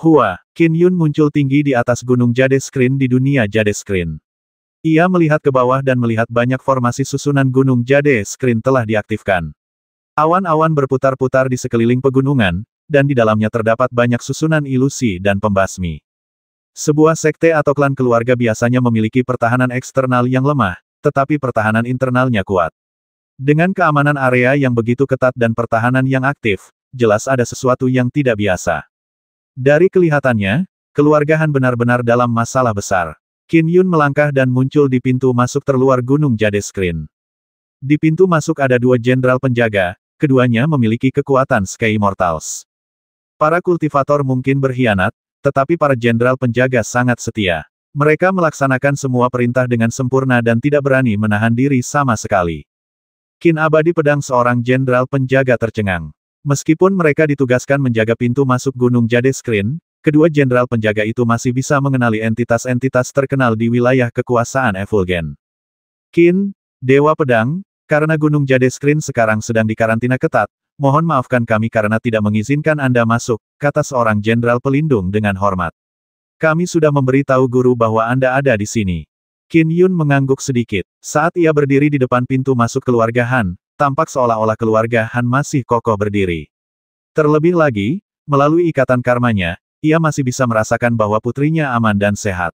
Hua, Qin Yun muncul tinggi di atas gunung Jade Screen di dunia Jade Screen. Ia melihat ke bawah dan melihat banyak formasi susunan gunung Jade Screen telah diaktifkan. Awan-awan berputar-putar di sekeliling pegunungan, dan di dalamnya terdapat banyak susunan ilusi dan pembasmi. Sebuah sekte atau klan keluarga biasanya memiliki pertahanan eksternal yang lemah, tetapi pertahanan internalnya kuat. Dengan keamanan area yang begitu ketat dan pertahanan yang aktif, jelas ada sesuatu yang tidak biasa. Dari kelihatannya, keluarga Han benar-benar dalam masalah besar. Qin Yun melangkah dan muncul di pintu masuk terluar gunung Jade Screen. Di pintu masuk ada dua jenderal penjaga, keduanya memiliki kekuatan Sky Immortals. Para kultivator mungkin berkhianat, tetapi para jenderal penjaga sangat setia. Mereka melaksanakan semua perintah dengan sempurna dan tidak berani menahan diri sama sekali. Qin Abadi Pedang seorang jenderal penjaga tercengang. Meskipun mereka ditugaskan menjaga pintu masuk gunung Jade Screen, kedua jenderal penjaga itu masih bisa mengenali entitas-entitas terkenal di wilayah kekuasaan Effulgen. Qin, Dewa Pedang, karena gunung Jade Screen sekarang sedang dikarantina ketat, mohon maafkan kami karena tidak mengizinkan Anda masuk, kata seorang jenderal pelindung dengan hormat. Kami sudah memberitahu guru bahwa Anda ada di sini. Qin Yun mengangguk sedikit. Saat ia berdiri di depan pintu masuk keluarga Han, tampak seolah-olah keluarga Han masih kokoh berdiri. Terlebih lagi, melalui ikatan karmanya, ia masih bisa merasakan bahwa putrinya aman dan sehat.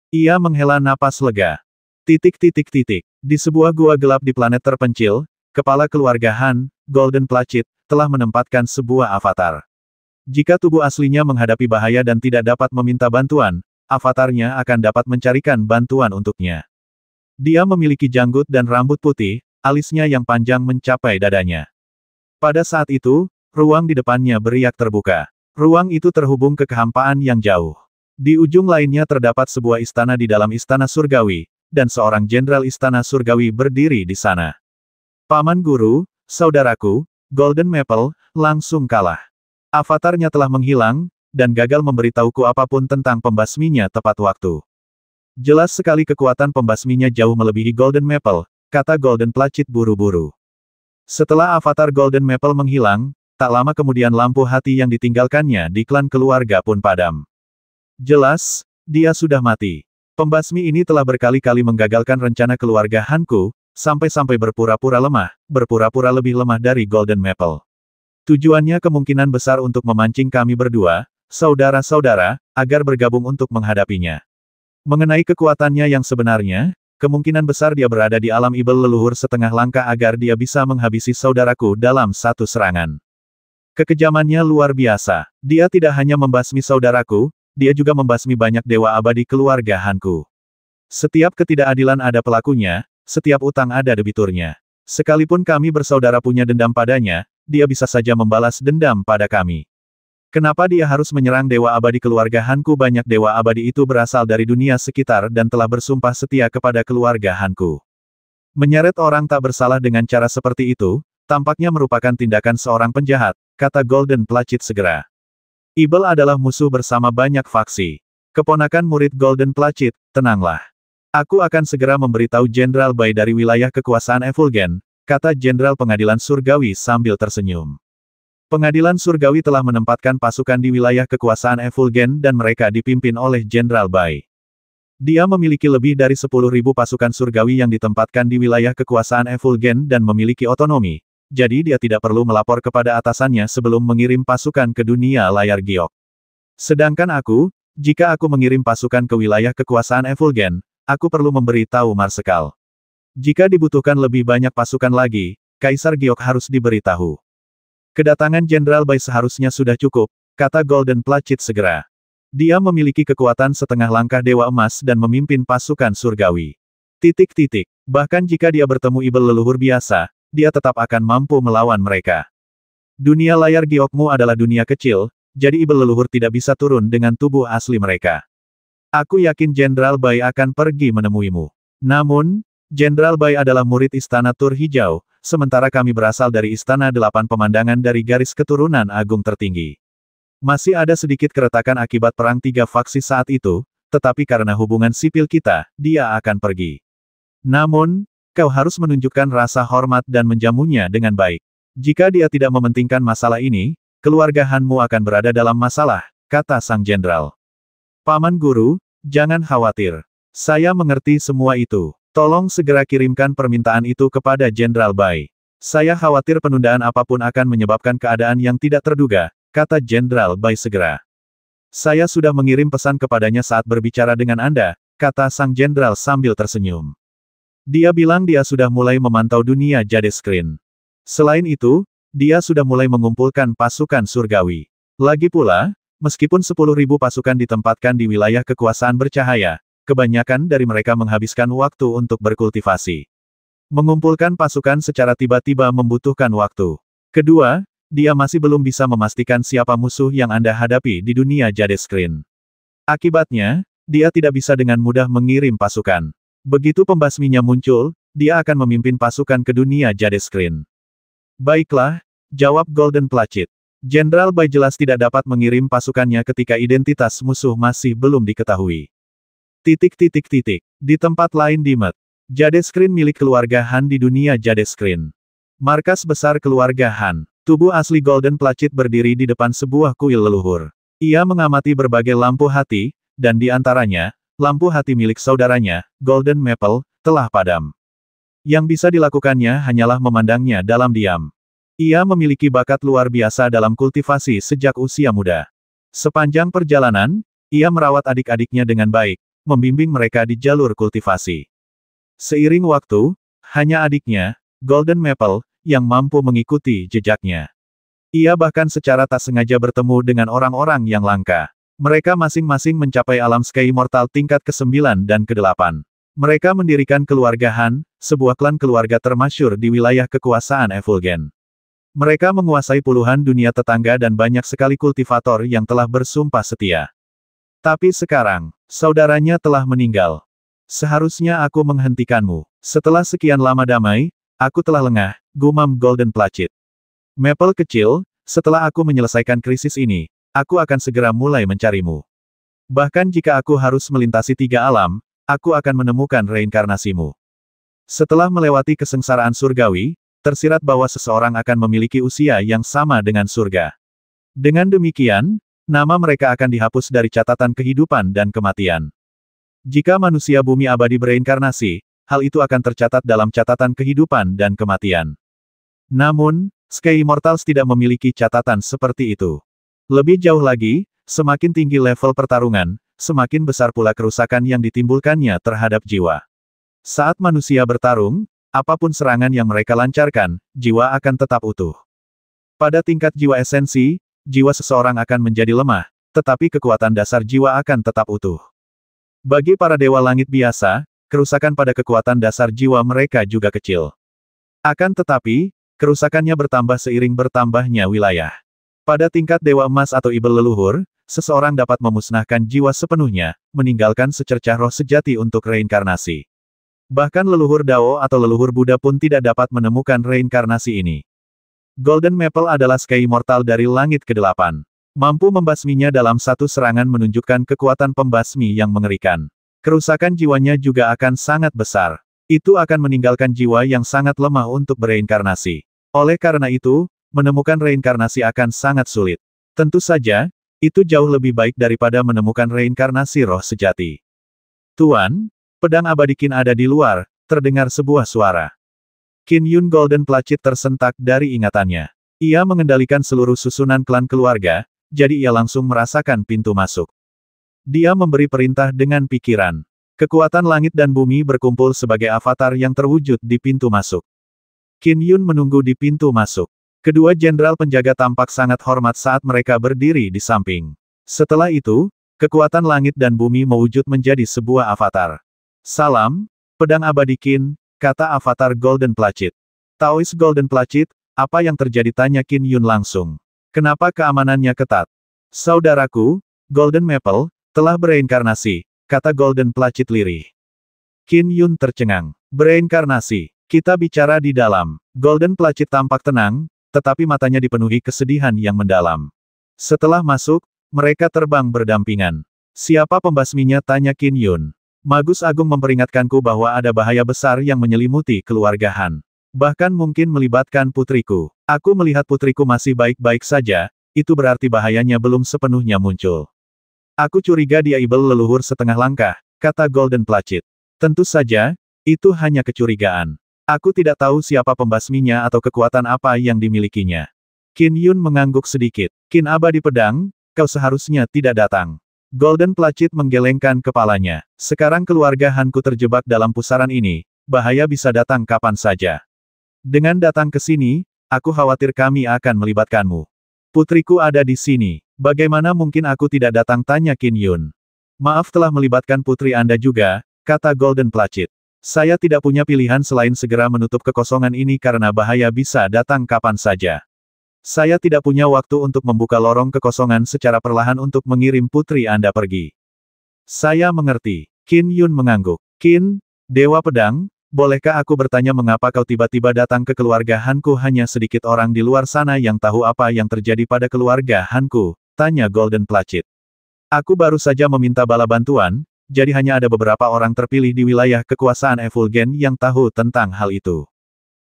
Ia menghela napas lega. Di sebuah gua gelap di planet terpencil, kepala keluarga Han, Golden Placid, telah menempatkan sebuah avatar. Jika tubuh aslinya menghadapi bahaya dan tidak dapat meminta bantuan, avatarnya akan dapat mencarikan bantuan untuknya. Dia memiliki janggut dan rambut putih, alisnya yang panjang mencapai dadanya. Pada saat itu, ruang di depannya beriak terbuka. Ruang itu terhubung ke kehampaan yang jauh. Di ujung lainnya terdapat sebuah istana di dalam istana surgawi, dan seorang jenderal istana surgawi berdiri di sana. Paman guru, saudaraku, Golden Maple, langsung kalah. Avatarnya telah menghilang, dan gagal memberitahuku apapun tentang pembasminya tepat waktu. Jelas sekali kekuatan pembasminya jauh melebihi Golden Maple, kata Golden Placid buru-buru. Setelah avatar Golden Maple menghilang, tak lama kemudian lampu hati yang ditinggalkannya di klan keluarga pun padam. Jelas, dia sudah mati. Pembasmi ini telah berkali-kali menggagalkan rencana keluarga Hanku, sampai-sampai berpura-pura lemah, berpura-pura lebih lemah dari Golden Maple. Tujuannya kemungkinan besar untuk memancing kami berdua, saudara-saudara, agar bergabung untuk menghadapinya. Mengenai kekuatannya yang sebenarnya, kemungkinan besar dia berada di alam ibel leluhur setengah langkah agar dia bisa menghabisi saudaraku dalam satu serangan. Kekejamannya luar biasa. Dia tidak hanya membasmi saudaraku, dia juga membasmi banyak dewa abadi keluarga Hanku. Setiap ketidakadilan ada pelakunya, setiap utang ada debiturnya. Sekalipun kami bersaudara punya dendam padanya, dia bisa saja membalas dendam pada kami. Kenapa dia harus menyerang dewa abadi keluarga Hanku? Banyak dewa abadi itu berasal dari dunia sekitar dan telah bersumpah setia kepada keluarga Hanku. Menyeret orang tak bersalah dengan cara seperti itu, tampaknya merupakan tindakan seorang penjahat, kata Golden Placid segera. Ibel adalah musuh bersama banyak faksi. Keponakan murid Golden Placid, tenanglah. Aku akan segera memberitahu Jenderal Bai dari wilayah kekuasaan Effulgen, kata Jenderal Pengadilan Surgawi sambil tersenyum. Pengadilan Surgawi telah menempatkan pasukan di wilayah kekuasaan Effulgen dan mereka dipimpin oleh Jenderal Bai. Dia memiliki lebih dari 10.000 pasukan surgawi yang ditempatkan di wilayah kekuasaan Effulgen dan memiliki otonomi, jadi dia tidak perlu melapor kepada atasannya sebelum mengirim pasukan ke dunia layar giok. Sedangkan aku, jika aku mengirim pasukan ke wilayah kekuasaan Effulgen, aku perlu memberitahu Marsekal. Jika dibutuhkan lebih banyak pasukan lagi, Kaisar Giok harus diberitahu. Kedatangan Jenderal Bai seharusnya sudah cukup, kata Golden Placid segera. Dia memiliki kekuatan setengah langkah Dewa Emas dan memimpin pasukan surgawi. Bahkan jika dia bertemu ibel leluhur biasa, dia tetap akan mampu melawan mereka. Dunia layar giokmu adalah dunia kecil, jadi ibel leluhur tidak bisa turun dengan tubuh asli mereka. Aku yakin Jenderal Bai akan pergi menemuimu. Namun, Jenderal Bai adalah murid Istana Tur Hijau, sementara kami berasal dari Istana Delapan Pemandangan dari garis keturunan agung tertinggi. Masih ada sedikit keretakan akibat perang tiga faksi saat itu, tetapi karena hubungan sipil kita, dia akan pergi. Namun, kau harus menunjukkan rasa hormat dan menjamunya dengan baik. Jika dia tidak mementingkan masalah ini, keluarga Hanmu akan berada dalam masalah, kata sang jenderal. Paman Guru, jangan khawatir. Saya mengerti semua itu. Tolong segera kirimkan permintaan itu kepada Jenderal Bai. Saya khawatir penundaan apapun akan menyebabkan keadaan yang tidak terduga, kata Jenderal Bai segera. Saya sudah mengirim pesan kepadanya saat berbicara dengan Anda, kata sang jenderal sambil tersenyum. Dia bilang dia sudah mulai memantau dunia Jade Screen. Selain itu, dia sudah mulai mengumpulkan pasukan surgawi. Lagi pula, meskipun 10.000 pasukan ditempatkan di wilayah kekuasaan bercahaya, kebanyakan dari mereka menghabiskan waktu untuk berkultivasi. Mengumpulkan pasukan secara tiba-tiba membutuhkan waktu. Kedua, dia masih belum bisa memastikan siapa musuh yang Anda hadapi di dunia Jade Screen. Akibatnya, dia tidak bisa dengan mudah mengirim pasukan. Begitu pembasminya muncul, dia akan memimpin pasukan ke dunia Jade Screen. Baiklah, jawab Golden Placid. Jenderal Bai jelas tidak dapat mengirim pasukannya ketika identitas musuh masih belum diketahui. Di tempat lain di Met, Jade Screen milik keluarga Han di dunia Jade Screen. Markas besar keluarga Han. Tubuh asli Golden Placid berdiri di depan sebuah kuil leluhur. Ia mengamati berbagai lampu hati, dan di antaranya, lampu hati milik saudaranya, Golden Maple, telah padam. Yang bisa dilakukannya hanyalah memandangnya dalam diam. Ia memiliki bakat luar biasa dalam kultivasi sejak usia muda. Sepanjang perjalanan, ia merawat adik-adiknya dengan baik, membimbing mereka di jalur kultivasi. Seiring waktu, hanya adiknya, Golden Maple, yang mampu mengikuti jejaknya. Ia bahkan secara tak sengaja bertemu dengan orang-orang yang langka. Mereka masing-masing mencapai alam Sky Immortal tingkat ke-9 dan ke-8. Mereka mendirikan keluarga Han, sebuah klan keluarga termasyur di wilayah kekuasaan Effulgen. Mereka menguasai puluhan dunia tetangga dan banyak sekali kultivator yang telah bersumpah setia. Tapi sekarang, saudaranya telah meninggal. Seharusnya aku menghentikanmu. Setelah sekian lama damai, aku telah lengah, gumam Golden Placid. Maple kecil, setelah aku menyelesaikan krisis ini, aku akan segera mulai mencarimu. Bahkan jika aku harus melintasi 3 alam, aku akan menemukan reinkarnasimu. Setelah melewati kesengsaraan surgawi, tersirat bahwa seseorang akan memiliki usia yang sama dengan surga. Dengan demikian, nama mereka akan dihapus dari catatan kehidupan dan kematian. Jika manusia bumi abadi bereinkarnasi, hal itu akan tercatat dalam catatan kehidupan dan kematian. Namun, Sky Immortals tidak memiliki catatan seperti itu. Lebih jauh lagi, semakin tinggi level pertarungan, semakin besar pula kerusakan yang ditimbulkannya terhadap jiwa. Saat manusia bertarung, apapun serangan yang mereka lancarkan, jiwa akan tetap utuh. Pada tingkat jiwa esensi, jiwa seseorang akan menjadi lemah, tetapi kekuatan dasar jiwa akan tetap utuh. Bagi para dewa langit biasa, kerusakan pada kekuatan dasar jiwa mereka juga kecil. Akan tetapi, kerusakannya bertambah seiring bertambahnya wilayah. Pada tingkat Dewa Emas atau Ibel leluhur, seseorang dapat memusnahkan jiwa sepenuhnya, meninggalkan secercah roh sejati untuk reinkarnasi. Bahkan leluhur Dao atau leluhur Buddha pun tidak dapat menemukan reinkarnasi ini. Golden Maple adalah Sky Immortal dari langit ke-8. Mampu membasminya dalam satu serangan menunjukkan kekuatan pembasmi yang mengerikan. Kerusakan jiwanya juga akan sangat besar. Itu akan meninggalkan jiwa yang sangat lemah untuk bereinkarnasi. Oleh karena itu, menemukan reinkarnasi akan sangat sulit. Tentu saja, itu jauh lebih baik daripada menemukan reinkarnasi roh sejati. Tuan, pedang abadi Qin ada di luar, terdengar sebuah suara. Qin Yun Golden Placid tersentak dari ingatannya. Ia mengendalikan seluruh susunan klan keluarga, jadi ia langsung merasakan pintu masuk. Dia memberi perintah dengan pikiran. Kekuatan langit dan bumi berkumpul sebagai avatar yang terwujud di pintu masuk. Qin Yun menunggu di pintu masuk. Kedua jenderal penjaga tampak sangat hormat saat mereka berdiri di samping. Setelah itu, kekuatan langit dan bumi mewujud menjadi sebuah avatar. Salam, pedang abadi Qin, kata avatar Golden Placid. Taois Golden Placid, apa yang terjadi tanya Qin Yun langsung. Kenapa keamanannya ketat? Saudaraku, Golden Maple, telah bereinkarnasi, kata Golden Placid lirih. Qin Yun tercengang. Bereinkarnasi, kita bicara di dalam. Golden Placid tampak tenang, tetapi matanya dipenuhi kesedihan yang mendalam. Setelah masuk, mereka terbang berdampingan. Siapa pembasminya tanya Qin Yun. Magus Agung memperingatkanku bahwa ada bahaya besar yang menyelimuti keluarga Han. Bahkan mungkin melibatkan putriku. Aku melihat putriku masih baik-baik saja, itu berarti bahayanya belum sepenuhnya muncul. Aku curiga dia ibel leluhur setengah langkah, kata Golden Placid. Tentu saja, itu hanya kecurigaan. Aku tidak tahu siapa pembasminya atau kekuatan apa yang dimilikinya. Qin Yun mengangguk sedikit. Qin abadi pedang, kau seharusnya tidak datang. Golden Placid menggelengkan kepalanya. Sekarang keluarga Hanku terjebak dalam pusaran ini, bahaya bisa datang kapan saja. Dengan datang ke sini, aku khawatir kami akan melibatkanmu. Putriku ada di sini. Bagaimana mungkin aku tidak datang, tanya Qin Yun. Maaf telah melibatkan putri Anda juga, kata Golden Placid. Saya tidak punya pilihan selain segera menutup kekosongan ini karena bahaya bisa datang kapan saja. Saya tidak punya waktu untuk membuka lorong kekosongan secara perlahan untuk mengirim putri Anda pergi. Saya mengerti. Qin Yun mengangguk. Qin, Dewa Pedang, bolehkah aku bertanya mengapa kau tiba-tiba datang ke keluarga Hanku? Hanya sedikit orang di luar sana yang tahu apa yang terjadi pada keluarga Hanku, tanya Golden Placid. Aku baru saja meminta bala bantuan, jadi hanya ada beberapa orang terpilih di wilayah kekuasaan Effulgen yang tahu tentang hal itu.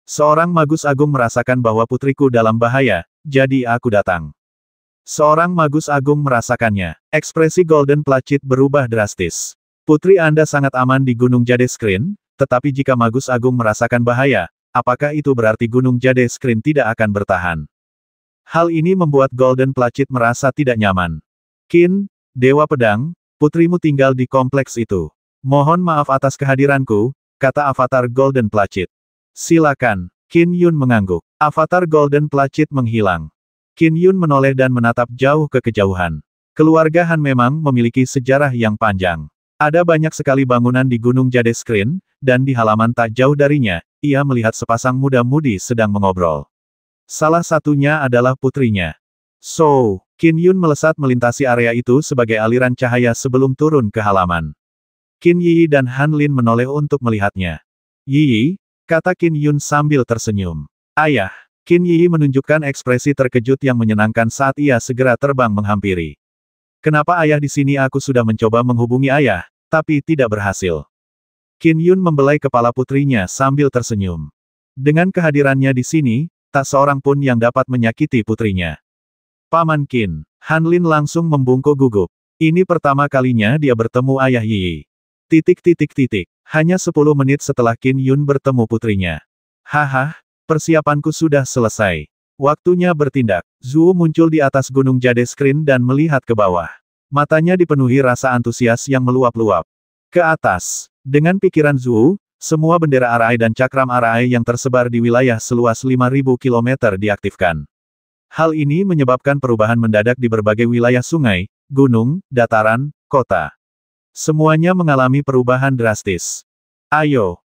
Seorang magus agung merasakan bahwa putriku dalam bahaya, jadi aku datang. Seorang magus agung merasakannya. Ekspresi Golden Placid berubah drastis. Putri Anda sangat aman di Gunung Jade Screen, tetapi jika magus agung merasakan bahaya, apakah itu berarti Gunung Jade Screen tidak akan bertahan? Hal ini membuat Golden Placid merasa tidak nyaman. Qin, Dewa Pedang, putrimu tinggal di kompleks itu. Mohon maaf atas kehadiranku, kata avatar Golden Placid. Silakan. Qin Yun mengangguk. Avatar Golden Placid menghilang. Qin Yun menoleh dan menatap jauh ke kejauhan. Keluarga Han memang memiliki sejarah yang panjang. Ada banyak sekali bangunan di Gunung Jade Screen, dan di halaman tak jauh darinya, ia melihat sepasang muda-mudi sedang mengobrol. Salah satunya adalah putrinya. So, Qin Yun melesat melintasi area itu sebagai aliran cahaya sebelum turun ke halaman. Qin Yi dan Han Lin menoleh untuk melihatnya. Yi, kata Qin Yun sambil tersenyum. Ayah. Qin Yi menunjukkan ekspresi terkejut yang menyenangkan saat ia segera terbang menghampiri. Kenapa ayah di sini? Aku sudah mencoba menghubungi ayah, tapi tidak berhasil. Qin Yun membelai kepala putrinya sambil tersenyum. Dengan kehadirannya di sini, tak seorang pun yang dapat menyakiti putrinya. Paman Qin. Han Lin langsung membungkuk gugup. Ini pertama kalinya dia bertemu ayah Yi. Hanya 10 menit setelah Qin Yun bertemu putrinya. Haha, persiapanku sudah selesai. Waktunya bertindak. Zhu muncul di atas Gunung Jade Screen dan melihat ke bawah. Matanya dipenuhi rasa antusias yang meluap-luap. Ke atas. Dengan pikiran Zhu, semua bendera Arai dan cakram Arai yang tersebar di wilayah seluas 5.000 km diaktifkan. Hal ini menyebabkan perubahan mendadak di berbagai wilayah sungai, gunung, dataran, kota. Semuanya mengalami perubahan drastis. Ayo.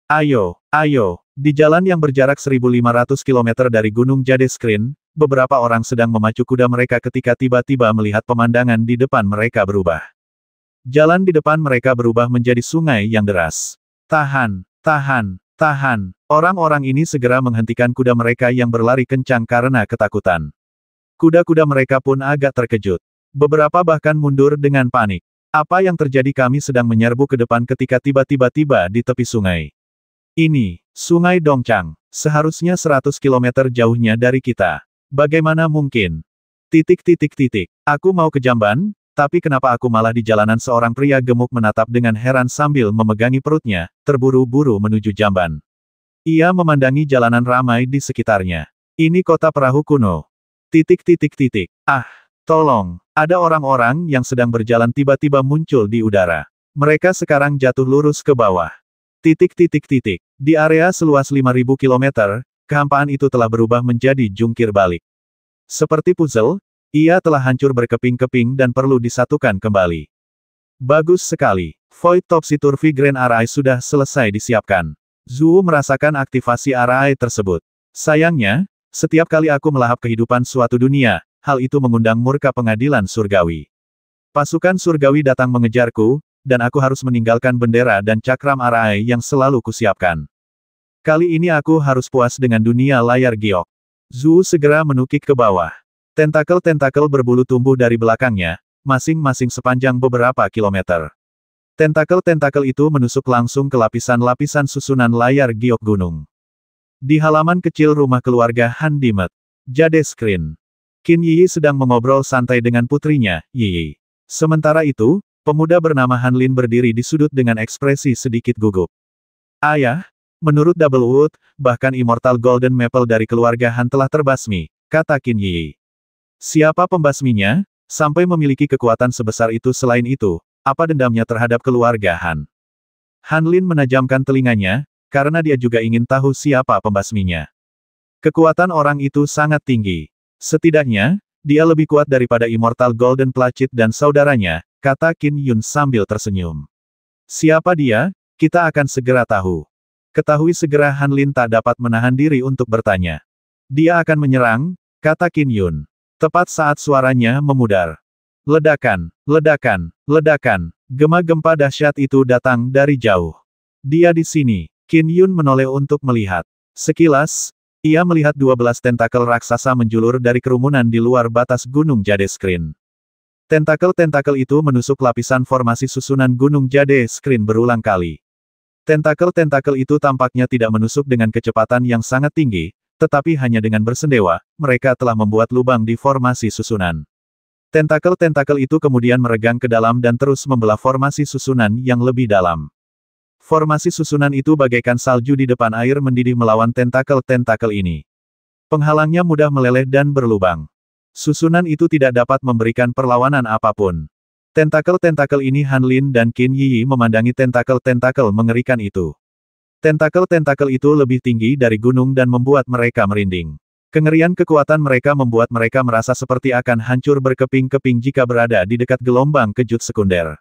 Di jalan yang berjarak 1.500 km dari Gunung Jade Screen, beberapa orang sedang memacu kuda mereka ketika tiba-tiba melihat pemandangan di depan mereka berubah. Jalan di depan mereka berubah menjadi sungai yang deras. Tahan. Orang-orang ini segera menghentikan kuda mereka yang berlari kencang karena ketakutan. Kuda-kuda mereka pun agak terkejut. Beberapa bahkan mundur dengan panik. Apa yang terjadi? Kami sedang menyerbu ke depan ketika tiba-tiba tiba di tepi sungai. Ini, Sungai Dongchang. Seharusnya 100 km jauhnya dari kita. Bagaimana mungkin? Aku mau ke Jamban, tapi kenapa aku malah di jalanan? Seorang pria gemuk menatap dengan heran sambil memegangi perutnya, terburu-buru menuju Jamban. Ia memandangi jalanan ramai di sekitarnya. Ini kota perahu kuno. Ah, tolong, ada orang-orang yang sedang berjalan tiba-tiba muncul di udara. Mereka sekarang jatuh lurus ke bawah. Di area seluas 5.000 km, kehampaan itu telah berubah menjadi jungkir balik. Seperti puzzle, ia telah hancur berkeping-keping dan perlu disatukan kembali. Bagus sekali. Void Topsy Turvy Grand Arai sudah selesai disiapkan. Zhu merasakan aktivasi Arai tersebut. Sayangnya, setiap kali aku melahap kehidupan suatu dunia, hal itu mengundang murka pengadilan surgawi. Pasukan surgawi datang mengejarku, dan aku harus meninggalkan bendera dan cakram Arai yang selalu kusiapkan. Kali ini aku harus puas dengan dunia layar giok. Zhu segera menukik ke bawah. Tentakel-tentakel berbulu tumbuh dari belakangnya, masing-masing sepanjang beberapa kilometer. Tentakel-tentakel itu menusuk langsung ke lapisan-lapisan susunan layar giok gunung. Di halaman kecil rumah keluarga Han Dimet, Jade Screen. Qin Yi sedang mengobrol santai dengan putrinya, Yi. Sementara itu, pemuda bernama Han Lin berdiri di sudut dengan ekspresi sedikit gugup. Ayah, menurut Doublewood, bahkan Immortal Golden Maple dari keluarga Han telah terbasmi, kata Qin Yi. Siapa pembasminya? Sampai memiliki kekuatan sebesar itu. Selain itu, apa dendamnya terhadap keluarga Han? Han Lin menajamkan telinganya, karena dia juga ingin tahu siapa pembasminya. Kekuatan orang itu sangat tinggi. Setidaknya, dia lebih kuat daripada Immortal Golden Placid dan saudaranya, kata Qin Yun sambil tersenyum. Siapa dia? Kita akan segera tahu. Ketahui segera. Han Lin tak dapat menahan diri untuk bertanya. Dia akan menyerang, kata Qin Yun. Tepat saat suaranya memudar. Ledakan, ledakan, ledakan. Gema gempa dahsyat itu datang dari jauh. Dia di sini. Qin Yun menoleh untuk melihat. Sekilas, ia melihat 12 tentakel raksasa menjulur dari kerumunan di luar batas Gunung Jade Screen. Tentakel-tentakel itu menusuk lapisan formasi susunan Gunung Jade Screen berulang kali. Tentakel-tentakel itu tampaknya tidak menusuk dengan kecepatan yang sangat tinggi, tetapi hanya dengan bersendewa, mereka telah membuat lubang di formasi susunan. Tentakel-tentakel itu kemudian meregang ke dalam dan terus membelah formasi susunan yang lebih dalam. Formasi susunan itu bagaikan salju di depan air mendidih melawan tentakel-tentakel ini. Penghalangnya mudah meleleh dan berlubang. Susunan itu tidak dapat memberikan perlawanan apapun. Tentakel-tentakel ini. Han Lin dan Qin Yi memandangi tentakel-tentakel mengerikan itu. Tentakel-tentakel itu lebih tinggi dari gunung dan membuat mereka merinding. Kengerian kekuatan mereka membuat mereka merasa seperti akan hancur berkeping-keping jika berada di dekat gelombang kejut sekunder.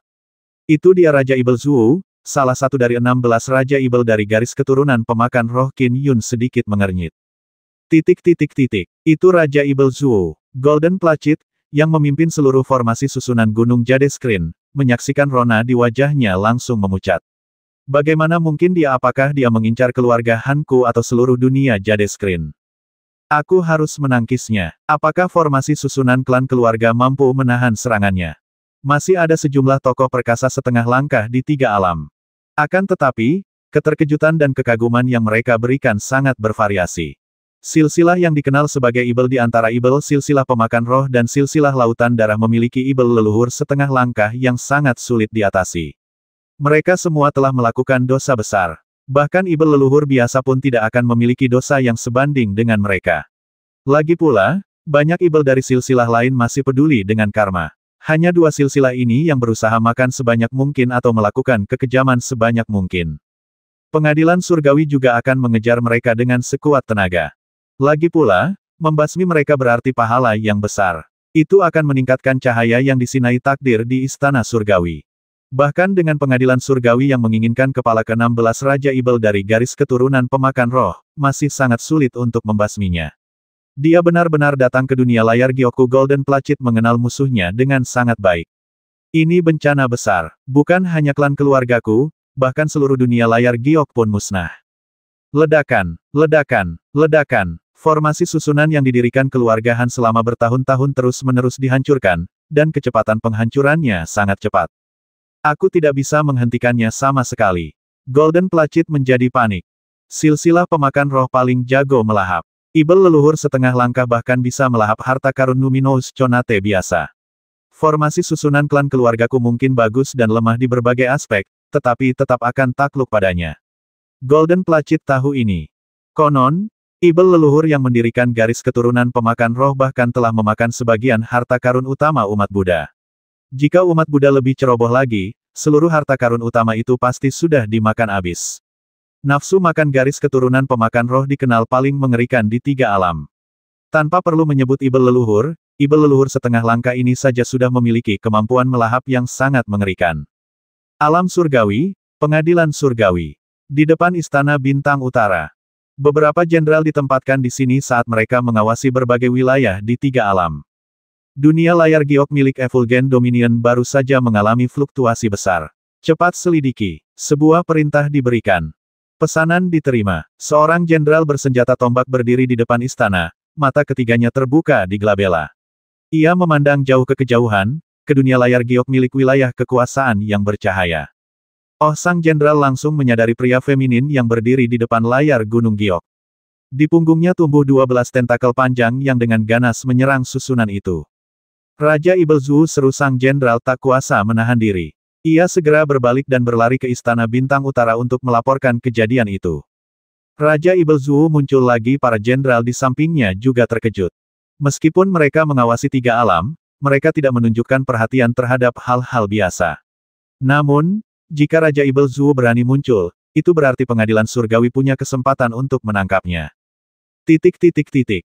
Itu dia Raja Ibel Zhuo, salah satu dari 16 Raja Ibel dari garis keturunan pemakan roh. Qin Yun sedikit mengernyit. Itu Raja Ibel Zhuo, Golden Placid, yang memimpin seluruh formasi susunan Gunung Jade Screen. Menyaksikan rona di wajahnya langsung memucat. Bagaimana mungkin dia? Apakah dia mengincar keluarga Hanku atau seluruh dunia Jade Screen? Aku harus menangkisnya. Apakah formasi susunan klan keluarga mampu menahan serangannya? Masih ada sejumlah tokoh perkasa setengah langkah di 3 alam. Akan tetapi, keterkejutan dan kekaguman yang mereka berikan sangat bervariasi. Silsilah yang dikenal sebagai Ibel di antara Ibel silsilah pemakan roh dan silsilah lautan darah memiliki Ibel leluhur setengah langkah yang sangat sulit diatasi. Mereka semua telah melakukan dosa besar. Bahkan Ibel leluhur biasa pun tidak akan memiliki dosa yang sebanding dengan mereka. Lagi pula, banyak Ibel dari silsilah lain masih peduli dengan karma. Hanya 2 silsilah ini yang berusaha makan sebanyak mungkin atau melakukan kekejaman sebanyak mungkin. Pengadilan surgawi juga akan mengejar mereka dengan sekuat tenaga. Lagi pula, membasmi mereka berarti pahala yang besar. Itu akan meningkatkan cahaya yang disinai takdir di istana surgawi. Bahkan dengan pengadilan surgawi yang menginginkan kepala ke-16 Raja Ibel dari garis keturunan pemakan roh, masih sangat sulit untuk membasminya. Dia benar-benar datang ke dunia layar Gyoku Golden Placid mengenal musuhnya dengan sangat baik. Ini bencana besar, bukan hanya klan keluargaku, bahkan seluruh dunia layar Giok pun musnah. Ledakan, ledakan, ledakan, formasi susunan yang didirikan keluarga Han selama bertahun-tahun terus-menerus dihancurkan, dan kecepatan penghancurannya sangat cepat. Aku tidak bisa menghentikannya sama sekali. Golden Placid menjadi panik. Silsilah pemakan roh paling jago melahap. Ibel leluhur setengah langkah bahkan bisa melahap harta karun Numinous Conate biasa. Formasi susunan klan keluargaku mungkin bagus dan lemah di berbagai aspek, tetapi tetap akan takluk padanya. Golden Placid tahu ini. Konon, Ibel leluhur yang mendirikan garis keturunan pemakan roh bahkan telah memakan sebagian harta karun utama umat Buddha. Jika umat Buddha lebih ceroboh lagi, seluruh harta karun utama itu pasti sudah dimakan habis. Nafsu makan garis keturunan pemakan roh dikenal paling mengerikan di 3 alam. Tanpa perlu menyebut Ibel leluhur setengah langkah ini saja sudah memiliki kemampuan melahap yang sangat mengerikan. Alam surgawi, pengadilan surgawi. Di depan istana bintang utara. Beberapa jenderal ditempatkan di sini saat mereka mengawasi berbagai wilayah di 3 alam. Dunia layar Giok milik Effulgent Dominion baru saja mengalami fluktuasi besar. Cepat selidiki. Sebuah perintah diberikan. Pesanan diterima. Seorang jenderal bersenjata tombak berdiri di depan istana, mata ketiganya terbuka di glabela. Ia memandang jauh ke kejauhan, ke dunia layar Giok milik wilayah kekuasaan yang bercahaya. Oh, sang jenderal langsung menyadari pria feminin yang berdiri di depan layar Gunung Giok. Di punggungnya tumbuh 12 tentakel panjang yang dengan ganas menyerang susunan itu. Raja Ibel Zhu, seru sang jenderal tak kuasa menahan diri. Ia segera berbalik dan berlari ke Istana Bintang Utara untuk melaporkan kejadian itu. Raja Ibel Zhu muncul lagi, para jenderal di sampingnya juga terkejut. Meskipun mereka mengawasi tiga alam, mereka tidak menunjukkan perhatian terhadap hal-hal biasa. Namun, jika Raja Ibel Zhu berani muncul, itu berarti pengadilan surgawi punya kesempatan untuk menangkapnya.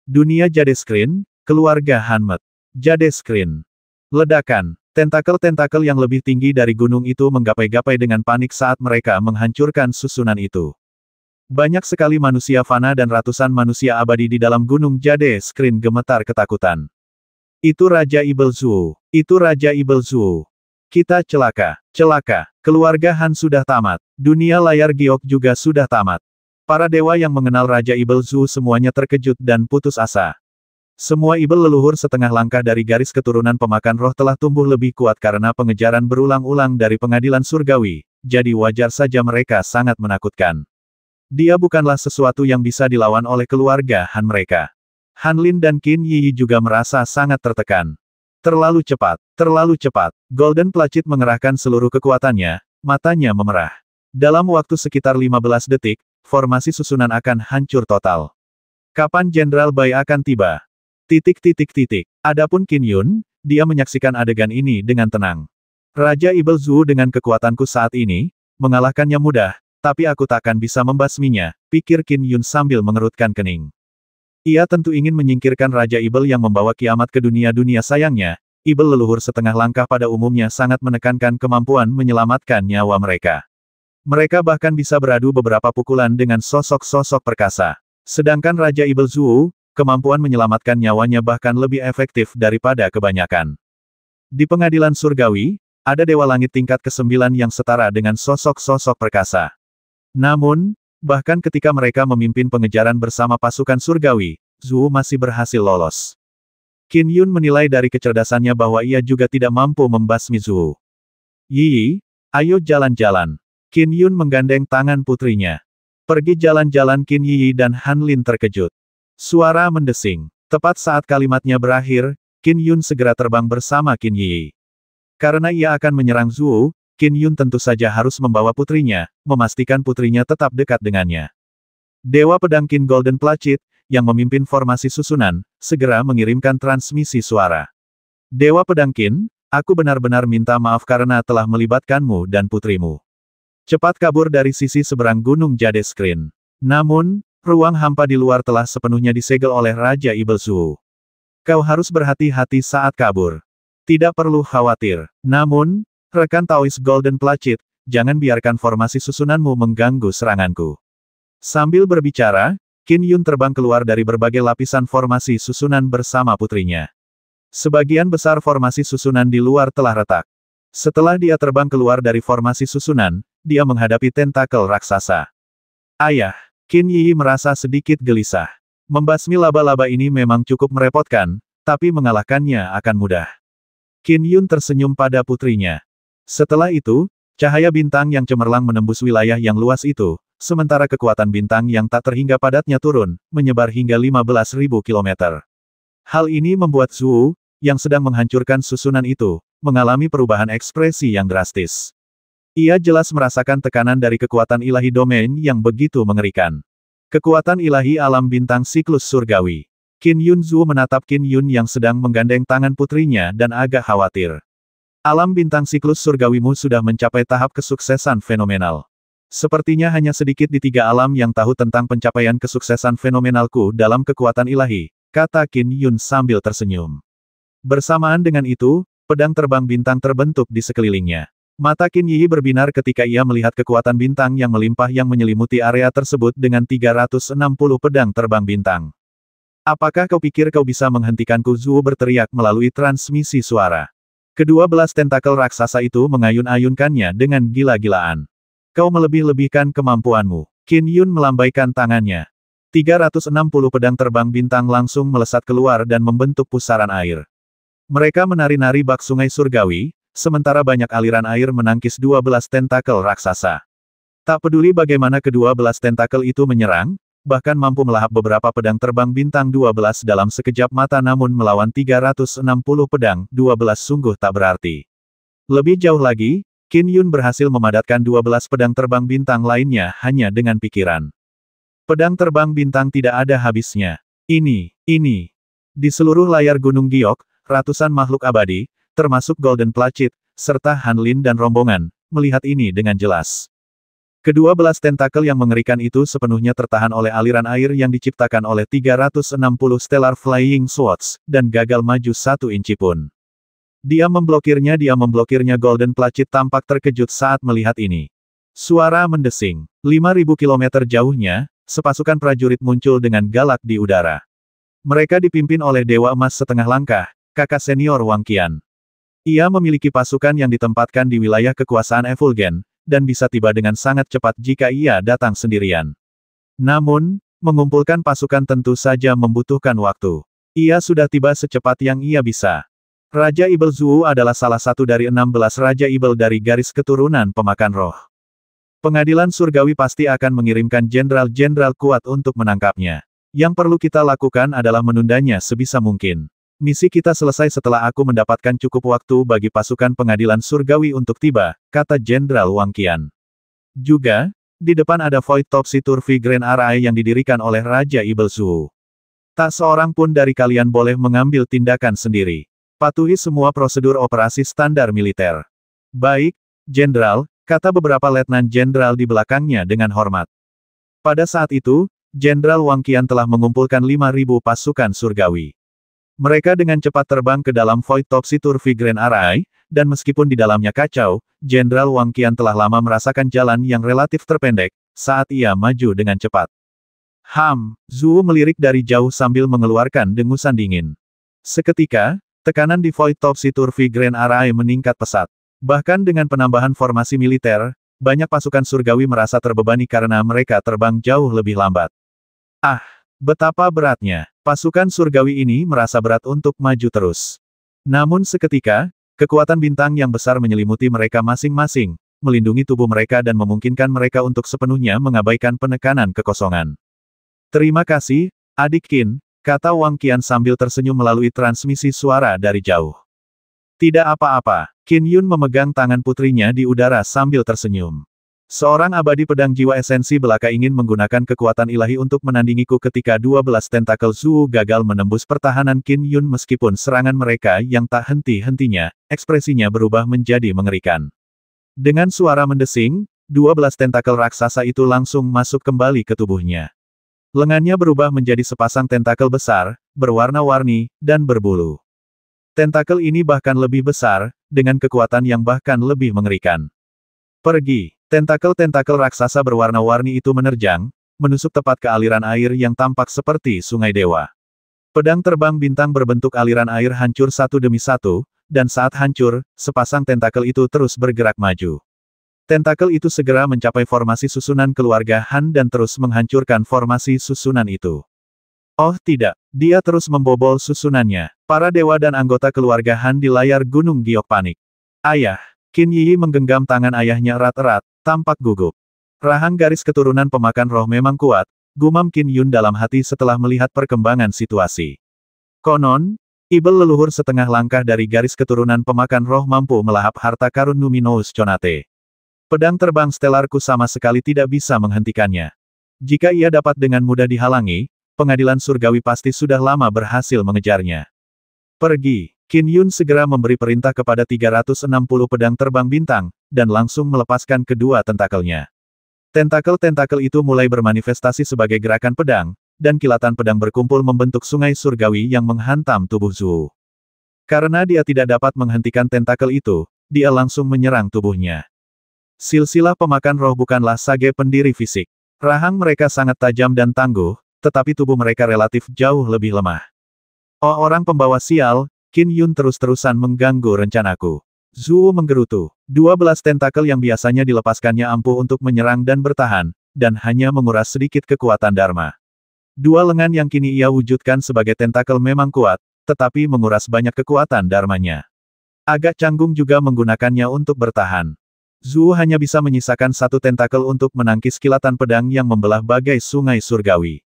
Dunia Jadeskrin, keluarga Hanmet. Jadeskrin. Ledakan. Tentakel-tentakel yang lebih tinggi dari gunung itu menggapai-gapai dengan panik saat mereka menghancurkan susunan itu. Banyak sekali manusia fana dan ratusan manusia abadi di dalam gunung Jadeskrin gemetar ketakutan. Itu Raja Ibel Zhu. Itu Raja Ibel Zhu. Kita celaka. Celaka. Keluarga Han sudah tamat. Dunia layar giok juga sudah tamat. Para dewa yang mengenal Raja Ibel Zhu semuanya terkejut dan putus asa. Semua Ibel leluhur setengah langkah dari garis keturunan pemakan roh telah tumbuh lebih kuat karena pengejaran berulang-ulang dari pengadilan surgawi, jadi wajar saja mereka sangat menakutkan. Dia bukanlah sesuatu yang bisa dilawan oleh keluarga Han mereka. Han Lin dan Qin Yi juga merasa sangat tertekan. Terlalu cepat, terlalu cepat. Golden Placid mengerahkan seluruh kekuatannya, matanya memerah. Dalam waktu sekitar 15 detik, formasi susunan akan hancur total. Kapan Jenderal Bai akan tiba? Adapun Qin Yun, dia menyaksikan adegan ini dengan tenang. Raja Ibel Zhu dengan kekuatanku saat ini, mengalahkannya mudah, tapi aku takkan bisa membasminya, pikir Qin Yun sambil mengerutkan kening. Ia tentu ingin menyingkirkan Raja Ibel yang membawa kiamat ke dunia-dunia. Sayangnya, Ibel leluhur setengah langkah pada umumnya sangat menekankan kemampuan menyelamatkan nyawa mereka. Mereka bahkan bisa beradu beberapa pukulan dengan sosok-sosok perkasa. Sedangkan Raja Ibel Zhu, kemampuan menyelamatkan nyawanya bahkan lebih efektif daripada kebanyakan. Di pengadilan surgawi, ada Dewa Langit tingkat ke-9 yang setara dengan sosok-sosok perkasa. Namun, bahkan ketika mereka memimpin pengejaran bersama pasukan surgawi, Zhu masih berhasil lolos. Qin Yun menilai dari kecerdasannya bahwa ia juga tidak mampu membasmi Zhu. Yi, ayo jalan-jalan. Qin Yun menggandeng tangan putrinya. Pergi jalan-jalan. Qin Yi dan Han Lin terkejut. Suara mendesing. Tepat saat kalimatnya berakhir, Qin Yun segera terbang bersama Qin Yi. Karena ia akan menyerang Zhu, Qin Yun tentu saja harus membawa putrinya, memastikan putrinya tetap dekat dengannya. Dewa Pedang Qin Golden Placid, yang memimpin formasi susunan, segera mengirimkan transmisi suara. Dewa Pedang Qin, aku benar-benar minta maaf karena telah melibatkanmu dan putrimu. Cepat kabur dari sisi seberang gunung Jadeskrin. Namun, ruang hampa di luar telah sepenuhnya disegel oleh Raja Ibel Zhu. Kau harus berhati-hati saat kabur. Tidak perlu khawatir. Namun, rekan Taois Golden Placid, jangan biarkan formasi susunanmu mengganggu seranganku. Sambil berbicara, Qin Yun terbang keluar dari berbagai lapisan formasi susunan bersama putrinya. Sebagian besar formasi susunan di luar telah retak. Setelah dia terbang keluar dari formasi susunan, dia menghadapi tentakel raksasa. Ayah! Qin Yi merasa sedikit gelisah. Membasmi laba-laba ini memang cukup merepotkan, tapi mengalahkannya akan mudah. Qin Yun tersenyum pada putrinya. Setelah itu, cahaya bintang yang cemerlang menembus wilayah yang luas itu, sementara kekuatan bintang yang tak terhingga padatnya turun, menyebar hingga 15.000 kilometer. Hal ini membuat Zhu, yang sedang menghancurkan susunan itu, mengalami perubahan ekspresi yang drastis. Ia jelas merasakan tekanan dari kekuatan ilahi domain yang begitu mengerikan. Kekuatan ilahi alam bintang siklus surgawi. Qin Yun Zhu menatap Qin Yun yang sedang menggandeng tangan putrinya dan agak khawatir. Alam bintang siklus surgawimu sudah mencapai tahap kesuksesan fenomenal. Sepertinya hanya sedikit di tiga alam yang tahu tentang pencapaian kesuksesan fenomenalku dalam kekuatan ilahi, kata Qin Yun sambil tersenyum. Bersamaan dengan itu, pedang terbang bintang terbentuk di sekelilingnya. Mata Qin Yi berbinar ketika ia melihat kekuatan bintang yang melimpah yang menyelimuti area tersebut dengan 360 pedang terbang bintang. Apakah kau pikir kau bisa menghentikanku? Zhu berteriak melalui transmisi suara. Kedua belas tentakel raksasa itu mengayun-ayunkannya dengan gila-gilaan. Kau melebih-lebihkan kemampuanmu. Qin Yun melambaikan tangannya. 360 pedang terbang bintang langsung melesat keluar dan membentuk pusaran air. Mereka menari-nari bak sungai surgawi, sementara banyak aliran air menangkis 12 tentakel raksasa. Tak peduli bagaimana kedua belas tentakel itu menyerang, bahkan mampu melahap beberapa pedang terbang bintang 12 dalam sekejap mata namun melawan 360 pedang 12 sungguh tak berarti. Lebih jauh lagi, Qin Yun berhasil memadatkan 12 pedang terbang bintang lainnya hanya dengan pikiran. Pedang terbang bintang tidak ada habisnya. Ini. Di seluruh layar Gunung Giok, ratusan makhluk abadi, termasuk Golden Placid, serta Han Lin dan rombongan, melihat ini dengan jelas. Kedua belas tentakel yang mengerikan itu sepenuhnya tertahan oleh aliran air yang diciptakan oleh 360 Stellar Flying Swords, dan gagal maju 1 inci pun. Dia memblokirnya Golden Placid tampak terkejut saat melihat ini. Suara mendesing. 5.000 kilometer jauhnya, sepasukan prajurit muncul dengan galak di udara. Mereka dipimpin oleh Dewa Emas setengah langkah, kakak senior Wang Qian. Ia memiliki pasukan yang ditempatkan di wilayah kekuasaan Effulgen, dan bisa tiba dengan sangat cepat jika ia datang sendirian. Namun, mengumpulkan pasukan tentu saja membutuhkan waktu. Ia sudah tiba secepat yang ia bisa. Raja Ibel Zhu adalah salah satu dari 16 Raja Ibel dari garis keturunan pemakan roh. Pengadilan surgawi pasti akan mengirimkan jenderal-jenderal kuat untuk menangkapnya. Yang perlu kita lakukan adalah menundanya sebisa mungkin. Misi kita selesai setelah aku mendapatkan cukup waktu bagi pasukan pengadilan surgawi untuk tiba, kata Jenderal Wang Qian. Juga, di depan ada Void Topsy Turvy Grand Array yang didirikan oleh Raja Ibel Zhu. Tak seorang pun dari kalian boleh mengambil tindakan sendiri. Patuhi semua prosedur operasi standar militer. Baik, Jenderal, kata beberapa letnan jenderal di belakangnya dengan hormat. Pada saat itu, Jenderal Wang Qian telah mengumpulkan 5.000 pasukan surgawi. Mereka dengan cepat terbang ke dalam Void Topsy Turvy Grand Array, dan meskipun di dalamnya kacau, Jenderal Wang Qian telah lama merasakan jalan yang relatif terpendek, saat ia maju dengan cepat. Zhu melirik dari jauh sambil mengeluarkan dengusan dingin. Seketika, tekanan di Void Topsy Turvy Grand Array meningkat pesat. Bahkan dengan penambahan formasi militer, banyak pasukan surgawi merasa terbebani karena mereka terbang jauh lebih lambat. Betapa beratnya. Pasukan surgawi ini merasa berat untuk maju terus. Namun seketika, kekuatan bintang yang besar menyelimuti mereka masing-masing, melindungi tubuh mereka dan memungkinkan mereka untuk sepenuhnya mengabaikan penekanan kekosongan. Terima kasih, adik Qin, kata Wang Qian sambil tersenyum melalui transmisi suara dari jauh. Tidak apa-apa, Qin Yun memegang tangan putrinya di udara sambil tersenyum. Seorang abadi pedang jiwa esensi belaka ingin menggunakan kekuatan ilahi untuk menandingiku ketika 12 tentakel Zhu gagal menembus pertahanan Qin Yun meskipun serangan mereka yang tak henti-hentinya, ekspresinya berubah menjadi mengerikan. Dengan suara mendesing, 12 tentakel raksasa itu langsung masuk kembali ke tubuhnya. Lengannya berubah menjadi sepasang tentakel besar, berwarna-warni, dan berbulu. Tentakel ini bahkan lebih besar, dengan kekuatan yang bahkan lebih mengerikan. Pergi. Tentakel-tentakel raksasa berwarna-warni itu menerjang, menusuk tepat ke aliran air yang tampak seperti sungai dewa. Pedang terbang bintang berbentuk aliran air hancur satu demi satu, dan saat hancur, sepasang tentakel itu terus bergerak maju. Tentakel itu segera mencapai formasi susunan keluarga Han dan terus menghancurkan formasi susunan itu. Oh tidak, dia terus membobol susunannya. Para dewa dan anggota keluarga Han di layar Gunung Giok panik. Ayah! Qin Yi menggenggam tangan ayahnya erat-erat, tampak gugup. Rahang garis keturunan pemakan roh memang kuat, gumam Qin Yun dalam hati setelah melihat perkembangan situasi. Konon, Ibel leluhur setengah langkah dari garis keturunan pemakan roh mampu melahap harta karun Numinous Conate. Pedang terbang stelarku sama sekali tidak bisa menghentikannya. Jika ia dapat dengan mudah dihalangi, pengadilan surgawi pasti sudah lama berhasil mengejarnya. Pergi. Qin Yun segera memberi perintah kepada 360 pedang terbang bintang, dan langsung melepaskan kedua tentakelnya. Tentakel-tentakel itu mulai bermanifestasi sebagai gerakan pedang, dan kilatan pedang berkumpul membentuk sungai surgawi yang menghantam tubuh Zhu. Karena dia tidak dapat menghentikan tentakel itu, dia langsung menyerang tubuhnya. Silsilah pemakan roh bukanlah sage pendiri fisik. Rahang mereka sangat tajam dan tangguh, tetapi tubuh mereka relatif jauh lebih lemah. Oh orang pembawa sial, Qin Yun terus-terusan mengganggu rencanaku. Zhu menggerutu. 12 tentakel yang biasanya dilepaskannya ampuh untuk menyerang dan bertahan, dan hanya menguras sedikit kekuatan Dharma. Dua lengan yang kini ia wujudkan sebagai tentakel memang kuat, tetapi menguras banyak kekuatan Dharmanya. Agak canggung juga menggunakannya untuk bertahan. Zhu hanya bisa menyisakan satu tentakel untuk menangkis kilatan pedang yang membelah bagai sungai surgawi.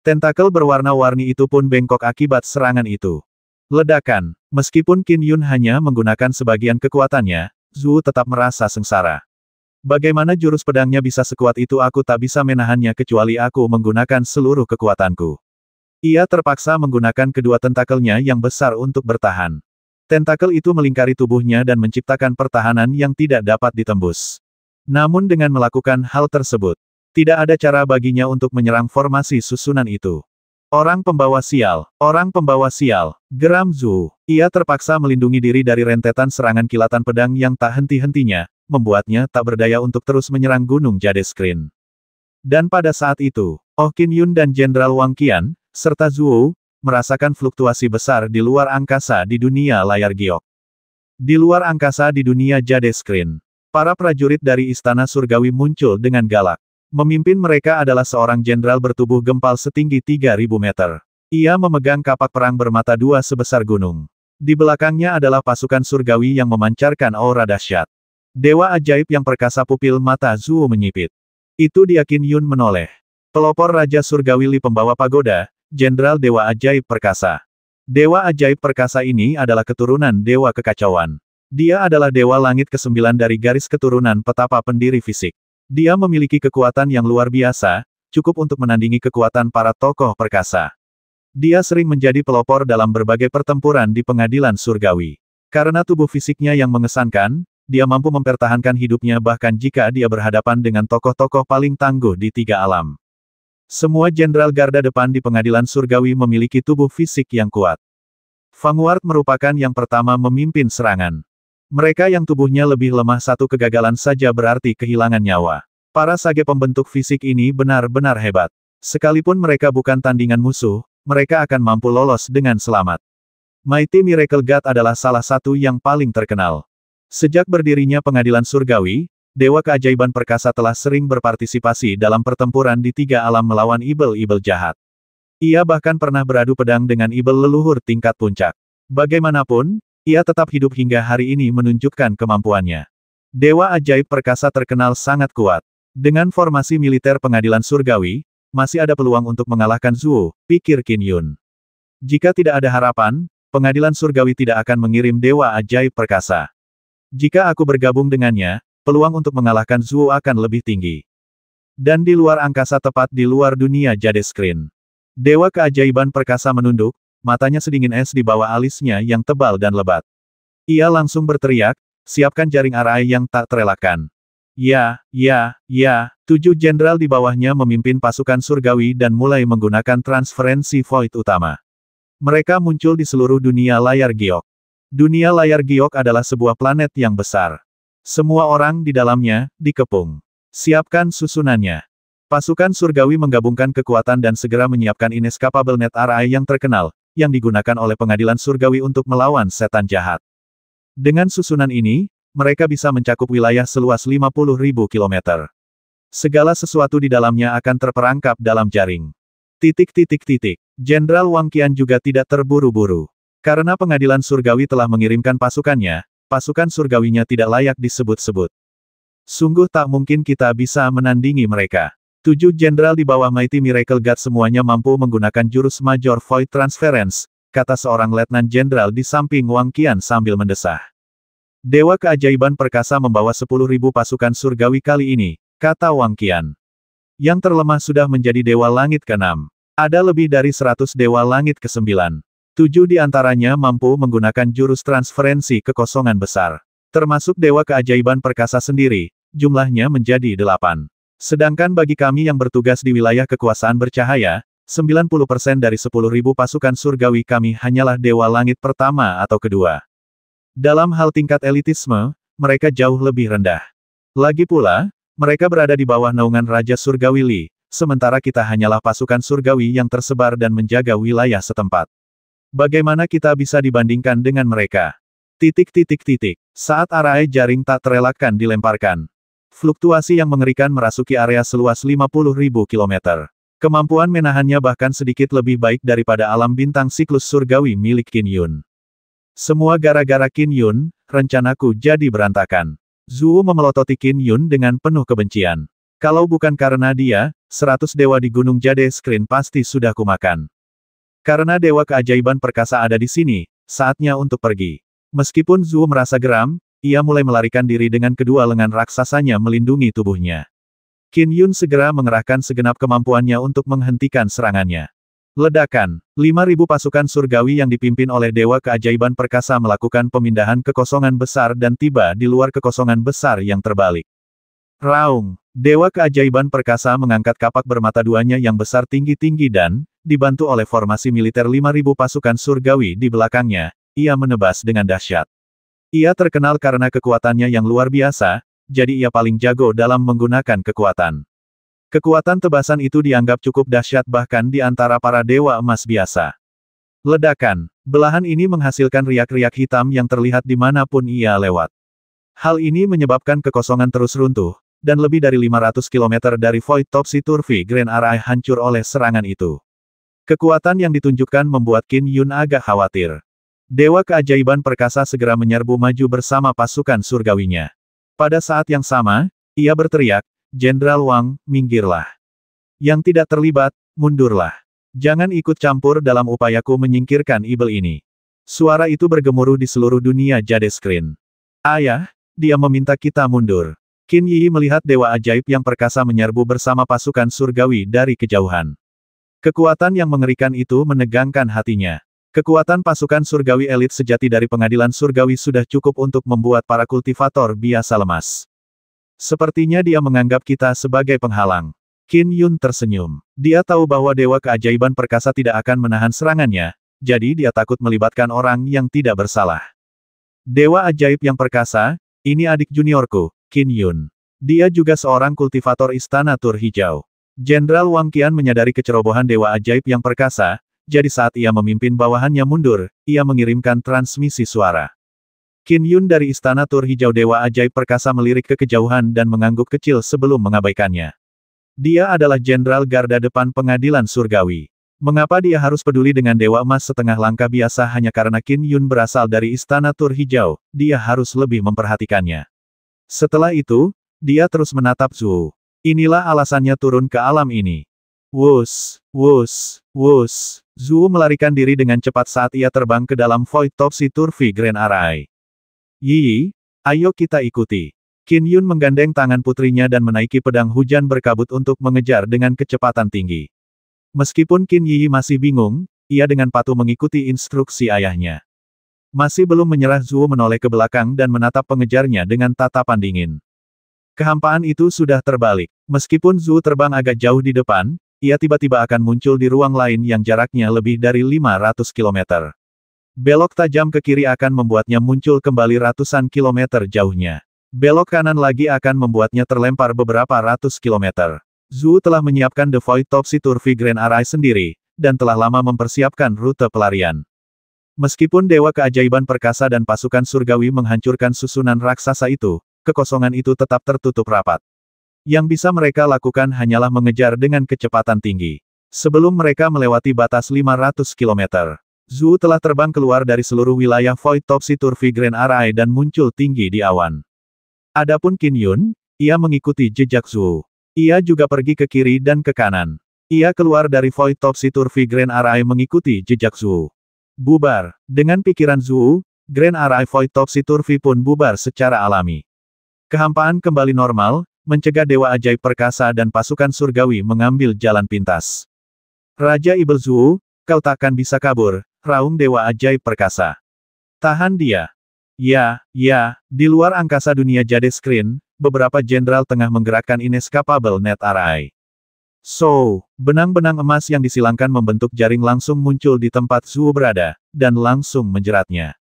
Tentakel berwarna-warni itu pun bengkok akibat serangan itu. Ledakan. Meskipun Qin Yun hanya menggunakan sebagian kekuatannya, Zhu tetap merasa sengsara. Bagaimana jurus pedangnya bisa sekuat itu, aku tak bisa menahannya kecuali aku menggunakan seluruh kekuatanku. Ia terpaksa menggunakan kedua tentakelnya yang besar untuk bertahan. Tentakel itu melingkari tubuhnya dan menciptakan pertahanan yang tidak dapat ditembus. Namun dengan melakukan hal tersebut, tidak ada cara baginya untuk menyerang formasi susunan itu. Orang pembawa sial, geram Zhu. Ia terpaksa melindungi diri dari rentetan serangan kilatan pedang yang tak henti-hentinya, membuatnya tak berdaya untuk terus menyerang Gunung Jade Screen. Dan pada saat itu, Oh Qin Yun dan Jenderal Wang Qian, serta Zhu, merasakan fluktuasi besar di luar angkasa di dunia layar giok. Di luar angkasa di dunia Jade Screen, para prajurit dari Istana Surgawi muncul dengan galak. Memimpin mereka adalah seorang jenderal bertubuh gempal setinggi 3.000 meter. Ia memegang kapak perang bermata dua sebesar gunung. Di belakangnya adalah pasukan surgawi yang memancarkan aura dahsyat. Dewa ajaib yang perkasa, pupil mata Zhu menyipit. Itu dia. Qin Yun menoleh. Pelopor Raja Surgawi Li, pembawa pagoda, Jenderal Dewa Ajaib Perkasa. Dewa Ajaib Perkasa ini adalah keturunan Dewa Kekacauan. Dia adalah Dewa Langit ke-9 dari garis keturunan petapa pendiri fisik. Dia memiliki kekuatan yang luar biasa, cukup untuk menandingi kekuatan para tokoh perkasa. Dia sering menjadi pelopor dalam berbagai pertempuran di pengadilan surgawi. Karena tubuh fisiknya yang mengesankan, dia mampu mempertahankan hidupnya bahkan jika dia berhadapan dengan tokoh-tokoh paling tangguh di 3 alam. Semua jenderal garda depan di pengadilan surgawi memiliki tubuh fisik yang kuat. Vanguard merupakan yang pertama memimpin serangan. Mereka yang tubuhnya lebih lemah, satu kegagalan saja berarti kehilangan nyawa. Para sage pembentuk fisik ini benar-benar hebat. Sekalipun mereka bukan tandingan musuh, mereka akan mampu lolos dengan selamat. Mighty Miracle God adalah salah satu yang paling terkenal. Sejak berdirinya pengadilan surgawi, Dewa Keajaiban Perkasa telah sering berpartisipasi dalam pertempuran di 3 alam melawan ibel-ibel jahat. Ia bahkan pernah beradu pedang dengan ibel leluhur tingkat puncak. Bagaimanapun, ia tetap hidup hingga hari ini menunjukkan kemampuannya. Dewa Ajaib Perkasa terkenal sangat kuat. Dengan formasi militer pengadilan surgawi, masih ada peluang untuk mengalahkan Zhu, pikir Qin Yun. Jika tidak ada harapan, pengadilan surgawi tidak akan mengirim Dewa Ajaib Perkasa. Jika aku bergabung dengannya, peluang untuk mengalahkan Zhu akan lebih tinggi. Dan di luar angkasa, tepat di luar dunia Jade Screen, Dewa Keajaiban Perkasa menunduk, matanya sedingin es di bawah alisnya yang tebal dan lebat. Ia langsung berteriak, siapkan jaring arai yang tak terelakkan. Ya, 7 jenderal di bawahnya memimpin pasukan surgawi dan mulai menggunakan transferensi void utama. Mereka muncul di seluruh dunia layar giok. Dunia layar giok adalah sebuah planet yang besar. Semua orang di dalamnya dikepung. Siapkan susunannya. Pasukan surgawi menggabungkan kekuatan dan segera menyiapkan inescapable net array yang terkenal, yang digunakan oleh pengadilan surgawi untuk melawan setan jahat. Dengan susunan ini, mereka bisa mencakup wilayah seluas 50.000 km. Segala sesuatu di dalamnya akan terperangkap dalam jaring. Jenderal Wang Qian juga tidak terburu-buru. Karena pengadilan surgawi telah mengirimkan pasukannya, pasukan surgawinya tidak layak disebut-sebut. Sungguh tak mungkin kita bisa menandingi mereka. 7 jenderal di bawah Mighty Miracle God semuanya mampu menggunakan jurus Major Void Transference, kata seorang letnan jenderal di samping Wang Qian sambil mendesah. Dewa Keajaiban Perkasa membawa 10.000 pasukan surgawi kali ini, kata Wang Qian. Yang terlemah sudah menjadi Dewa Langit ke-6. Ada lebih dari 100 Dewa Langit ke-9. 7 di antaranya mampu menggunakan jurus transferensi kekosongan besar. Termasuk Dewa Keajaiban Perkasa sendiri, jumlahnya menjadi 8. Sedangkan bagi kami yang bertugas di wilayah kekuasaan bercahaya, 90% dari 10.000 pasukan surgawi kami hanyalah Dewa Langit pertama atau kedua. Dalam hal tingkat elitisme, mereka jauh lebih rendah. Lagi pula, mereka berada di bawah naungan Raja Surgawi Li, sementara kita hanyalah pasukan surgawi yang tersebar dan menjaga wilayah setempat. Bagaimana kita bisa dibandingkan dengan mereka? Saat arai jaring tak terelakkan dilemparkan. Fluktuasi yang mengerikan merasuki area seluas 50.000 km. Kemampuan menahannya bahkan sedikit lebih baik daripada alam bintang siklus surgawi milik Qin Yun. Semua gara-gara Qin Yun, rencanaku jadi berantakan. Zhu memelototi Qin Yun dengan penuh kebencian. Kalau bukan karena dia, 100 dewa di Gunung Jade Screen pasti sudah kumakan. Karena dewa keajaiban perkasa ada di sini, saatnya untuk pergi. Meskipun Zhu merasa geram, ia mulai melarikan diri dengan kedua lengan raksasanya melindungi tubuhnya. Qin Yun segera mengerahkan segenap kemampuannya untuk menghentikan serangannya. Ledakan, 5.000 pasukan surgawi yang dipimpin oleh Dewa Keajaiban Perkasa melakukan pemindahan kekosongan besar dan tiba di luar kekosongan besar yang terbalik. Raung, Dewa Keajaiban Perkasa mengangkat kapak bermata duanya yang besar tinggi-tinggi dan, dibantu oleh formasi militer 5.000 pasukan surgawi di belakangnya, ia menebas dengan dahsyat. Ia terkenal karena kekuatannya yang luar biasa, jadi ia paling jago dalam menggunakan kekuatan. Kekuatan tebasan itu dianggap cukup dahsyat bahkan di antara para dewa emas biasa. Ledakan, belahan ini menghasilkan riak-riak hitam yang terlihat dimanapun ia lewat. Hal ini menyebabkan kekosongan terus runtuh, dan lebih dari 500 km dari Void Topsy Turvy Grand Array hancur oleh serangan itu. Kekuatan yang ditunjukkan membuat Qin Yun agak khawatir. Dewa Keajaiban Perkasa segera menyerbu maju bersama pasukan surgawinya. Pada saat yang sama, ia berteriak, "Jenderal Wang, minggirlah. Yang tidak terlibat, mundurlah. Jangan ikut campur dalam upayaku menyingkirkan ibel ini." Suara itu bergemuruh di seluruh dunia Jade Screen. "Ayah, dia meminta kita mundur." Qin Yi melihat dewa ajaib yang perkasa menyerbu bersama pasukan surgawi dari kejauhan. Kekuatan yang mengerikan itu menegangkan hatinya. Kekuatan pasukan surgawi elit sejati dari pengadilan surgawi sudah cukup untuk membuat para kultivator biasa lemas. Sepertinya dia menganggap kita sebagai penghalang. Qin Yun tersenyum. Dia tahu bahwa Dewa Keajaiban Perkasa tidak akan menahan serangannya, jadi dia takut melibatkan orang yang tidak bersalah. Dewa Ajaib yang Perkasa, ini adik juniorku, Qin Yun. Dia juga seorang kultivator Istana Tur Hijau. Jenderal Wang Qian menyadari kecerobohan Dewa Ajaib yang Perkasa, jadi saat ia memimpin bawahannya mundur, ia mengirimkan transmisi suara. Qin Yun dari Istana Tur Hijau Dewa Ajaib Perkasa melirik ke kejauhan dan mengangguk kecil sebelum mengabaikannya. Dia adalah Jenderal Garda Depan Pengadilan Surgawi. Mengapa dia harus peduli dengan Dewa Emas setengah langkah biasa hanya karena Qin Yun berasal dari Istana Tur Hijau, dia harus lebih memperhatikannya. Setelah itu, dia terus menatap Zhu. Inilah alasannya turun ke alam ini. Wus, wus, wus. Zhu melarikan diri dengan cepat saat ia terbang ke dalam Void Topsy Turvy Grand Array. Yi, ayo kita ikuti. Qin Yun menggandeng tangan putrinya dan menaiki pedang hujan berkabut untuk mengejar dengan kecepatan tinggi. Meskipun Qin Yi masih bingung, ia dengan patuh mengikuti instruksi ayahnya. Masih belum menyerah Zhu menoleh ke belakang dan menatap pengejarnya dengan tatapan dingin. Kehampaan itu sudah terbalik. Meskipun Zhu terbang agak jauh di depan, ia tiba-tiba akan muncul di ruang lain yang jaraknya lebih dari 500 km. Belok tajam ke kiri akan membuatnya muncul kembali ratusan kilometer jauhnya. Belok kanan lagi akan membuatnya terlempar beberapa ratus kilometer. Zhu telah menyiapkan The Void Topsy Turvy Grand Array sendiri, dan telah lama mempersiapkan rute pelarian. Meskipun Dewa Keajaiban Perkasa dan pasukan surgawi menghancurkan susunan raksasa itu, kekosongan itu tetap tertutup rapat. Yang bisa mereka lakukan hanyalah mengejar dengan kecepatan tinggi. Sebelum mereka melewati batas 500 km. Zhu telah terbang keluar dari seluruh wilayah Void Topsy Turvy Grand Array dan muncul tinggi di awan. Adapun Qin Yun, ia mengikuti jejak Zhu. Ia juga pergi ke kiri dan ke kanan. Ia keluar dari Void Topsy Turvy Grand Array mengikuti jejak Zhu. Bubar. Dengan pikiran Zhu, Grand Array Void Topsy Turvy pun bubar secara alami. Kehampaan kembali normal, mencegah Dewa Ajaib Perkasa dan pasukan surgawi mengambil jalan pintas. Raja Ibel Zhu, kau takkan bisa kabur, raung Dewa Ajaib Perkasa. Tahan dia. Ya, di luar angkasa dunia Jade Screen, beberapa jenderal tengah menggerakkan Inescapable Net Array. So, benang-benang emas yang disilangkan membentuk jaring langsung muncul di tempat Zhu berada, dan langsung menjeratnya.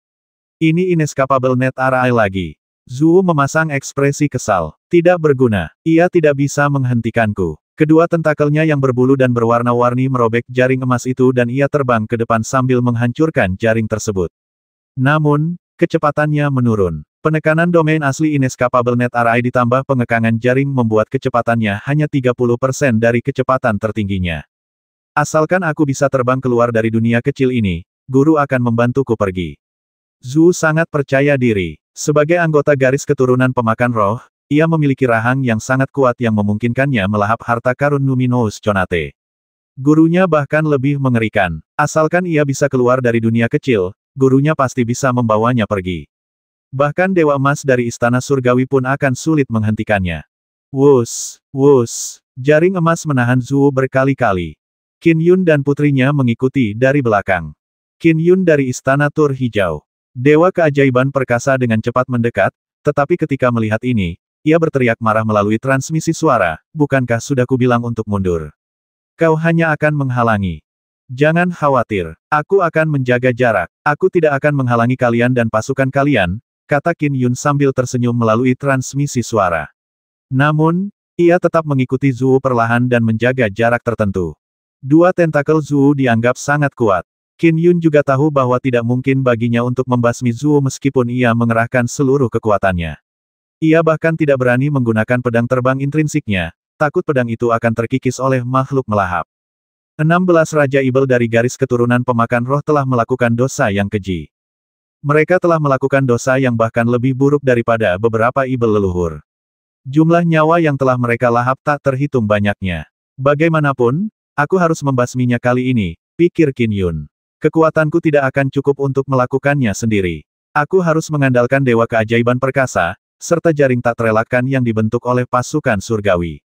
Ini Inescapable Net Array lagi. Zhu memasang ekspresi kesal. Tidak berguna. Ia tidak bisa menghentikanku. Kedua tentakelnya yang berbulu dan berwarna-warni merobek jaring emas itu dan ia terbang ke depan sambil menghancurkan jaring tersebut. Namun, kecepatannya menurun. Penekanan domain asli Inescapable Net Array ditambah pengekangan jaring membuat kecepatannya hanya 30% dari kecepatan tertingginya. Asalkan aku bisa terbang keluar dari dunia kecil ini, guru akan membantuku pergi. Zhu sangat percaya diri. Sebagai anggota garis keturunan pemakan roh, ia memiliki rahang yang sangat kuat yang memungkinkannya melahap harta karun Numinous Conate. Gurunya bahkan lebih mengerikan. Asalkan ia bisa keluar dari dunia kecil, gurunya pasti bisa membawanya pergi. Bahkan Dewa Emas dari Istana Surgawi pun akan sulit menghentikannya. Wus, wus. Jaring emas menahan Zhu berkali-kali. Qin Yun dan putrinya mengikuti dari belakang. Qin Yun dari Istana Tur Hijau. Dewa keajaiban perkasa dengan cepat mendekat, tetapi ketika melihat ini, ia berteriak marah melalui transmisi suara, bukankah sudah kubilang untuk mundur? Kau hanya akan menghalangi. Jangan khawatir, aku akan menjaga jarak. Aku tidak akan menghalangi kalian dan pasukan kalian, kata Qin Yun sambil tersenyum melalui transmisi suara. Namun, ia tetap mengikuti Zhu perlahan dan menjaga jarak tertentu. Dua tentakel Zhu dianggap sangat kuat. Qin Yun juga tahu bahwa tidak mungkin baginya untuk membasmi Zhu meskipun ia mengerahkan seluruh kekuatannya. Ia bahkan tidak berani menggunakan pedang terbang intrinsiknya, takut pedang itu akan terkikis oleh makhluk melahap. 16 Raja Ibel dari garis keturunan pemakan roh telah melakukan dosa yang keji. Mereka telah melakukan dosa yang bahkan lebih buruk daripada beberapa Ibel leluhur. Jumlah nyawa yang telah mereka lahap tak terhitung banyaknya. Bagaimanapun, aku harus membasminya kali ini, pikir Qin Yun. Kekuatanku tidak akan cukup untuk melakukannya sendiri. Aku harus mengandalkan Dewa Keajaiban Perkasa, serta jaring tak terelakkan yang dibentuk oleh pasukan surgawi.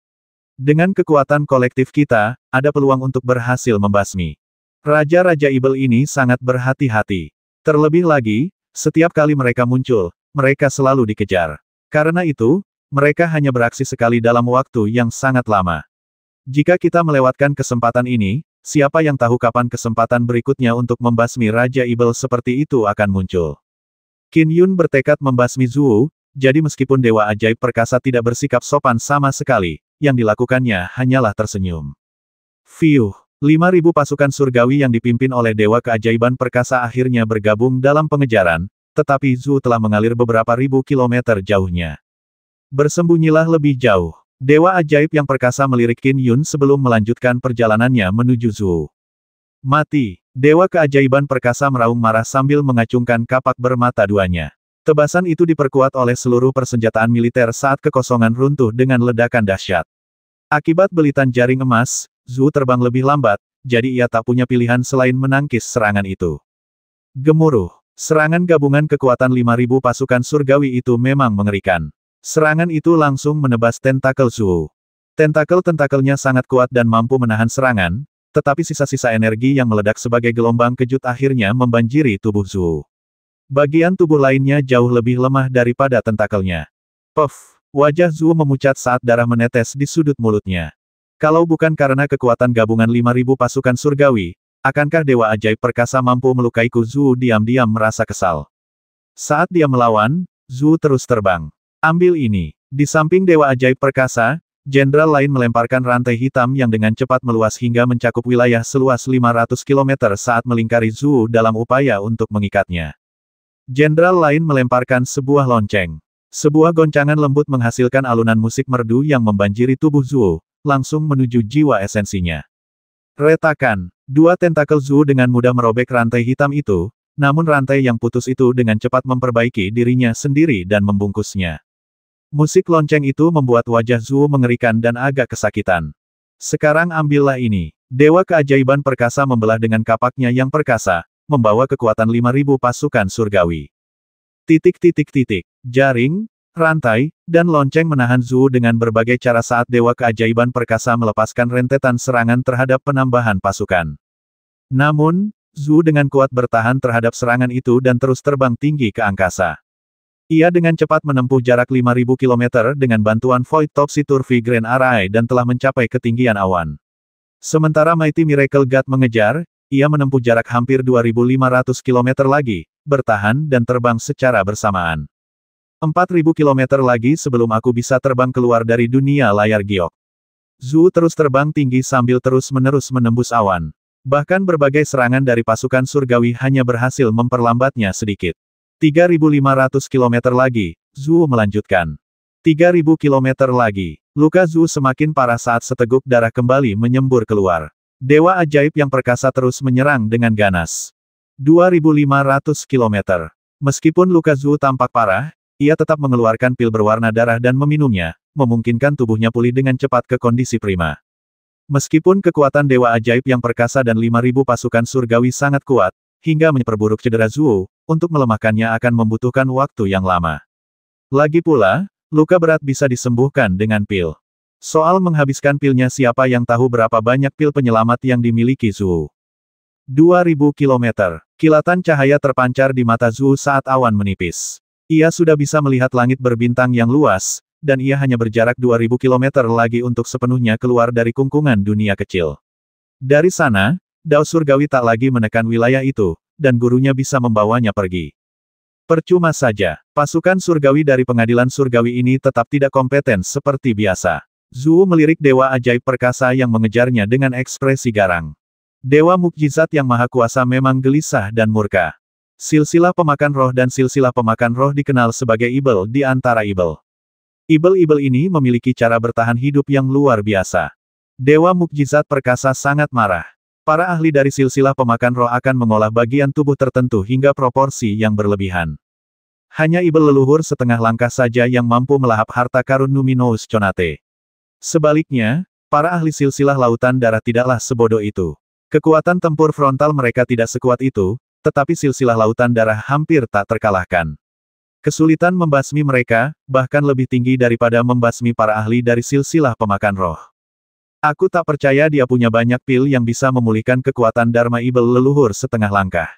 Dengan kekuatan kolektif kita, ada peluang untuk berhasil membasmi. Raja-Raja Ibel ini sangat berhati-hati. Terlebih lagi, setiap kali mereka muncul, mereka selalu dikejar. Karena itu, mereka hanya beraksi sekali dalam waktu yang sangat lama. Jika kita melewatkan kesempatan ini, siapa yang tahu kapan kesempatan berikutnya untuk membasmi Raja Ibel seperti itu akan muncul. Qin Yun bertekad membasmi Zhu, jadi meskipun Dewa Ajaib Perkasa tidak bersikap sopan sama sekali, yang dilakukannya hanyalah tersenyum. Fiuh, 5.000 pasukan surgawi yang dipimpin oleh Dewa Keajaiban Perkasa akhirnya bergabung dalam pengejaran, tetapi Zhu telah mengalir beberapa ribu kilometer jauhnya. Bersembunyilah lebih jauh. Dewa Ajaib yang Perkasa melirik Qin Yun sebelum melanjutkan perjalanannya menuju Zhu. Mati! Dewa Keajaiban Perkasa meraung marah sambil mengacungkan kapak bermata duanya. Tebasan itu diperkuat oleh seluruh persenjataan militer saat kekosongan runtuh dengan ledakan dahsyat. Akibat belitan jaring emas, Zhu terbang lebih lambat, jadi ia tak punya pilihan selain menangkis serangan itu. Gemuruh! Serangan gabungan kekuatan 5.000 pasukan surgawi itu memang mengerikan. Serangan itu langsung menebas tentakel Zhu. Tentakel-tentakelnya sangat kuat dan mampu menahan serangan, tetapi sisa-sisa energi yang meledak sebagai gelombang kejut akhirnya membanjiri tubuh Zhu. Bagian tubuh lainnya jauh lebih lemah daripada tentakelnya. Puff! Wajah Zhu memucat saat darah menetes di sudut mulutnya. Kalau bukan karena kekuatan gabungan 5.000 pasukan surgawi, akankah Dewa Ajaib Perkasa mampu melukaiku? Zhu diam-diam merasa kesal. Saat dia melawan, Zhu terus terbang. Ambil ini. Di samping Dewa Ajaib Perkasa, jenderal lain melemparkan rantai hitam yang dengan cepat meluas hingga mencakup wilayah seluas 500 km saat melingkari Zhu dalam upaya untuk mengikatnya. Jenderal lain melemparkan sebuah lonceng. Sebuah goncangan lembut menghasilkan alunan musik merdu yang membanjiri tubuh Zhu, langsung menuju jiwa esensinya. Retakan. Dua tentakel Zhu dengan mudah merobek rantai hitam itu, namun rantai yang putus itu dengan cepat memperbaiki dirinya sendiri dan membungkusnya. Musik lonceng itu membuat wajah Zhu mengerikan dan agak kesakitan. Sekarang ambillah ini. Dewa Keajaiban Perkasa membelah dengan kapaknya yang perkasa, membawa kekuatan 5.000 pasukan surgawi. Jaring, rantai, dan lonceng menahan Zhu dengan berbagai cara saat Dewa Keajaiban Perkasa melepaskan rentetan serangan terhadap penambahan pasukan. Namun, Zhu dengan kuat bertahan terhadap serangan itu dan terus terbang tinggi ke angkasa. Ia dengan cepat menempuh jarak 5.000 km dengan bantuan Void Topsy Turvy Grand Array dan telah mencapai ketinggian awan. Sementara Mighty Miracle God mengejar, ia menempuh jarak hampir 2.500 km lagi, bertahan dan terbang secara bersamaan. 4.000 km lagi sebelum aku bisa terbang keluar dari dunia layar giok. Zhu terus terbang tinggi sambil terus-menerus menembus awan. Bahkan berbagai serangan dari pasukan surgawi hanya berhasil memperlambatnya sedikit. 3.500 km lagi, Zhu melanjutkan. 3.000 km lagi. Luka Zhu semakin parah saat seteguk darah kembali menyembur keluar. Dewa Ajaib yang Perkasa terus menyerang dengan ganas. 2.500 km. Meskipun luka Zhu tampak parah, ia tetap mengeluarkan pil berwarna darah dan meminumnya, memungkinkan tubuhnya pulih dengan cepat ke kondisi prima. Meskipun kekuatan Dewa Ajaib yang perkasa dan 5.000 pasukan surgawi sangat kuat, hingga memperburuk cedera Zhu, untuk melemahkannya akan membutuhkan waktu yang lama. Lagi pula, luka berat bisa disembuhkan dengan pil. Soal menghabiskan pilnya, siapa yang tahu berapa banyak pil penyelamat yang dimiliki Zhu. 2.000 kilometer. Kilatan cahaya terpancar di mata Zhu saat awan menipis. Ia sudah bisa melihat langit berbintang yang luas, dan ia hanya berjarak 2.000 kilometer lagi untuk sepenuhnya keluar dari kungkungan dunia kecil. Dari sana, Dao Surgawi tak lagi menekan wilayah itu, dan gurunya bisa membawanya pergi. Percuma saja, pasukan surgawi dari pengadilan surgawi ini tetap tidak kompeten seperti biasa. Zhu melirik Dewa Ajaib Perkasa yang mengejarnya dengan ekspresi garang. Dewa Mukjizat yang Maha Kuasa memang gelisah dan murka. Silsilah pemakan roh dan silsilah pemakan roh dikenal sebagai Ibel di antara Ibel. Ibel-ibel ini memiliki cara bertahan hidup yang luar biasa. Dewa Mukjizat Perkasa sangat marah. Para ahli dari silsilah pemakan roh akan mengolah bagian tubuh tertentu hingga proporsi yang berlebihan. Hanya Ibel leluhur setengah langkah saja yang mampu melahap harta karun Numinous Conate. Sebaliknya, para ahli silsilah lautan darah tidaklah sebodoh itu. Kekuatan tempur frontal mereka tidak sekuat itu, tetapi silsilah lautan darah hampir tak terkalahkan. Kesulitan membasmi mereka, bahkan lebih tinggi daripada membasmi para ahli dari silsilah pemakan roh. Aku tak percaya dia punya banyak pil yang bisa memulihkan kekuatan Dharma Ibel leluhur setengah langkah.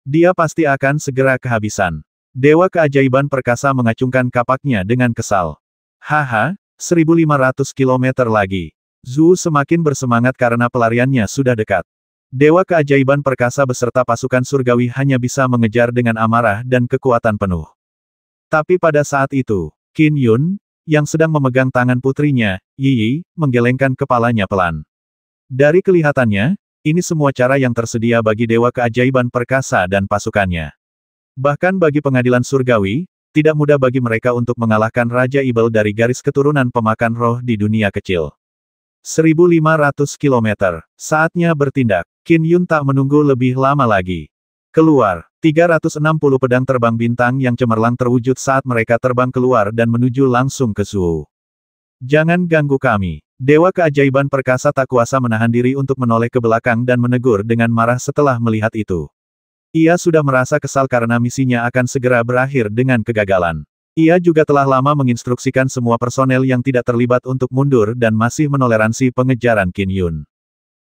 Dia pasti akan segera kehabisan. Dewa Keajaiban Perkasa mengacungkan kapaknya dengan kesal. Haha, 1.500 kilometer lagi. Zhu semakin bersemangat karena pelariannya sudah dekat. Dewa Keajaiban Perkasa beserta pasukan surgawi hanya bisa mengejar dengan amarah dan kekuatan penuh. Tapi pada saat itu, Qin Yun, yang sedang memegang tangan putrinya, Yi, menggelengkan kepalanya pelan. Dari kelihatannya, ini semua cara yang tersedia bagi Dewa Keajaiban Perkasa dan pasukannya. Bahkan bagi pengadilan surgawi, tidak mudah bagi mereka untuk mengalahkan Raja Ibel dari garis keturunan pemakan roh di dunia kecil. 1.500 kilometer. Saatnya bertindak. Qin Yun tak menunggu lebih lama lagi. Keluar, 360 pedang terbang bintang yang cemerlang terwujud saat mereka terbang keluar dan menuju langsung ke Zhu. Jangan ganggu kami. Dewa Keajaiban Perkasa tak kuasa menahan diri untuk menoleh ke belakang dan menegur dengan marah setelah melihat itu. Ia sudah merasa kesal karena misinya akan segera berakhir dengan kegagalan. Ia juga telah lama menginstruksikan semua personel yang tidak terlibat untuk mundur dan masih menoleransi pengejaran Qin Yun.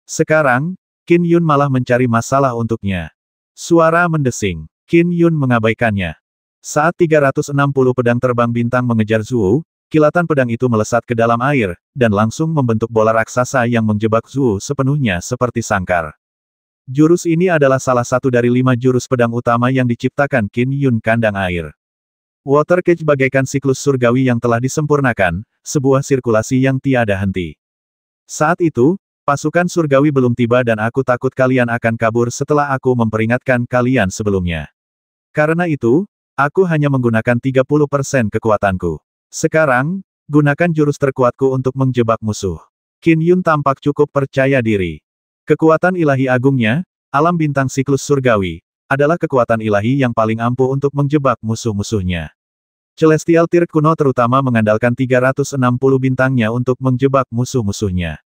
Sekarang, Qin Yun malah mencari masalah untuknya. Suara mendesing. Qin Yun mengabaikannya. Saat 360 pedang terbang bintang mengejar Zhu, kilatan pedang itu melesat ke dalam air, dan langsung membentuk bola raksasa yang menjebak Zhu sepenuhnya seperti sangkar. Jurus ini adalah salah satu dari 5 jurus pedang utama yang diciptakan Qin Yun kandang air. Water Cage bagaikan siklus surgawi yang telah disempurnakan, sebuah sirkulasi yang tiada henti. Saat itu, pasukan surgawi belum tiba dan aku takut kalian akan kabur setelah aku memperingatkan kalian sebelumnya. Karena itu, aku hanya menggunakan 30% kekuatanku. Sekarang, gunakan jurus terkuatku untuk menjebak musuh. Qin Yun tampak cukup percaya diri. Kekuatan ilahi agungnya, alam bintang siklus surgawi, adalah kekuatan ilahi yang paling ampuh untuk menjebak musuh-musuhnya. Celestial Tir kuno terutama mengandalkan 360 bintangnya untuk menjebak musuh-musuhnya.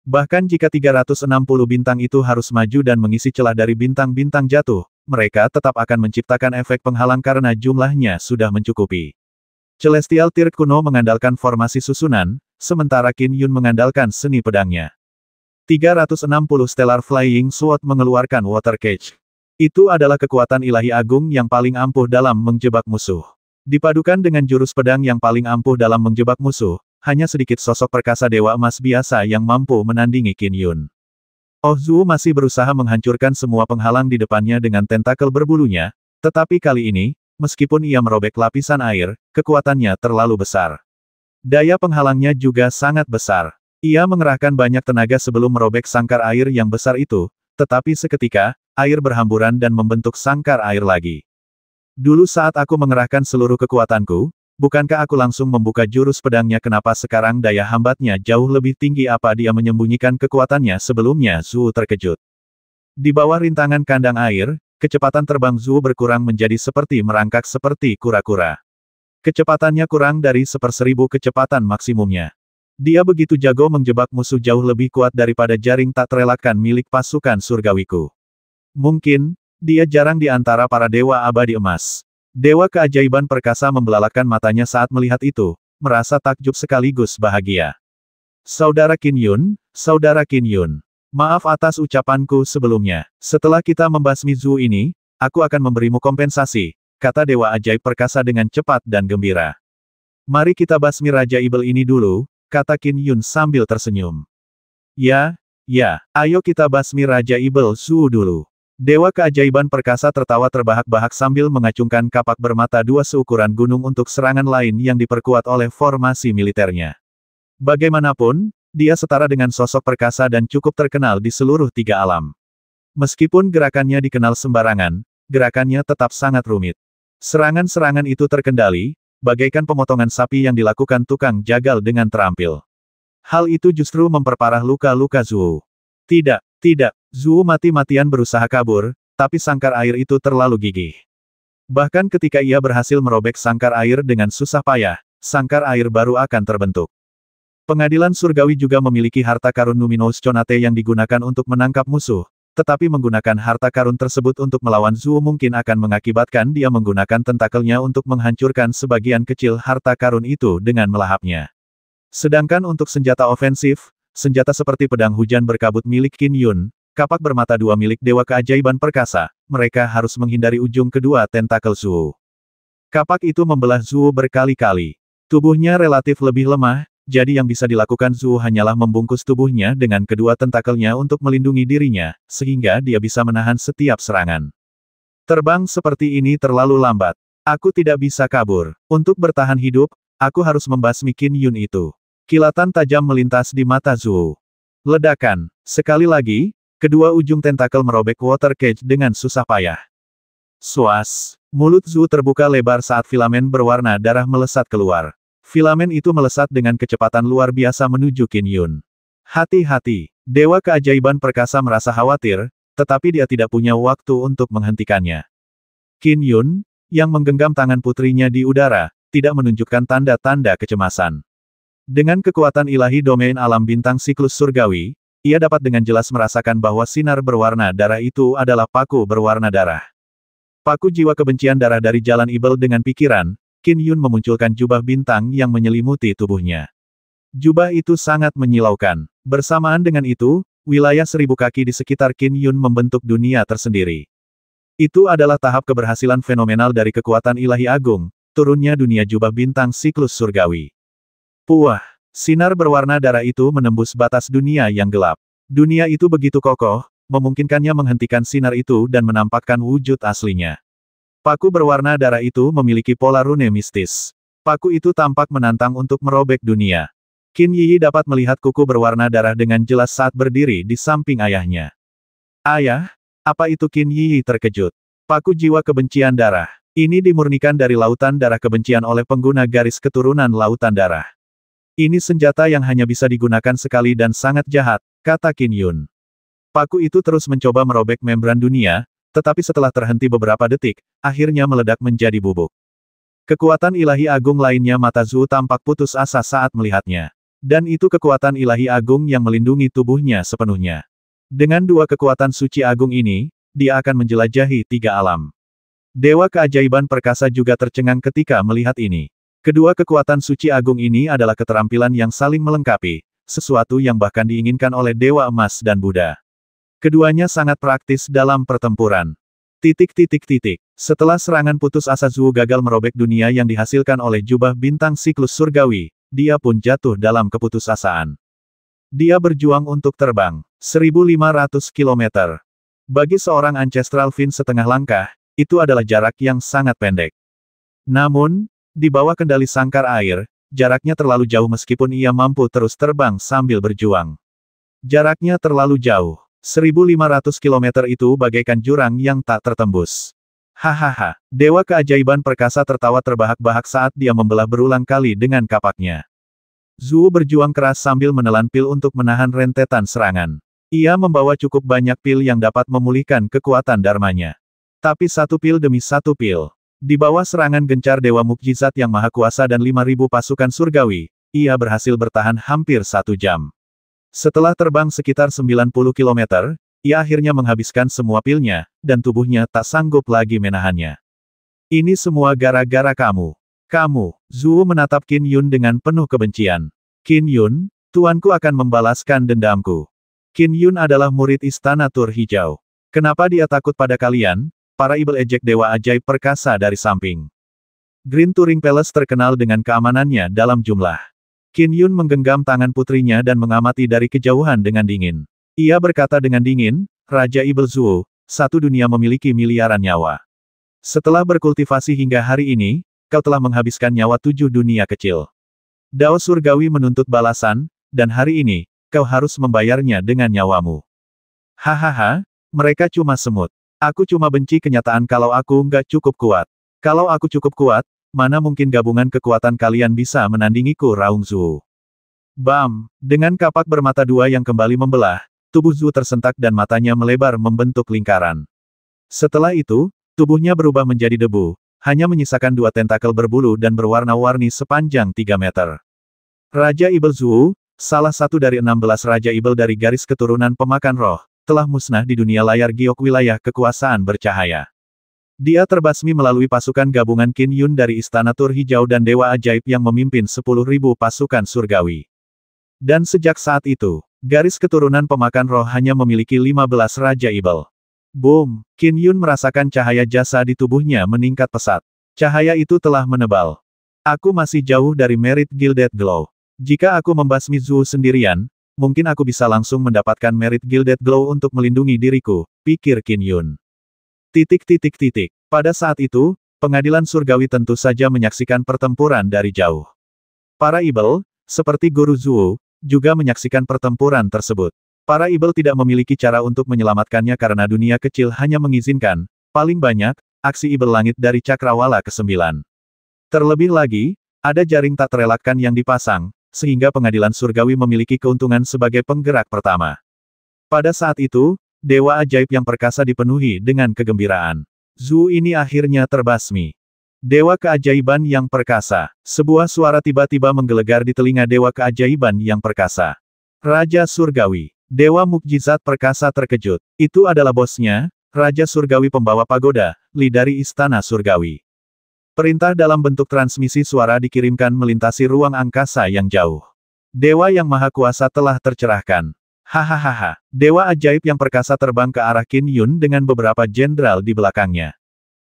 Bahkan jika 360 bintang itu harus maju dan mengisi celah dari bintang-bintang jatuh, mereka tetap akan menciptakan efek penghalang karena jumlahnya sudah mencukupi. Celestial Tir kuno mengandalkan formasi susunan, sementara Qin Yun mengandalkan seni pedangnya. 360 Stellar Flying Sword mengeluarkan Water Cage. Itu adalah kekuatan ilahi agung yang paling ampuh dalam menjebak musuh. Dipadukan dengan jurus pedang yang paling ampuh dalam menjebak musuh, hanya sedikit sosok perkasa Dewa Emas biasa yang mampu menandingi Qin Yun. Oh Zhu masih berusaha menghancurkan semua penghalang di depannya dengan tentakel berbulunya, tetapi kali ini, meskipun ia merobek lapisan air, kekuatannya terlalu besar. Daya penghalangnya juga sangat besar. Ia mengerahkan banyak tenaga sebelum merobek sangkar air yang besar itu, tetapi seketika, air berhamburan dan membentuk sangkar air lagi. Dulu saat aku mengerahkan seluruh kekuatanku, bukankah aku langsung membuka jurus pedangnya? Kenapa sekarang daya hambatnya jauh lebih tinggi? Apa dia menyembunyikan kekuatannya sebelumnya? Zhu terkejut. Di bawah rintangan kandang air, kecepatan terbang Zhu berkurang menjadi seperti merangkak seperti kura-kura. Kecepatannya kurang dari 1/1000 kecepatan maksimumnya. Dia begitu jago menjebak musuh jauh lebih kuat daripada jaring tak terelakkan milik pasukan surgawiku. Mungkin, dia jarang di antara para dewa abadi emas. Dewa keajaiban perkasa membelalakkan matanya saat melihat itu, merasa takjub sekaligus bahagia. Saudara Qin Yun, maaf atas ucapanku sebelumnya. Setelah kita membasmi Zhu ini, aku akan memberimu kompensasi, kata Dewa Ajaib Perkasa dengan cepat dan gembira. Mari kita basmi Raja Ibel ini dulu, kata Qin Yun sambil tersenyum. Ya, ayo kita basmi Raja Ibel Zhu dulu. Dewa keajaiban perkasa tertawa terbahak-bahak sambil mengacungkan kapak bermata dua seukuran gunung untuk serangan lain yang diperkuat oleh formasi militernya. Bagaimanapun, dia setara dengan sosok perkasa dan cukup terkenal di seluruh 3 alam. Meskipun gerakannya dikenal sembarangan, gerakannya tetap sangat rumit. Serangan-serangan itu terkendali, bagaikan pemotongan sapi yang dilakukan tukang jagal dengan terampil. Hal itu justru memperparah luka-luka Zhu. Tidak, Zhu mati-matian berusaha kabur, tapi sangkar air itu terlalu gigih. Bahkan ketika ia berhasil merobek sangkar air dengan susah payah, sangkar air baru akan terbentuk. Pengadilan surgawi juga memiliki harta karun Numinous Conate yang digunakan untuk menangkap musuh, tetapi menggunakan harta karun tersebut untuk melawan Zhu mungkin akan mengakibatkan dia menggunakan tentakelnya untuk menghancurkan sebagian kecil harta karun itu dengan melahapnya. Sedangkan untuk senjata ofensif, senjata seperti pedang hujan berkabut milik Qin Yun, kapak bermata dua milik Dewa Keajaiban Perkasa, mereka harus menghindari ujung kedua tentakel Zhu. Kapak itu membelah Zhu berkali-kali. Tubuhnya relatif lebih lemah, jadi yang bisa dilakukan Zhu hanyalah membungkus tubuhnya dengan kedua tentakelnya untuk melindungi dirinya, sehingga dia bisa menahan setiap serangan. Terbang seperti ini terlalu lambat. Aku tidak bisa kabur. Untuk bertahan hidup, aku harus membasmi Qin Yun itu. Kilatan tajam melintas di mata Zhu. Ledakan. Sekali lagi, kedua ujung tentakel merobek water cage dengan susah payah. Suas. Mulut Zhu terbuka lebar saat filamen berwarna darah melesat keluar. Filamen itu melesat dengan kecepatan luar biasa menuju Qin Yun. Hati-hati. Dewa Keajaiban Perkasa merasa khawatir, tetapi dia tidak punya waktu untuk menghentikannya. Qin Yun, yang menggenggam tangan putrinya di udara, tidak menunjukkan tanda-tanda kecemasan. Dengan kekuatan ilahi domain alam bintang siklus surgawi, ia dapat dengan jelas merasakan bahwa sinar berwarna darah itu adalah paku berwarna darah. Paku jiwa kebencian darah dari jalan Ibel dengan pikiran, Qin Yun memunculkan jubah bintang yang menyelimuti tubuhnya. Jubah itu sangat menyilaukan. Bersamaan dengan itu, wilayah 1000 kaki di sekitar Qin Yun membentuk dunia tersendiri. Itu adalah tahap keberhasilan fenomenal dari kekuatan ilahi agung, turunnya dunia jubah bintang siklus surgawi. Puah! Sinar berwarna darah itu menembus batas dunia yang gelap. Dunia itu begitu kokoh, memungkinkannya menghentikan sinar itu dan menampakkan wujud aslinya. Paku berwarna darah itu memiliki pola rune mistis. Paku itu tampak menantang untuk merobek dunia. Qin Yi dapat melihat kuku berwarna darah dengan jelas saat berdiri di samping ayahnya. Ayah? Apa itu? Qin Yi terkejut. Paku jiwa kebencian darah. Ini dimurnikan dari lautan darah kebencian oleh pengguna garis keturunan lautan darah. Ini senjata yang hanya bisa digunakan sekali dan sangat jahat, kata Qin Yun. Paku itu terus mencoba merobek membran dunia, tetapi setelah terhenti beberapa detik, akhirnya meledak menjadi bubuk. Kekuatan ilahi agung lainnya mata Zhu tampak putus asa saat melihatnya. Dan itu kekuatan ilahi agung yang melindungi tubuhnya sepenuhnya. Dengan dua kekuatan suci agung ini, dia akan menjelajahi 3 alam. Dewa Keajaiban Perkasa juga tercengang ketika melihat ini. Kedua kekuatan suci agung ini adalah keterampilan yang saling melengkapi, sesuatu yang bahkan diinginkan oleh Dewa Emas dan Buddha. Keduanya sangat praktis dalam pertempuran. Setelah serangan putus asa Zhu gagal merobek dunia yang dihasilkan oleh jubah bintang siklus surgawi, dia pun jatuh dalam keputusasaan. Dia berjuang untuk terbang 1.500 km. Bagi seorang Ancestral Fin setengah langkah, itu adalah jarak yang sangat pendek. Namun, di bawah kendali sangkar air, jaraknya terlalu jauh meskipun ia mampu terus terbang sambil berjuang. Jaraknya terlalu jauh. 1.500 km itu bagaikan jurang yang tak tertembus. Hahaha. Dewa Keajaiban Perkasa tertawa terbahak-bahak saat dia membelah berulang kali dengan kapaknya. Zhu berjuang keras sambil menelan pil untuk menahan rentetan serangan. Ia membawa cukup banyak pil yang dapat memulihkan kekuatan dharmanya. Tapi satu pil demi satu pil. Di bawah serangan gencar Dewa Mukjizat yang Maha Kuasa dan 5.000 pasukan surgawi, ia berhasil bertahan hampir 1 jam. Setelah terbang sekitar 90 km, ia akhirnya menghabiskan semua pilnya, dan tubuhnya tak sanggup lagi menahannya. Ini semua gara-gara kamu. Kamu, Zhuo menatap Qin Yun dengan penuh kebencian. Qin Yun, tuanku akan membalaskan dendamku. Qin Yun adalah murid Istana Tur Hijau. Kenapa dia takut pada kalian? Para ibel, ejek Dewa Ajaib Perkasa dari samping. Green Turing Palace terkenal dengan keamanannya dalam jumlah. Qin Yun menggenggam tangan putrinya dan mengamati dari kejauhan dengan dingin. Ia berkata dengan dingin, Raja Ibel Zhuo, satu dunia memiliki miliaran nyawa. Setelah berkultivasi hingga hari ini, kau telah menghabiskan nyawa 7 dunia kecil. Dao Surgawi menuntut balasan, dan hari ini, kau harus membayarnya dengan nyawamu. Hahaha, mereka cuma semut. Aku cuma benci kenyataan kalau aku nggak cukup kuat. Kalau aku cukup kuat, mana mungkin gabungan kekuatan kalian bisa menandingiku, raung Zhuo. Bam! Dengan kapak bermata dua yang kembali membelah, tubuh Zhuo tersentak dan matanya melebar membentuk lingkaran. Setelah itu, tubuhnya berubah menjadi debu, hanya menyisakan 2 tentakel berbulu dan berwarna-warni sepanjang 3 meter. Raja Ibel Zhuo, salah satu dari 16 Raja Ibel dari garis keturunan pemakan roh, telah musnah di dunia layar giok wilayah kekuasaan bercahaya. Dia terbasmi melalui pasukan gabungan Qin Yun dari Istana Tur Hijau dan Dewa Ajaib yang memimpin 10.000 pasukan surgawi. Dan sejak saat itu, garis keturunan pemakan roh hanya memiliki 15 Raja Ibel. Boom! Qin Yun merasakan cahaya jasa di tubuhnya meningkat pesat. Cahaya itu telah menebal. Aku masih jauh dari merit Gilded Glow. Jika aku membasmi Zhuo sendirian, mungkin aku bisa langsung mendapatkan merit Gilded Glow untuk melindungi diriku, pikir Qin Yun. Pada saat itu, pengadilan surgawi tentu saja menyaksikan pertempuran dari jauh. Para ibel, seperti Guru Zhuo, juga menyaksikan pertempuran tersebut. Para ibel tidak memiliki cara untuk menyelamatkannya karena dunia kecil hanya mengizinkan, paling banyak, aksi ibel langit dari Cakrawala ke-9. Terlebih lagi, ada jaring tak terelakkan yang dipasang, sehingga pengadilan surgawi memiliki keuntungan sebagai penggerak pertama. Pada saat itu, Dewa Ajaib yang perkasa dipenuhi dengan kegembiraan. Zhuo ini akhirnya terbasmi. Dewa Keajaiban yang Perkasa. Sebuah suara tiba-tiba menggelegar di telinga Dewa Keajaiban yang Perkasa. Raja Surgawi. Dewa Mukjizat Perkasa terkejut. Itu adalah bosnya, Raja Surgawi pembawa pagoda, Li dari Istana Surgawi. Perintah dalam bentuk transmisi suara dikirimkan melintasi ruang angkasa yang jauh. Dewa yang Maha Kuasa telah tercerahkan. Hahaha. Dewa Ajaib yang Perkasa terbang ke arah Qin Yun dengan beberapa jenderal di belakangnya.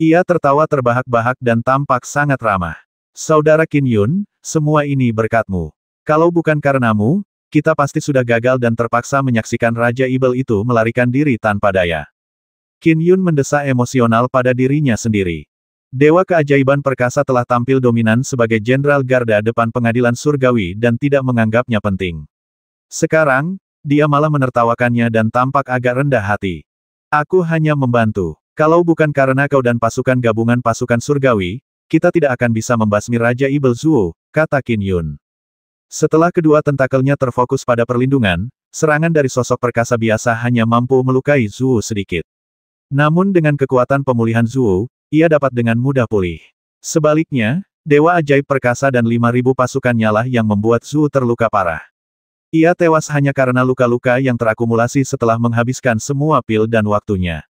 Ia tertawa terbahak-bahak dan tampak sangat ramah. Saudara Qin Yun, semua ini berkatmu. Kalau bukan karenamu, kita pasti sudah gagal dan terpaksa menyaksikan Raja Ibel itu melarikan diri tanpa daya. Qin Yun mendesah emosional pada dirinya sendiri. Dewa Keajaiban Perkasa telah tampil dominan sebagai jenderal garda depan pengadilan surgawi dan tidak menganggapnya penting. Sekarang, dia malah menertawakannya dan tampak agak rendah hati. Aku hanya membantu. Kalau bukan karena kau dan pasukan gabungan pasukan surgawi, kita tidak akan bisa membasmi Raja Ibel Zhuo, kata Qin Yun. Setelah kedua tentakelnya terfokus pada perlindungan, serangan dari sosok perkasa biasa hanya mampu melukai Zhuo sedikit. Namun dengan kekuatan pemulihan Zhuo, ia dapat dengan mudah pulih. Sebaliknya, Dewa Ajaib Perkasa dan 5.000 pasukannya lah yang membuat Zhuo terluka parah. Ia tewas hanya karena luka-luka yang terakumulasi setelah menghabiskan semua pil dan waktunya.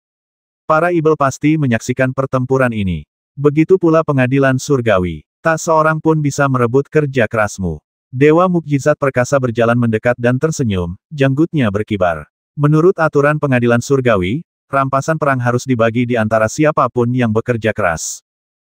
Para ibel pasti menyaksikan pertempuran ini. Begitu pula pengadilan surgawi. Tak seorang pun bisa merebut kerja kerasmu. Dewa Mukjizat Perkasa berjalan mendekat dan tersenyum, janggutnya berkibar. Menurut aturan pengadilan surgawi, rampasan perang harus dibagi di antara siapapun yang bekerja keras.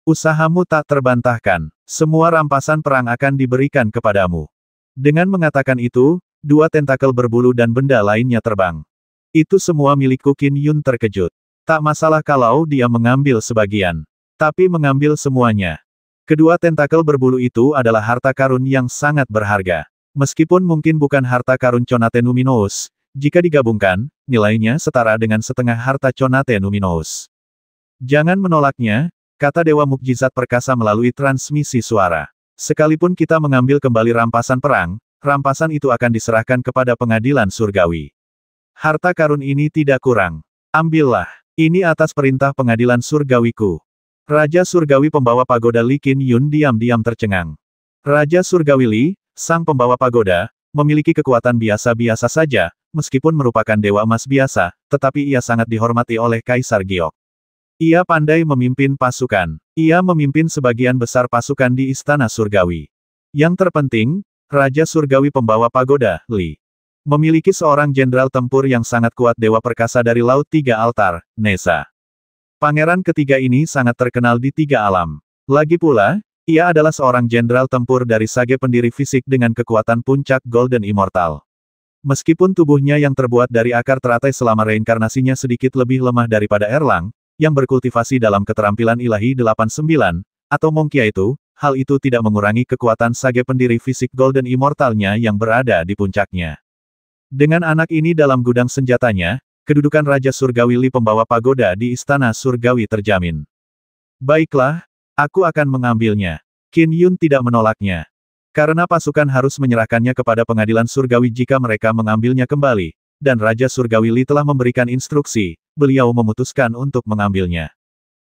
Usahamu tak terbantahkan. Semua rampasan perang akan diberikan kepadamu. Dengan mengatakan itu, 2 tentakel berbulu dan benda lainnya terbang. Itu semua milikku. Qin Yun terkejut. Tak masalah kalau dia mengambil sebagian. Tapi mengambil semuanya. Kedua tentakel berbulu itu adalah harta karun yang sangat berharga. Meskipun mungkin bukan harta karun Conate Numinous, jika digabungkan, nilainya setara dengan setengah harta Conate Numinous. Jangan menolaknya, kata Dewa Mukjizat Perkasa melalui transmisi suara. Sekalipun kita mengambil kembali rampasan perang, rampasan itu akan diserahkan kepada pengadilan surgawi. Harta karun ini tidak kurang. Ambillah. Ini atas perintah pengadilan surgawiku. Raja Surgawi pembawa pagoda Li Qin Yun diam-diam tercengang. Raja Surgawi Li, sang pembawa pagoda, memiliki kekuatan biasa-biasa saja, meskipun merupakan dewa emas biasa, tetapi ia sangat dihormati oleh Kaisar Giok. Ia pandai memimpin pasukan. Ia memimpin sebagian besar pasukan di Istana Surgawi. Yang terpenting, Raja Surgawi pembawa pagoda, Li, memiliki seorang jenderal tempur yang sangat kuat dewa perkasa dari Laut Tiga Altar, Nesa. Pangeran ketiga ini sangat terkenal di tiga alam. Lagi pula, ia adalah seorang jenderal tempur dari Sage pendiri fisik dengan kekuatan puncak Golden Immortal. Meskipun tubuhnya yang terbuat dari akar teratai selama reinkarnasinya sedikit lebih lemah daripada Erlang, yang berkultivasi dalam keterampilan ilahi 89, atau Mongkia itu, hal itu tidak mengurangi kekuatan Sage pendiri fisik Golden Immortalnya yang berada di puncaknya. Dengan anak ini dalam gudang senjatanya, kedudukan Raja Surgawi Li pembawa pagoda di Istana Surgawi terjamin. Baiklah, aku akan mengambilnya. Qin Yun tidak menolaknya. Karena pasukan harus menyerahkannya kepada pengadilan surgawi jika mereka mengambilnya kembali, dan Raja Surgawi Li telah memberikan instruksi, beliau memutuskan untuk mengambilnya.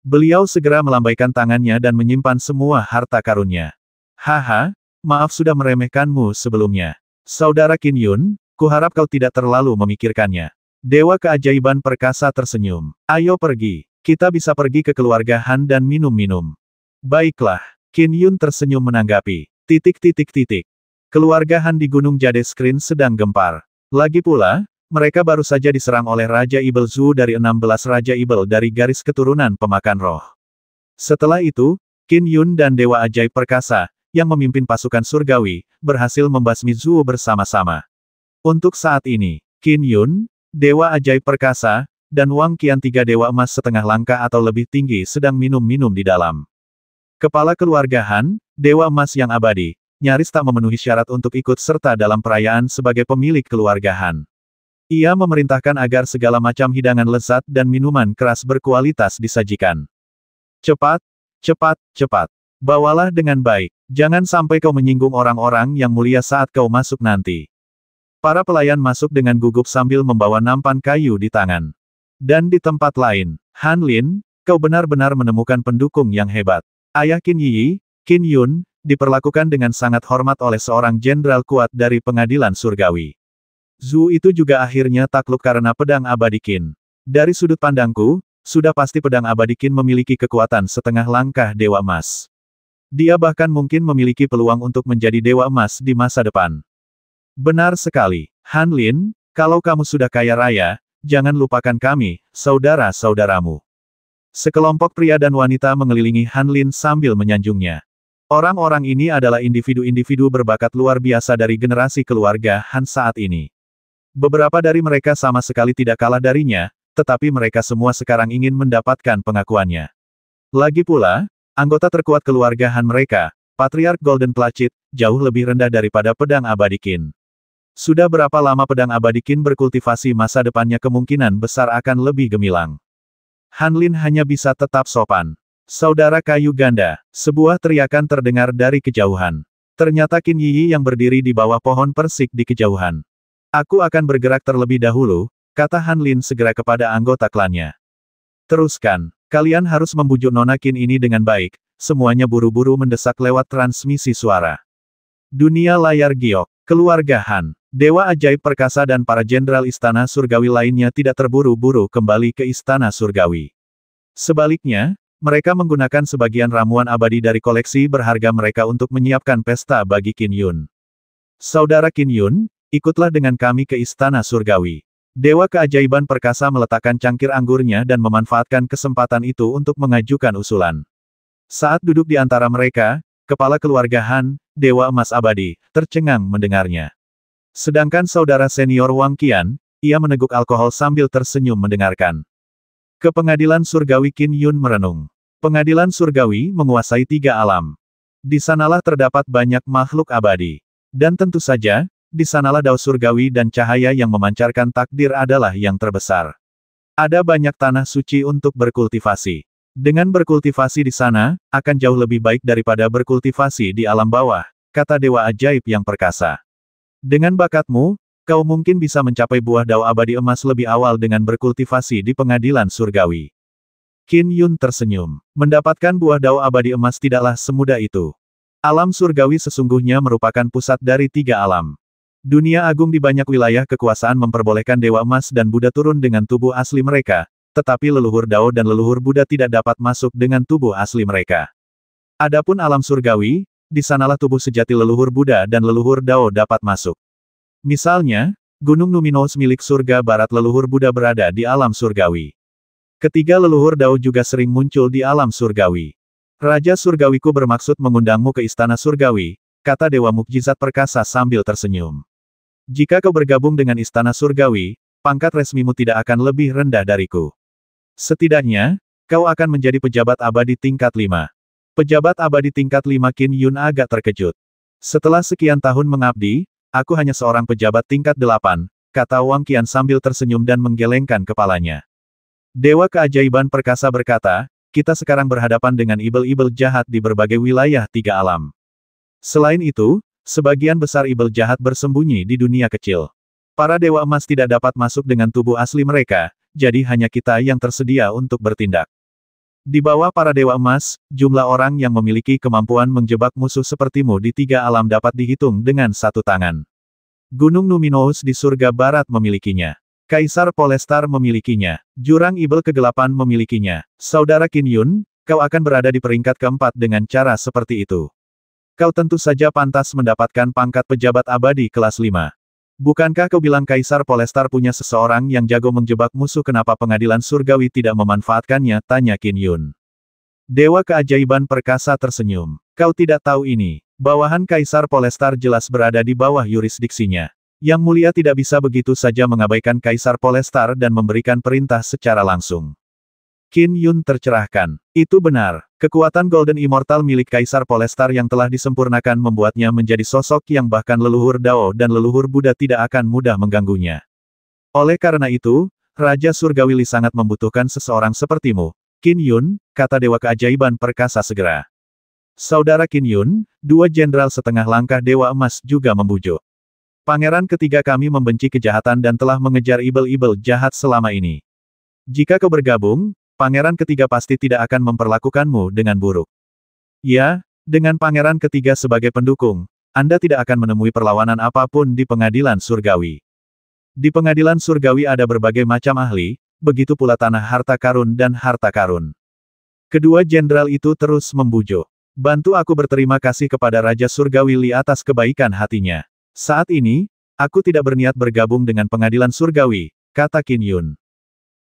Beliau segera melambaikan tangannya dan menyimpan semua harta karunnya. Haha, maaf sudah meremehkanmu sebelumnya. Saudara Qin Yun, kuharap kau tidak terlalu memikirkannya. Dewa keajaiban perkasa tersenyum. Ayo pergi. Kita bisa pergi ke keluarga Han dan minum-minum. Baiklah. Qin Yun tersenyum menanggapi. Keluarga Han di Gunung Jade Screen sedang gempar. Lagi pula, mereka baru saja diserang oleh Raja Ibel Zhu dari 16 Raja Ibel dari garis keturunan pemakan roh. Setelah itu, Qin Yun dan Dewa Ajaib Perkasa, yang memimpin pasukan surgawi, berhasil membasmi Zhu bersama-sama. Untuk saat ini, Qin Yun, Dewa Ajaib Perkasa, dan Wang Qian tiga dewa emas setengah langkah atau lebih tinggi sedang minum-minum di dalam. Kepala keluarga Han, Dewa Emas yang abadi, nyaris tak memenuhi syarat untuk ikut serta dalam perayaan sebagai pemilik keluarga Han. Ia memerintahkan agar segala macam hidangan lezat dan minuman keras berkualitas disajikan. Cepat, cepat, cepat. Bawalah dengan baik. Jangan sampai kau menyinggung orang-orang yang mulia saat kau masuk nanti. Para pelayan masuk dengan gugup sambil membawa nampan kayu di tangan. Dan di tempat lain, Han Lin, kau benar-benar menemukan pendukung yang hebat. Ayah Qin Yi, Qin Yun, diperlakukan dengan sangat hormat oleh seorang jenderal kuat dari pengadilan surgawi. Zhu itu juga akhirnya takluk karena pedang abadi Qin. Dari sudut pandangku, sudah pasti pedang abadi Qin memiliki kekuatan setengah langkah Dewa Emas. Dia bahkan mungkin memiliki peluang untuk menjadi Dewa Emas di masa depan. Benar sekali, Han Lin, kalau kamu sudah kaya raya, jangan lupakan kami, saudara-saudaramu. Sekelompok pria dan wanita mengelilingi Han Lin sambil menyanjungnya. Orang-orang ini adalah individu-individu berbakat luar biasa dari generasi keluarga Han saat ini. Beberapa dari mereka sama sekali tidak kalah darinya, tetapi mereka semua sekarang ingin mendapatkan pengakuannya. Lagi pula, anggota terkuat keluarga Han mereka, Patriark Golden Placid, jauh lebih rendah daripada pedang abadi Qin. Sudah berapa lama pedang abadi Qin berkultivasi, masa depannya kemungkinan besar akan lebih gemilang. Han Lin hanya bisa tetap sopan. Saudara kayu ganda, sebuah teriakan terdengar dari kejauhan. Ternyata Qin Yi yang berdiri di bawah pohon persik di kejauhan. Aku akan bergerak terlebih dahulu, kata Han Lin segera kepada anggota klannya. Teruskan, kalian harus membujuk Nona Qin ini dengan baik, semuanya buru-buru mendesak lewat transmisi suara. Dunia layar giok, keluarga Han, Dewa Ajaib Perkasa dan para jenderal Istana Surgawi lainnya tidak terburu-buru kembali ke Istana Surgawi. Sebaliknya, mereka menggunakan sebagian ramuan abadi dari koleksi berharga mereka untuk menyiapkan pesta bagi Qin Yun. Saudara Qin Yun, ikutlah dengan kami ke Istana Surgawi. Dewa Keajaiban Perkasa meletakkan cangkir anggurnya dan memanfaatkan kesempatan itu untuk mengajukan usulan. Saat duduk di antara mereka, kepala keluarga Han, Dewa Emas Abadi, tercengang mendengarnya. Sedangkan saudara senior Wang Qian, ia meneguk alkohol sambil tersenyum mendengarkan. Ke pengadilan surgawi Qin Yun merenung. Pengadilan surgawi menguasai tiga alam. Di sanalah terdapat banyak makhluk abadi. Dan tentu saja, di sanalah dao surgawi dan cahaya yang memancarkan takdir adalah yang terbesar. Ada banyak tanah suci untuk berkultivasi. Dengan berkultivasi di sana, akan jauh lebih baik daripada berkultivasi di alam bawah, kata Dewa Ajaib yang Perkasa. Dengan bakatmu, kau mungkin bisa mencapai buah dao abadi emas lebih awal dengan berkultivasi di pengadilan surgawi. Qin Yun tersenyum. Mendapatkan buah dao abadi emas tidaklah semudah itu. Alam surgawi sesungguhnya merupakan pusat dari 3 alam. Dunia agung di banyak wilayah kekuasaan memperbolehkan Dewa Emas dan Buddha turun dengan tubuh asli mereka, tetapi leluhur Dao dan leluhur Buddha tidak dapat masuk dengan tubuh asli mereka. Adapun alam surgawi, di sanalah tubuh sejati leluhur Buddha dan leluhur Dao dapat masuk. Misalnya, Gunung Numinous milik surga barat leluhur Buddha berada di alam surgawi. Ketiga leluhur Dao juga sering muncul di alam surgawi. Raja surgawiku bermaksud mengundangmu ke istana surgawi, kata Dewa Mukjizat Perkasa sambil tersenyum. Jika kau bergabung dengan istana surgawi, pangkat resmimu tidak akan lebih rendah dariku. Setidaknya, kau akan menjadi pejabat abadi tingkat 5. Pejabat abadi tingkat 5 Qin Yun agak terkejut. Setelah sekian tahun mengabdi, aku hanya seorang pejabat tingkat 8, kata Wang Qian sambil tersenyum dan menggelengkan kepalanya. Dewa Keajaiban Perkasa berkata, kita sekarang berhadapan dengan ibel-ibel jahat di berbagai wilayah 3 alam. Selain itu, sebagian besar ibel jahat bersembunyi di dunia kecil. Para Dewa Emas tidak dapat masuk dengan tubuh asli mereka, jadi hanya kita yang tersedia untuk bertindak. Di bawah para Dewa Emas, jumlah orang yang memiliki kemampuan menjebak musuh sepertimu di 3 alam dapat dihitung dengan 1 tangan. Gunung Numinous di surga barat memilikinya. Kaisar Polestar memilikinya. Jurang Ibel Kegelapan memilikinya. Saudara Qin Yun, kau akan berada di peringkat keempat dengan cara seperti itu. Kau tentu saja pantas mendapatkan pangkat pejabat abadi kelas 5. Bukankah kau bilang Kaisar Polestar punya seseorang yang jago menjebak musuh? Kenapa pengadilan surgawi tidak memanfaatkannya? Tanya Qin Yun. Dewa Keajaiban Perkasa tersenyum. Kau tidak tahu ini. Bawahan Kaisar Polestar jelas berada di bawah yurisdiksinya. Yang mulia tidak bisa begitu saja mengabaikan Kaisar Polestar dan memberikan perintah secara langsung. Qin Yun tercerahkan. Itu benar. Kekuatan Golden Immortal milik Kaisar Polestar yang telah disempurnakan membuatnya menjadi sosok yang bahkan leluhur Dao dan leluhur Buddha tidak akan mudah mengganggunya. Oleh karena itu, Raja Surgawi Li sangat membutuhkan seseorang sepertimu. Qin Yun, kata Dewa Keajaiban Perkasa segera. Saudara Qin Yun, 2 jenderal setengah langkah Dewa Emas juga membujuk. Pangeran ketiga kami membenci kejahatan dan telah mengejar ibel-ibel jahat selama ini. Jika kau bergabung, Pangeran ketiga pasti tidak akan memperlakukanmu dengan buruk. Ya, dengan Pangeran ketiga sebagai pendukung, Anda tidak akan menemui perlawanan apapun di pengadilan surgawi. Di pengadilan surgawi ada berbagai macam ahli, begitu pula tanah harta karun dan harta karun. Kedua jenderal itu terus membujuk. Bantu aku berterima kasih kepada Raja Surgawi Li atas kebaikan hatinya. Saat ini, aku tidak berniat bergabung dengan pengadilan surgawi, kata Qin Yun.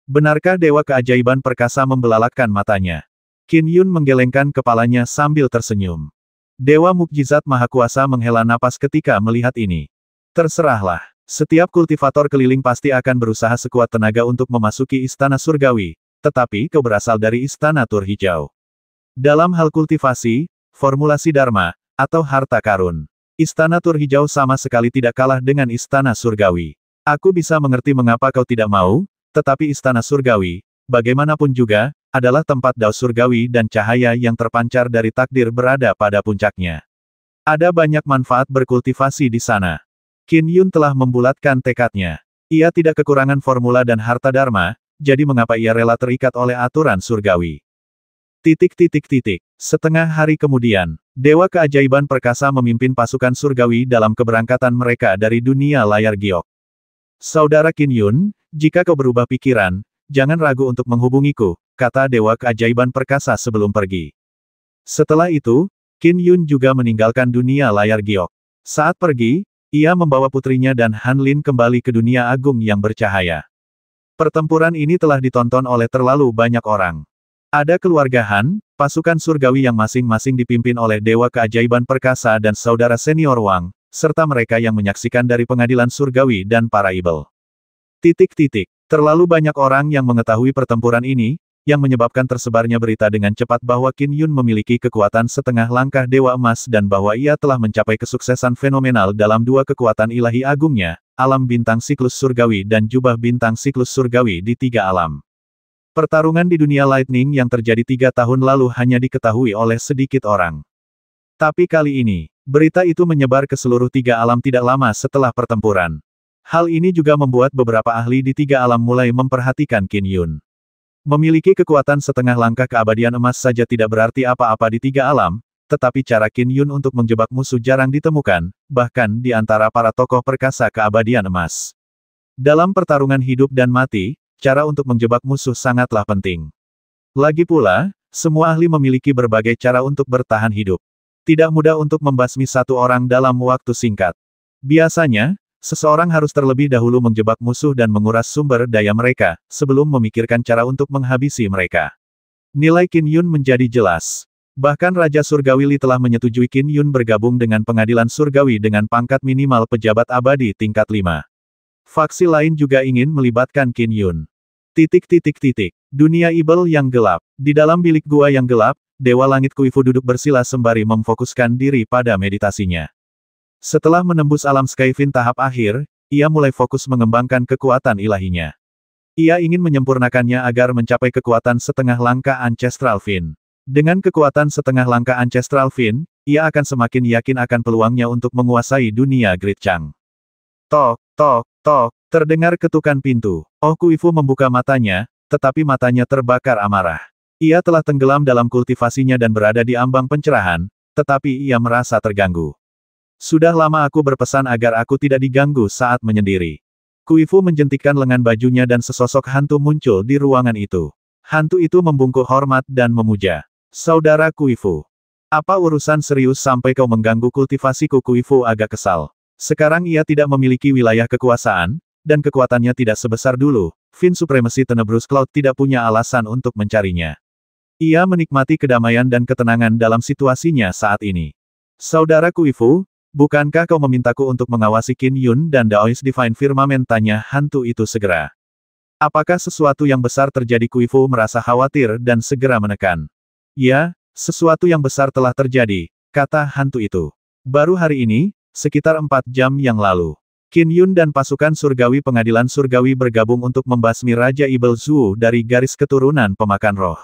Benarkah Dewa Keajaiban Perkasa membelalakkan matanya? Qin Yun menggelengkan kepalanya sambil tersenyum. Dewa Mukjizat Maha Kuasa menghela napas ketika melihat ini. Terserahlah. Setiap kultivator keliling pasti akan berusaha sekuat tenaga untuk memasuki istana surgawi, tetapi kau berasal dari istana Tur Hijau. Dalam hal kultivasi, formulasi Dharma, atau harta karun, Istana Tur Hijau sama sekali tidak kalah dengan Istana Surgawi. Aku bisa mengerti mengapa kau tidak mau, tetapi Istana Surgawi, bagaimanapun juga, adalah tempat Dao Surgawi dan cahaya yang terpancar dari takdir berada pada puncaknya. Ada banyak manfaat berkultivasi di sana. Qin Yun telah membulatkan tekadnya. Ia tidak kekurangan formula dan harta dharma, jadi mengapa ia rela terikat oleh aturan surgawi? Setengah hari kemudian, Dewa Keajaiban Perkasa memimpin pasukan surgawi dalam keberangkatan mereka dari dunia layar giok. Saudara Qin Yun, jika kau berubah pikiran, jangan ragu untuk menghubungiku, kata Dewa Keajaiban Perkasa sebelum pergi. Setelah itu, Qin Yun juga meninggalkan dunia layar giok. Saat pergi, ia membawa putrinya dan Han Lin kembali ke dunia agung yang bercahaya. Pertempuran ini telah ditonton oleh terlalu banyak orang. Ada keluarga Han, pasukan surgawi yang masing-masing dipimpin oleh Dewa Keajaiban Perkasa dan saudara senior Wang, serta mereka yang menyaksikan dari pengadilan surgawi dan para ibel. Terlalu banyak orang yang mengetahui pertempuran ini, yang menyebabkan tersebarnya berita dengan cepat bahwa Qin Yun memiliki kekuatan setengah langkah Dewa Emas dan bahwa ia telah mencapai kesuksesan fenomenal dalam 2 kekuatan ilahi agungnya, alam bintang siklus surgawi dan jubah bintang siklus surgawi di 3 alam. Pertarungan di dunia Lightning yang terjadi 3 tahun lalu hanya diketahui oleh sedikit orang. Tapi kali ini, berita itu menyebar ke seluruh 3 alam tidak lama setelah pertempuran. Hal ini juga membuat beberapa ahli di tiga alam mulai memperhatikan Qin Yun. Memiliki kekuatan setengah langkah keabadian emas saja tidak berarti apa-apa di tiga alam, tetapi cara Qin Yun untuk menjebak musuh jarang ditemukan, bahkan di antara para tokoh perkasa keabadian emas. Dalam pertarungan hidup dan mati, cara untuk menjebak musuh sangatlah penting. Lagi pula, semua ahli memiliki berbagai cara untuk bertahan hidup. Tidak mudah untuk membasmi satu orang dalam waktu singkat. Biasanya, seseorang harus terlebih dahulu menjebak musuh dan menguras sumber daya mereka, sebelum memikirkan cara untuk menghabisi mereka. Nilai Qin Yun menjadi jelas. Bahkan Raja Surgawi Li telah menyetujui Qin Yun bergabung dengan pengadilan surgawi dengan pangkat minimal pejabat abadi tingkat 5. Faksi lain juga ingin melibatkan Qin Yun. Dunia Ibel yang gelap. Di dalam bilik gua yang gelap, Dewa Langit Kuifu duduk bersila sembari memfokuskan diri pada meditasinya. Setelah menembus alam Skyfin tahap akhir, ia mulai fokus mengembangkan kekuatan ilahinya. Ia ingin menyempurnakannya agar mencapai kekuatan setengah langkah Ancestral Fin. Dengan kekuatan setengah langkah Ancestral Fin, ia akan semakin yakin akan peluangnya untuk menguasai dunia Great Chang. Tok, tok, tok, terdengar ketukan pintu. Oh Kuifu membuka matanya, tetapi matanya terbakar amarah. Ia telah tenggelam dalam kultivasinya dan berada di ambang pencerahan, tetapi ia merasa terganggu. Sudah lama aku berpesan agar aku tidak diganggu saat menyendiri. Kuifu menjentikkan lengan bajunya dan sesosok hantu muncul di ruangan itu. Hantu itu membungkuk hormat dan memuja. Saudara Kuifu. Apa urusan serius sampai kau mengganggu kultivasiku? Kuifu agak kesal. Sekarang ia tidak memiliki wilayah kekuasaan, dan kekuatannya tidak sebesar dulu. Fin Supremacy Tenebrous Cloud tidak punya alasan untuk mencarinya. Ia menikmati kedamaian dan ketenangan dalam situasinya saat ini. Saudara Kuifu, bukankah kau memintaku untuk mengawasi Qin Yun dan Daoist Divine Firmament? Tanya hantu itu segera. Apakah sesuatu yang besar terjadi? Kuifu merasa khawatir dan segera menekan. Ya, sesuatu yang besar telah terjadi, kata hantu itu. Baru hari ini, sekitar 4 jam yang lalu. Qin Yun dan pasukan surgawi pengadilan surgawi bergabung untuk membasmi Raja Ibel Zhu dari garis keturunan pemakan roh.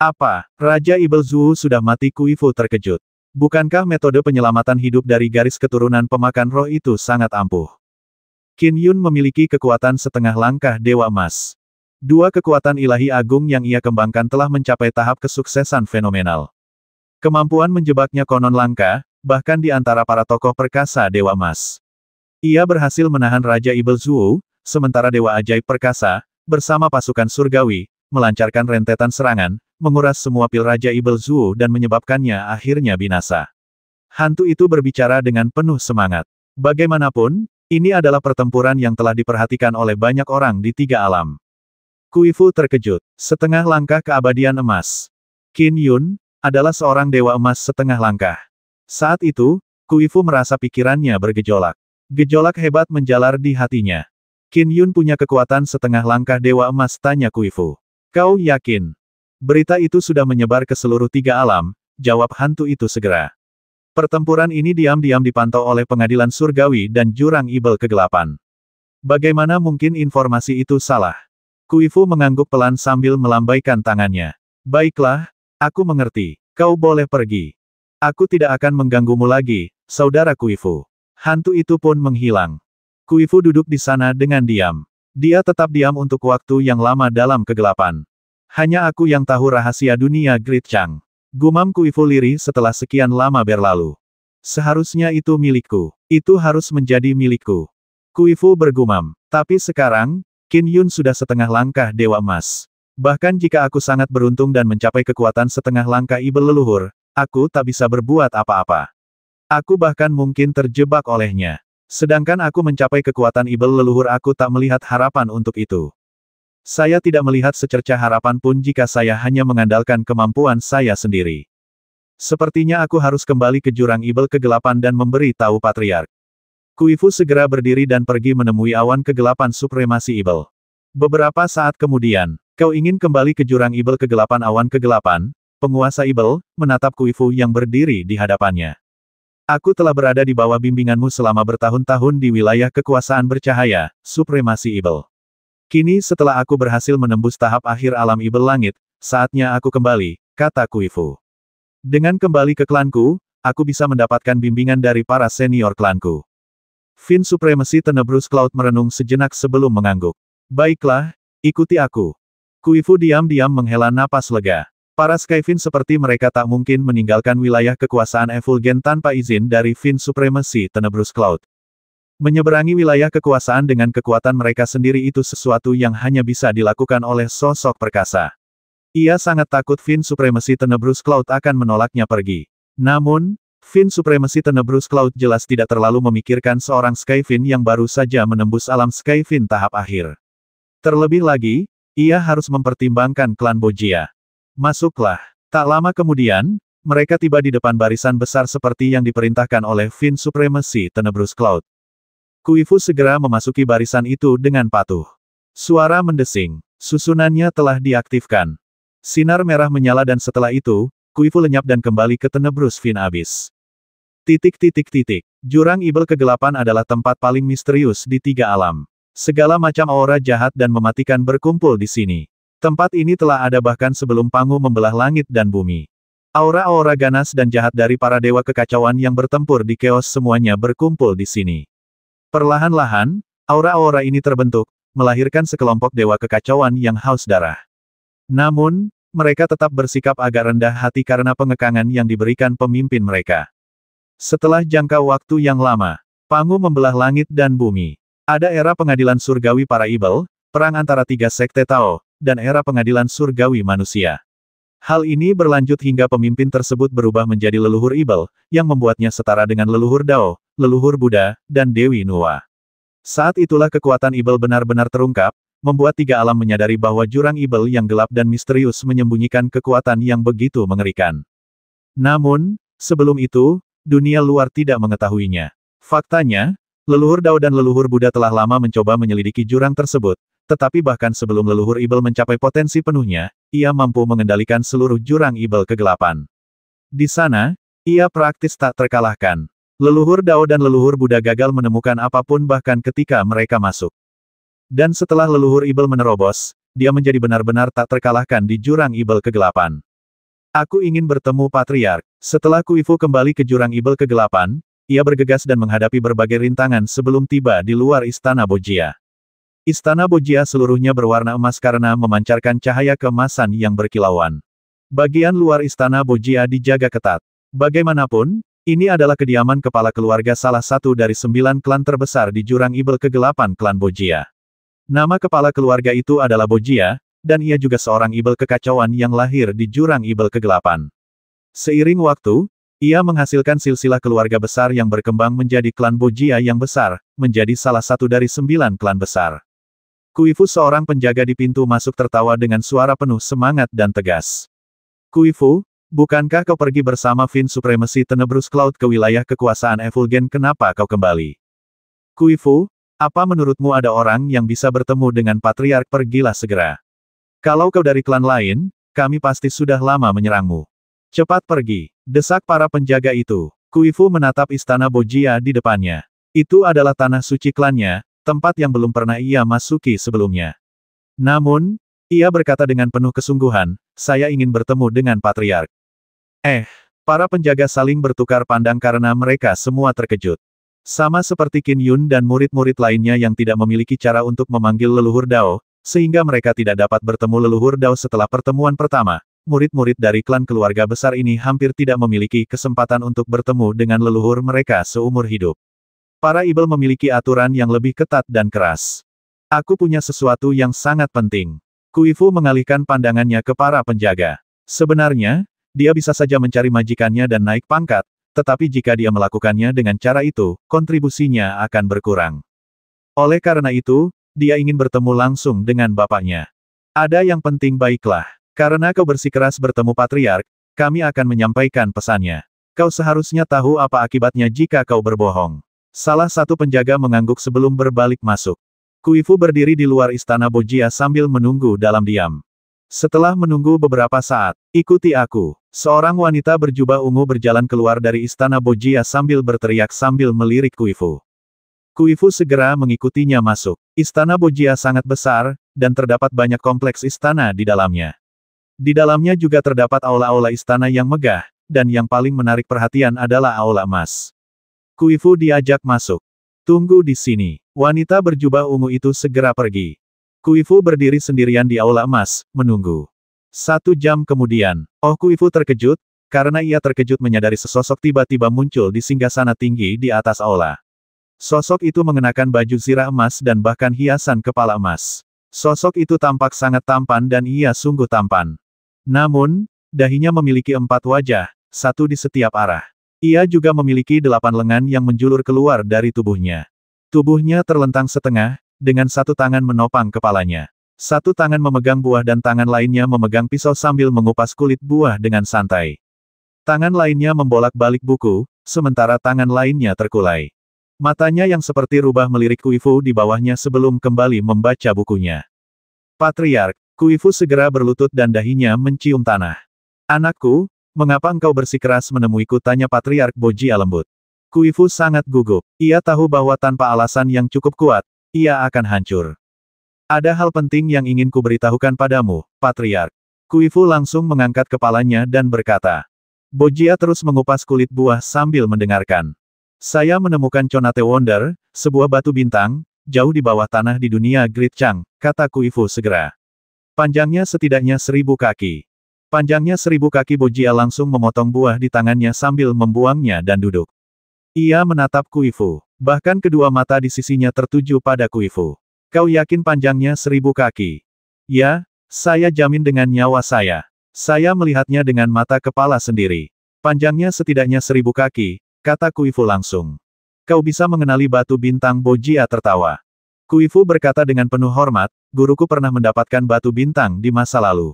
Apa, Raja Ibel Zhu sudah mati? Kuifu terkejut. Bukankah metode penyelamatan hidup dari garis keturunan pemakan roh itu sangat ampuh? Qin Yun memiliki kekuatan setengah langkah Dewa Emas. Dua kekuatan ilahi agung yang ia kembangkan telah mencapai tahap kesuksesan fenomenal. Kemampuan menjebaknya konon langka, bahkan di antara para tokoh perkasa Dewa Emas. Ia berhasil menahan Raja Ibel Zhu, sementara Dewa Ajaib Perkasa, bersama pasukan surgawi, melancarkan rentetan serangan, menguras semua pil Raja Ibel Zhu dan menyebabkannya akhirnya binasa. Hantu itu berbicara dengan penuh semangat. Bagaimanapun, ini adalah pertempuran yang telah diperhatikan oleh banyak orang di tiga alam. Kuifu terkejut. Setengah langkah keabadian emas. Qin Yun adalah seorang dewa emas setengah langkah. Saat itu, Kuifu merasa pikirannya bergejolak. Gejolak hebat menjalar di hatinya. Qin Yun punya kekuatan setengah langkah dewa emas? Tanya Kuifu. Kau yakin? Berita itu sudah menyebar ke seluruh tiga alam, jawab hantu itu segera. Pertempuran ini diam-diam dipantau oleh pengadilan surgawi dan jurang Ibel kegelapan. Bagaimana mungkin informasi itu salah? Kuifu mengangguk pelan sambil melambaikan tangannya. Baiklah, aku mengerti. Kau boleh pergi. Aku tidak akan mengganggumu lagi, saudara Kuifu. Hantu itu pun menghilang. Kuifu duduk di sana dengan diam. Dia tetap diam untuk waktu yang lama dalam kegelapan. Hanya aku yang tahu rahasia dunia Great Chang. Gumam Kuifu lirih setelah sekian lama berlalu. Seharusnya itu milikku. Itu harus menjadi milikku. Kuifu bergumam. Tapi sekarang, Qin Yun sudah setengah langkah Dewa Emas. Bahkan jika aku sangat beruntung dan mencapai kekuatan setengah langkah Ibel leluhur, aku tak bisa berbuat apa-apa. Aku bahkan mungkin terjebak olehnya. Sedangkan aku mencapai kekuatan Ibel leluhur, aku tak melihat harapan untuk itu. Saya tidak melihat secercah harapan pun jika saya hanya mengandalkan kemampuan saya sendiri. Sepertinya aku harus kembali ke jurang Ibel kegelapan dan memberi tahu Patriark. Kuifu segera berdiri dan pergi menemui awan kegelapan supremasi Ibel. Beberapa saat kemudian, kau ingin kembali ke jurang Ibel kegelapan? Awan kegelapan, penguasa Ibel, menatap Kuifu yang berdiri di hadapannya. Aku telah berada di bawah bimbinganmu selama bertahun-tahun di wilayah kekuasaan bercahaya, supremasi Ibel. Kini setelah aku berhasil menembus tahap akhir alam Ibel langit, saatnya aku kembali, kata Kuifu. Dengan kembali ke klanku, aku bisa mendapatkan bimbingan dari para senior klanku. Fin Supremacy Tenebrous Cloud merenung sejenak sebelum mengangguk. Baiklah, ikuti aku. Kuifu diam-diam menghela napas lega. Para Skyfin seperti mereka tak mungkin meninggalkan wilayah kekuasaan Effulgent tanpa izin dari Fin Supremacy Tenebrous Cloud. Menyeberangi wilayah kekuasaan dengan kekuatan mereka sendiri itu sesuatu yang hanya bisa dilakukan oleh sosok perkasa. Ia sangat takut Fin Supremacy Tenebrous Cloud akan menolaknya pergi. Namun, Fin Supremacy Tenebrous Cloud jelas tidak terlalu memikirkan seorang Skyfin yang baru saja menembus alam Skyfin tahap akhir. Terlebih lagi, ia harus mempertimbangkan klan Bojia. Masuklah. Tak lama kemudian, mereka tiba di depan barisan besar seperti yang diperintahkan oleh Fin Supremacy Tenebrous Cloud. Kuifu segera memasuki barisan itu dengan patuh. Suara mendesing. Susunannya telah diaktifkan. Sinar merah menyala dan setelah itu, Kuifu lenyap dan kembali ke Tenebrous Fin Abyss. Jurang Ibel Kegelapan adalah tempat paling misterius di 3 alam. Segala macam aura jahat dan mematikan berkumpul di sini. Tempat ini telah ada bahkan sebelum Pangu membelah langit dan bumi. Aura-aura ganas dan jahat dari para dewa kekacauan yang bertempur di Chaos semuanya berkumpul di sini. Perlahan-lahan, aura-aura ini terbentuk, melahirkan sekelompok dewa kekacauan yang haus darah. Namun, mereka tetap bersikap agak rendah hati karena pengekangan yang diberikan pemimpin mereka. Setelah jangka waktu yang lama, Pangu membelah langit dan bumi. Ada era pengadilan surgawi para Ibel, perang antara 3 sekte Tao, dan era pengadilan surgawi manusia. Hal ini berlanjut hingga pemimpin tersebut berubah menjadi leluhur Ibel, yang membuatnya setara dengan leluhur Dao, leluhur Buddha, dan Dewi Nuwa. Saat itulah kekuatan Ibel benar-benar terungkap, membuat 3 alam menyadari bahwa jurang Ibel yang gelap dan misterius menyembunyikan kekuatan yang begitu mengerikan. Namun, sebelum itu, dunia luar tidak mengetahuinya. Faktanya, leluhur Dao dan leluhur Buddha telah lama mencoba menyelidiki jurang tersebut, tetapi bahkan sebelum leluhur Ibel mencapai potensi penuhnya, ia mampu mengendalikan seluruh jurang Ibel kegelapan. Di sana, ia praktis tak terkalahkan. Leluhur Dao dan leluhur Buddha gagal menemukan apapun bahkan ketika mereka masuk. Dan setelah leluhur Ibel menerobos, dia menjadi benar-benar tak terkalahkan di jurang Ibel kegelapan. Aku ingin bertemu Patriark. Setelah Kuifu kembali ke jurang Ibel kegelapan, ia bergegas dan menghadapi berbagai rintangan sebelum tiba di luar Istana Bojia. Istana Bojia seluruhnya berwarna emas karena memancarkan cahaya keemasan yang berkilauan. Bagian luar Istana Bojia dijaga ketat. Bagaimanapun, ini adalah kediaman kepala keluarga salah satu dari 9 klan terbesar di jurang Ibel kegelapan klan Bojia. Nama kepala keluarga itu adalah Bojia, dan ia juga seorang Ibel kekacauan yang lahir di jurang Ibel kegelapan. Seiring waktu, ia menghasilkan silsilah keluarga besar yang berkembang menjadi klan Bojia yang besar, menjadi salah satu dari 9 klan besar. Kuifu seorang penjaga di pintu masuk tertawa dengan suara penuh semangat dan tegas. Kuifu, bukankah kau pergi bersama Fin Supremacy Tenebrous Cloud ke wilayah kekuasaan Effulgent? Kenapa kau kembali? Kuifu, apa menurutmu ada orang yang bisa bertemu dengan Patriark? Pergilah segera. Kalau kau dari klan lain, kami pasti sudah lama menyerangmu. Cepat pergi, desak para penjaga itu. Kuifu menatap istana Bojia di depannya. Itu adalah tanah suci klannya, tempat yang belum pernah ia masuki sebelumnya. Namun, ia berkata dengan penuh kesungguhan, saya ingin bertemu dengan Patriark. Para penjaga saling bertukar pandang karena mereka semua terkejut. Sama seperti Qin Yun dan murid-murid lainnya yang tidak memiliki cara untuk memanggil leluhur Dao, sehingga mereka tidak dapat bertemu leluhur Dao setelah pertemuan pertama. Murid-murid dari klan keluarga besar ini hampir tidak memiliki kesempatan untuk bertemu dengan leluhur mereka seumur hidup. Para Ibel memiliki aturan yang lebih ketat dan keras. Aku punya sesuatu yang sangat penting. Kuifu mengalihkan pandangannya ke para penjaga. Sebenarnya, dia bisa saja mencari majikannya dan naik pangkat, tetapi jika dia melakukannya dengan cara itu, kontribusinya akan berkurang. Oleh karena itu, dia ingin bertemu langsung dengan bapaknya. Ada yang penting. Baiklah. Karena kau bersikeras bertemu Patriark, kami akan menyampaikan pesannya. Kau seharusnya tahu apa akibatnya jika kau berbohong. Salah satu penjaga mengangguk sebelum berbalik masuk. Kuifu berdiri di luar istana Bojia sambil menunggu dalam diam. Setelah menunggu beberapa saat, ikuti aku. Seorang wanita berjubah ungu berjalan keluar dari istana Bojia sambil berteriak sambil melirik Kuifu. Kuifu segera mengikutinya masuk. Istana Bojia sangat besar, dan terdapat banyak kompleks istana di dalamnya. Di dalamnya juga terdapat aula-aula istana yang megah, dan yang paling menarik perhatian adalah aula emas. Kuifu diajak masuk. Tunggu di sini. Wanita berjubah ungu itu segera pergi. Kuifu berdiri sendirian di aula emas, menunggu. 1 jam kemudian, Kuifu terkejut, karena ia terkejut menyadari sesosok tiba-tiba muncul di singgasana tinggi di atas aula. Sosok itu mengenakan baju zirah emas dan bahkan hiasan kepala emas. Sosok itu tampak sangat tampan dan ia sungguh tampan. Namun, dahinya memiliki 4 wajah, 1 di setiap arah. Ia juga memiliki 8 lengan yang menjulur keluar dari tubuhnya. Tubuhnya terlentang setengah, dengan 1 tangan menopang kepalanya. 1 tangan memegang buah dan tangan lainnya memegang pisau sambil mengupas kulit buah dengan santai. Tangan lainnya membolak-balik buku, sementara tangan lainnya terkulai. Matanya yang seperti rubah melirik Kuifu di bawahnya sebelum kembali membaca bukunya. Patriark, Kuifu segera berlutut dan dahinya mencium tanah. Anakku, mengapa engkau bersikeras menemuiku? Tanya Patriark Bojia lembut. Kuifu sangat gugup. Ia tahu bahwa tanpa alasan yang cukup kuat, ia akan hancur. Ada hal penting yang ingin kuberitahukan padamu, Patriark. Kuifu langsung mengangkat kepalanya dan berkata. Bojia terus mengupas kulit buah sambil mendengarkan. Saya menemukan Conate Wonder, sebuah batu bintang, jauh di bawah tanah di dunia Great Chang, kata Kuifu segera. Panjangnya setidaknya 1000 kaki. Panjangnya 1000 kaki. Bojia langsung memotong buah di tangannya sambil membuangnya dan duduk. Ia menatap Kuifu. Bahkan kedua mata di sisinya tertuju pada Kuifu. Kau yakin panjangnya 1000 kaki? Ya, saya jamin dengan nyawa saya. Saya melihatnya dengan mata kepala sendiri. Panjangnya setidaknya 1000 kaki, kata Kuifu langsung. Kau bisa mengenali batu bintang? Bojia tertawa. Kuifu berkata dengan penuh hormat, guruku pernah mendapatkan batu bintang di masa lalu.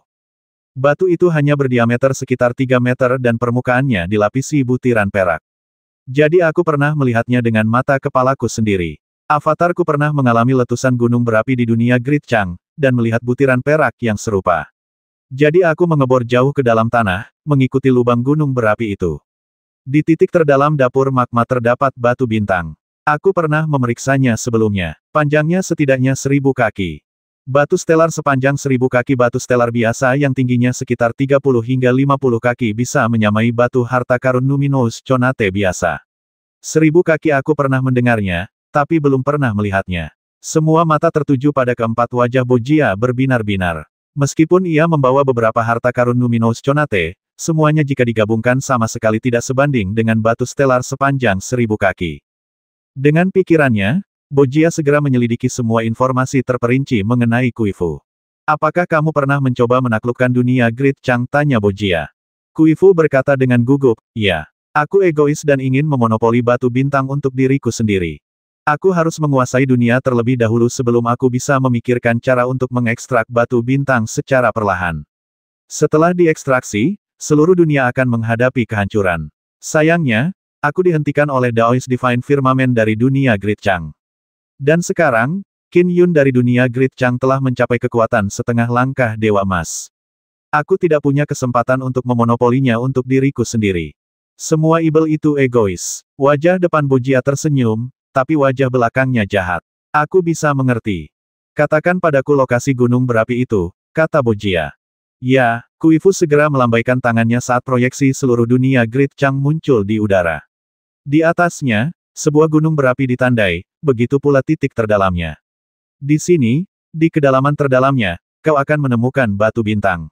Batu itu hanya berdiameter sekitar 3 meter dan permukaannya dilapisi butiran perak. Jadi aku pernah melihatnya dengan mata kepalaku sendiri. Avatarku pernah mengalami letusan gunung berapi di dunia Great Chang, dan melihat butiran perak yang serupa. Jadi aku mengebor jauh ke dalam tanah, mengikuti lubang gunung berapi itu. Di titik terdalam dapur magma terdapat batu bintang. Aku pernah memeriksanya sebelumnya. Panjangnya setidaknya 1000 kaki. Batu stelar sepanjang 1000 kaki. Batu stelar biasa yang tingginya sekitar 30 hingga 50 kaki bisa menyamai batu harta karun Numinous Conate biasa. 1000 kaki. Aku pernah mendengarnya, tapi belum pernah melihatnya. Semua mata tertuju pada keempat wajah Bojia berbinar-binar. Meskipun ia membawa beberapa harta karun Numinous Conate, semuanya jika digabungkan sama sekali tidak sebanding dengan batu stelar sepanjang 1000 kaki. Dengan pikirannya, Bojia segera menyelidiki semua informasi terperinci mengenai Kuifu. Apakah kamu pernah mencoba menaklukkan dunia Great Chang? Tanya Bojia. Kuifu berkata dengan gugup, ya. Aku egois dan ingin memonopoli batu bintang untuk diriku sendiri. Aku harus menguasai dunia terlebih dahulu sebelum aku bisa memikirkan cara untuk mengekstrak batu bintang secara perlahan. Setelah diekstraksi, seluruh dunia akan menghadapi kehancuran. Sayangnya, aku dihentikan oleh Daoist Divine Firmament dari dunia Great Chang. Dan sekarang, Qin Yun dari dunia Great Chang telah mencapai kekuatan setengah langkah Dewa Emas. Aku tidak punya kesempatan untuk memonopolinya untuk diriku sendiri. Semua ibel itu egois. Wajah depan Bojia tersenyum, tapi wajah belakangnya jahat. Aku bisa mengerti. Katakan padaku lokasi gunung berapi itu, kata Bojia. Ya, Kuifu segera melambaikan tangannya saat proyeksi seluruh dunia Great Chang muncul di udara. Di atasnya, sebuah gunung berapi ditandai, begitu pula titik terdalamnya. Di sini, di kedalaman terdalamnya, kau akan menemukan batu bintang.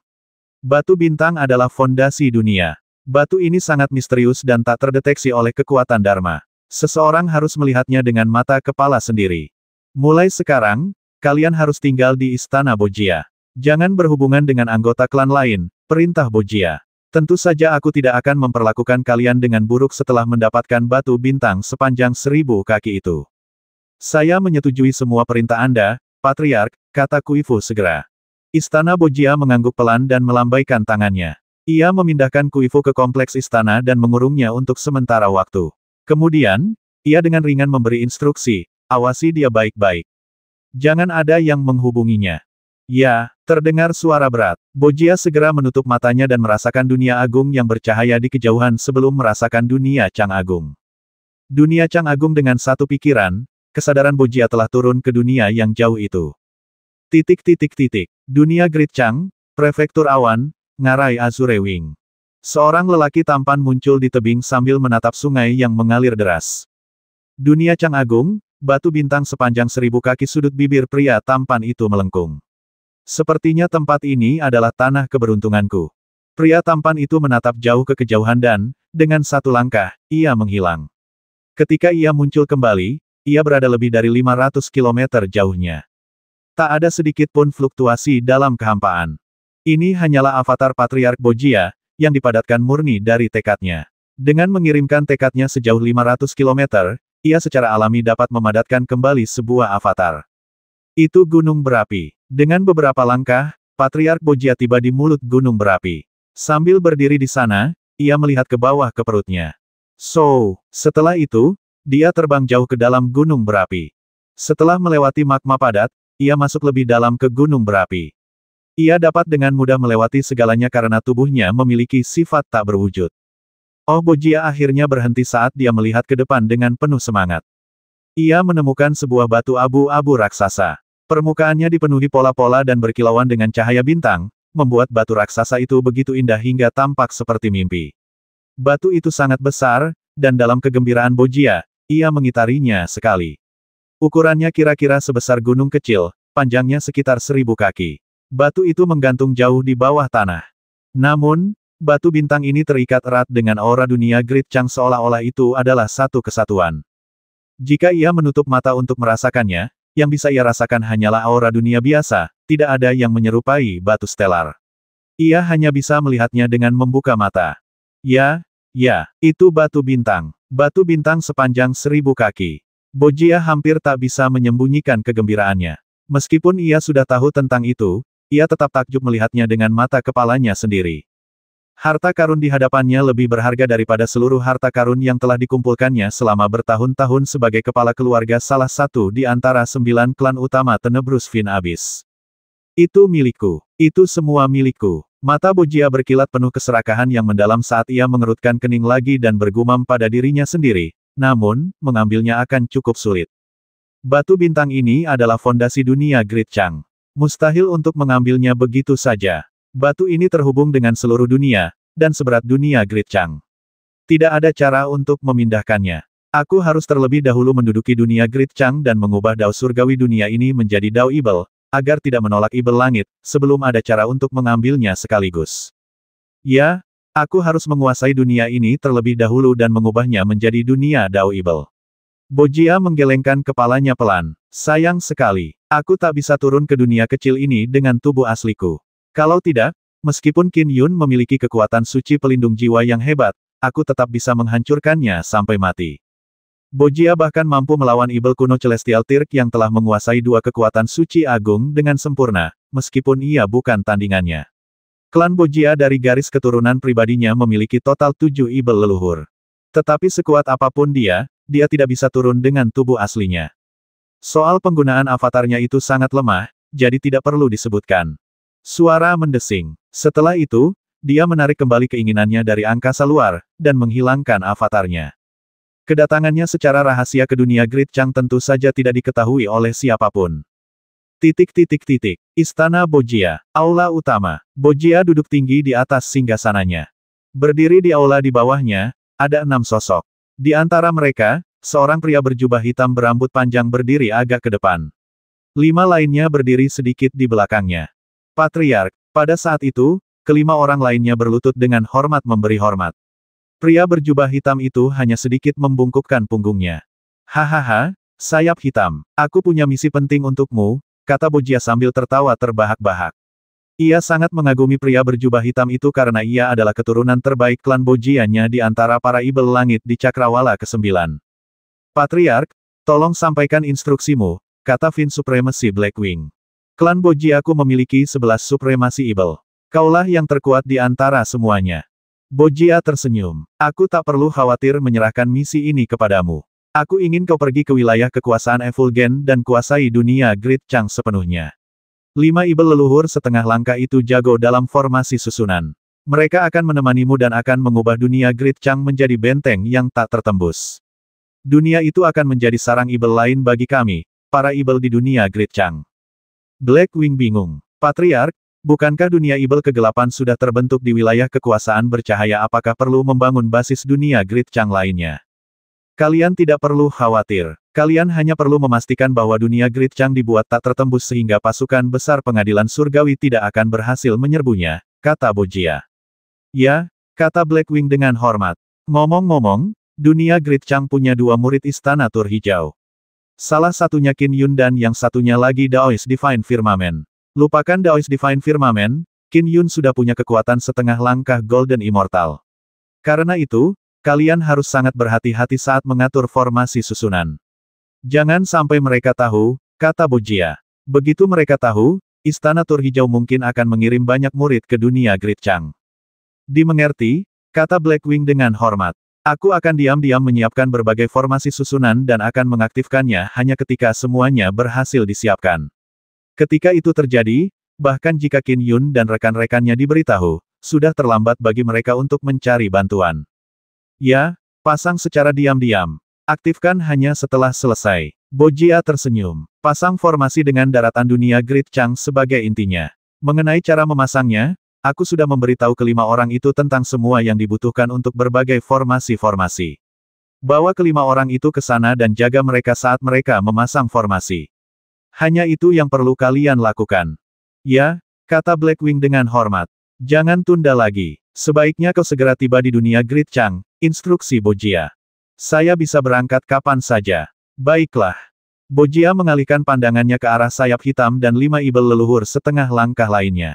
Batu bintang adalah fondasi dunia. Batu ini sangat misterius dan tak terdeteksi oleh kekuatan Dharma. Seseorang harus melihatnya dengan mata kepala sendiri. Mulai sekarang, kalian harus tinggal di istana Bojia. Jangan berhubungan dengan anggota klan lain, perintah Bojia. Tentu saja aku tidak akan memperlakukan kalian dengan buruk setelah mendapatkan batu bintang sepanjang 1000 kaki itu. Saya menyetujui semua perintah Anda, Patriark, kata Kuifu segera. Istana Bojia mengangguk pelan dan melambaikan tangannya. Ia memindahkan Kuifu ke kompleks istana dan mengurungnya untuk sementara waktu. Kemudian, ia dengan ringan memberi instruksi, awasi dia baik-baik. Jangan ada yang menghubunginya. Ya, terdengar suara berat. Bojia segera menutup matanya dan merasakan dunia agung yang bercahaya di kejauhan sebelum merasakan dunia Chang Agung. Dunia Chang Agung dengan satu pikiran, kesadaran Bojia telah turun ke dunia yang jauh itu. Dunia Great Chang, Prefektur Awan, Ngarai Azure Wing. Seorang lelaki tampan muncul di tebing sambil menatap sungai yang mengalir deras. Dunia Chang Agung, batu bintang sepanjang 1000 kaki sudut bibir pria tampan itu melengkung. Sepertinya tempat ini adalah tanah keberuntunganku. Pria tampan itu menatap jauh ke kejauhan dan, dengan satu langkah, ia menghilang. Ketika ia muncul kembali, ia berada lebih dari 500 km jauhnya. Tak ada sedikit pun fluktuasi dalam kehampaan. Ini hanyalah avatar Patriark Bojia, yang dipadatkan murni dari tekadnya. Dengan mengirimkan tekadnya sejauh 500 km, ia secara alami dapat memadatkan kembali sebuah avatar. Itu gunung berapi. Dengan beberapa langkah, Patriark Bojia tiba di mulut gunung berapi. Sambil berdiri di sana, ia melihat ke bawah ke perutnya. Setelah itu, dia terbang jauh ke dalam gunung berapi. Setelah melewati magma padat, ia masuk lebih dalam ke gunung berapi. Ia dapat dengan mudah melewati segalanya karena tubuhnya memiliki sifat tak berwujud. Oh, Bojia akhirnya berhenti saat dia melihat ke depan dengan penuh semangat. Ia menemukan sebuah batu abu-abu raksasa. Permukaannya dipenuhi pola-pola dan berkilauan dengan cahaya bintang, membuat batu raksasa itu begitu indah hingga tampak seperti mimpi. Batu itu sangat besar, dan dalam kegembiraan Bojia, ia mengitarinya sekali. Ukurannya kira-kira sebesar gunung kecil, panjangnya sekitar 1000 kaki. Batu itu menggantung jauh di bawah tanah. Namun, batu bintang ini terikat erat dengan aura dunia Grid Chang seolah-olah itu adalah satu kesatuan. Jika ia menutup mata untuk merasakannya, yang bisa ia rasakan hanyalah aura dunia biasa, tidak ada yang menyerupai batu stelar. Ia hanya bisa melihatnya dengan membuka mata. Ya, itu batu bintang. Batu bintang sepanjang 1000 kaki. Bojia hampir tak bisa menyembunyikan kegembiraannya. Meskipun ia sudah tahu tentang itu, ia tetap takjub melihatnya dengan mata kepalanya sendiri. Harta karun di hadapannya lebih berharga daripada seluruh harta karun yang telah dikumpulkannya selama bertahun-tahun sebagai kepala keluarga salah satu di antara 9 klan utama Tenebrus Fin Abyss. Itu milikku. Itu semua milikku. Mata Bojia berkilat penuh keserakahan yang mendalam saat ia mengerutkan kening lagi dan bergumam pada dirinya sendiri, namun, mengambilnya akan cukup sulit. Batu bintang ini adalah fondasi dunia Grid Chang. Mustahil untuk mengambilnya begitu saja. Batu ini terhubung dengan seluruh dunia, dan seberat dunia Grid Chang. Tidak ada cara untuk memindahkannya. Aku harus terlebih dahulu menduduki dunia Grid Chang dan mengubah dao surgawi dunia ini menjadi dao ibel, agar tidak menolak ibel langit, sebelum ada cara untuk mengambilnya sekaligus. Ya, aku harus menguasai dunia ini terlebih dahulu dan mengubahnya menjadi dunia dao ibel. Bojia menggelengkan kepalanya pelan. Sayang sekali, aku tak bisa turun ke dunia kecil ini dengan tubuh asliku. Kalau tidak, meskipun Qin Yun memiliki kekuatan suci pelindung jiwa yang hebat, aku tetap bisa menghancurkannya sampai mati. Bojia bahkan mampu melawan ibel kuno Celestial Tirk yang telah menguasai dua kekuatan suci agung dengan sempurna, meskipun ia bukan tandingannya. Klan Bojia dari garis keturunan pribadinya memiliki total 7 ibel leluhur. Tetapi sekuat apapun dia tidak bisa turun dengan tubuh aslinya. Soal penggunaan avatarnya itu sangat lemah, jadi tidak perlu disebutkan. Suara mendesing. Setelah itu, dia menarik kembali keinginannya dari angkasa luar, dan menghilangkan avatarnya. Kedatangannya secara rahasia ke dunia Grid Chang tentu saja tidak diketahui oleh siapapun. Istana Bojia. Aula utama. Bojia duduk tinggi di atas singgasananya. Berdiri di aula di bawahnya, ada 6 sosok. Di antara mereka, seorang pria berjubah hitam berambut panjang berdiri agak ke depan. 5 lainnya berdiri sedikit di belakangnya. Patriark. Pada saat itu, kelima orang lainnya berlutut dengan hormat memberi hormat. Pria berjubah hitam itu hanya sedikit membungkukkan punggungnya. Hahaha, sayap hitam. Aku punya misi penting untukmu, kata Bojia sambil tertawa terbahak-bahak. Ia sangat mengagumi pria berjubah hitam itu karena ia adalah keturunan terbaik klan Bojianya di antara para ibel langit di Cakrawala ke-9. Patriark, tolong sampaikan instruksimu, kata Fin Supremacy Blackwing. Klan Bojiaku memiliki 11 supremasi ibel. Kaulah yang terkuat di antara semuanya. Bojia tersenyum. Aku tak perlu khawatir menyerahkan misi ini kepadamu. Aku ingin kau pergi ke wilayah kekuasaan Effulgen dan kuasai dunia Grid Chang sepenuhnya. 5 ibel leluhur setengah langkah itu jago dalam formasi susunan. Mereka akan menemanimu dan akan mengubah dunia Grid Chang menjadi benteng yang tak tertembus. Dunia itu akan menjadi sarang ibel lain bagi kami, para ibel di dunia Grid Chang. Blackwing bingung. Patriark, bukankah dunia ibel kegelapan sudah terbentuk di wilayah kekuasaan bercahaya? Apakah perlu membangun basis dunia Grid Chang lainnya? Kalian tidak perlu khawatir. Kalian hanya perlu memastikan bahwa dunia Gridchang dibuat tak tertembus sehingga pasukan besar pengadilan surgawi tidak akan berhasil menyerbunya, kata Bojia. Ya, kata Blackwing dengan hormat. Ngomong-ngomong, dunia Gridchang punya dua murid istana tur hijau. Salah satunya Qin Yun dan yang satunya lagi Daoist Divine Firmament. Lupakan Daoist Divine Firmament, Qin Yun sudah punya kekuatan setengah langkah Golden Immortal. Karena itu, kalian harus sangat berhati-hati saat mengatur formasi susunan. Jangan sampai mereka tahu, kata Bojia. Begitu mereka tahu, Istana Tur Hijau mungkin akan mengirim banyak murid ke dunia Gridchang. Dimengerti, kata Blackwing dengan hormat. Aku akan diam-diam menyiapkan berbagai formasi susunan dan akan mengaktifkannya hanya ketika semuanya berhasil disiapkan. Ketika itu terjadi, bahkan jika Qin Yun dan rekan-rekannya diberitahu, sudah terlambat bagi mereka untuk mencari bantuan. Ya, pasang secara diam-diam. Aktifkan hanya setelah selesai. Bojia tersenyum. Pasang formasi dengan daratan dunia Gridchang sebagai intinya. Mengenai cara memasangnya, aku sudah memberitahu kelima orang itu tentang semua yang dibutuhkan untuk berbagai formasi-formasi. Bawa kelima orang itu ke sana dan jaga mereka saat mereka memasang formasi. Hanya itu yang perlu kalian lakukan. Ya, kata Blackwing dengan hormat. Jangan tunda lagi. Sebaiknya kau segera tiba di dunia Gridchang, instruksi Bojia. Saya bisa berangkat kapan saja. Baiklah. Bojia mengalihkan pandangannya ke arah sayap hitam dan 5 ibel leluhur setengah langkah lainnya.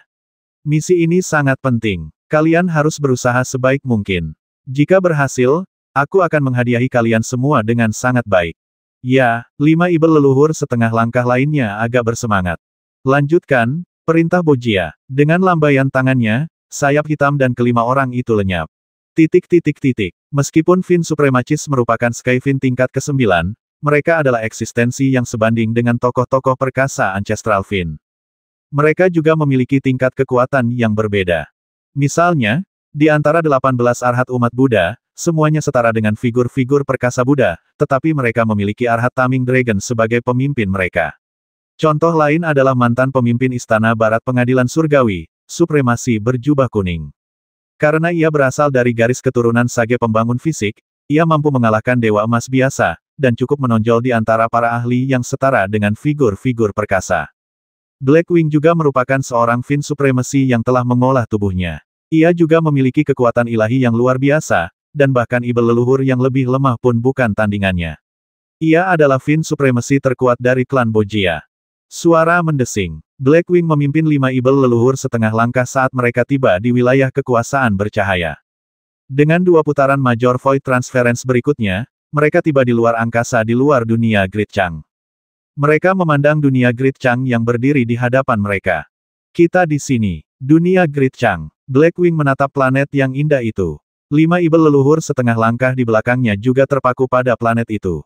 Misi ini sangat penting. Kalian harus berusaha sebaik mungkin. Jika berhasil, aku akan menghadiahi kalian semua dengan sangat baik. Ya, 5 ibel leluhur setengah langkah lainnya agak bersemangat. Lanjutkan, perintah Bojia. Dengan lambaian tangannya, sayap hitam dan kelima orang itu lenyap. Meskipun Fin Supremacist merupakan Skyfin tingkat ke-9, mereka adalah eksistensi yang sebanding dengan tokoh-tokoh perkasa Ancestral Fin. Mereka juga memiliki tingkat kekuatan yang berbeda. Misalnya, di antara 18 arhat umat Buddha, semuanya setara dengan figur-figur perkasa Buddha, tetapi mereka memiliki arhat Taming Dragon sebagai pemimpin mereka. Contoh lain adalah mantan pemimpin Istana Barat Pengadilan Surgawi, Supremasi berjubah kuning. Karena ia berasal dari garis keturunan sage pembangun fisik, ia mampu mengalahkan Dewa Emas biasa, dan cukup menonjol di antara para ahli yang setara dengan figur-figur perkasa. Blackwing juga merupakan seorang Fin Supremacy yang telah mengolah tubuhnya. Ia juga memiliki kekuatan ilahi yang luar biasa, dan bahkan ibel leluhur yang lebih lemah pun bukan tandingannya. Ia adalah Fin Supremacy terkuat dari klan Bojia. Suara mendesing. Blackwing memimpin 5 ibel leluhur setengah langkah saat mereka tiba di wilayah kekuasaan bercahaya. Dengan 2 putaran Major Void Transference berikutnya, mereka tiba di luar angkasa di luar dunia Gridchang. Mereka memandang dunia Gridchang yang berdiri di hadapan mereka. Kita di sini, dunia Gridchang. Blackwing menatap planet yang indah itu. 5 ibel leluhur setengah langkah di belakangnya juga terpaku pada planet itu.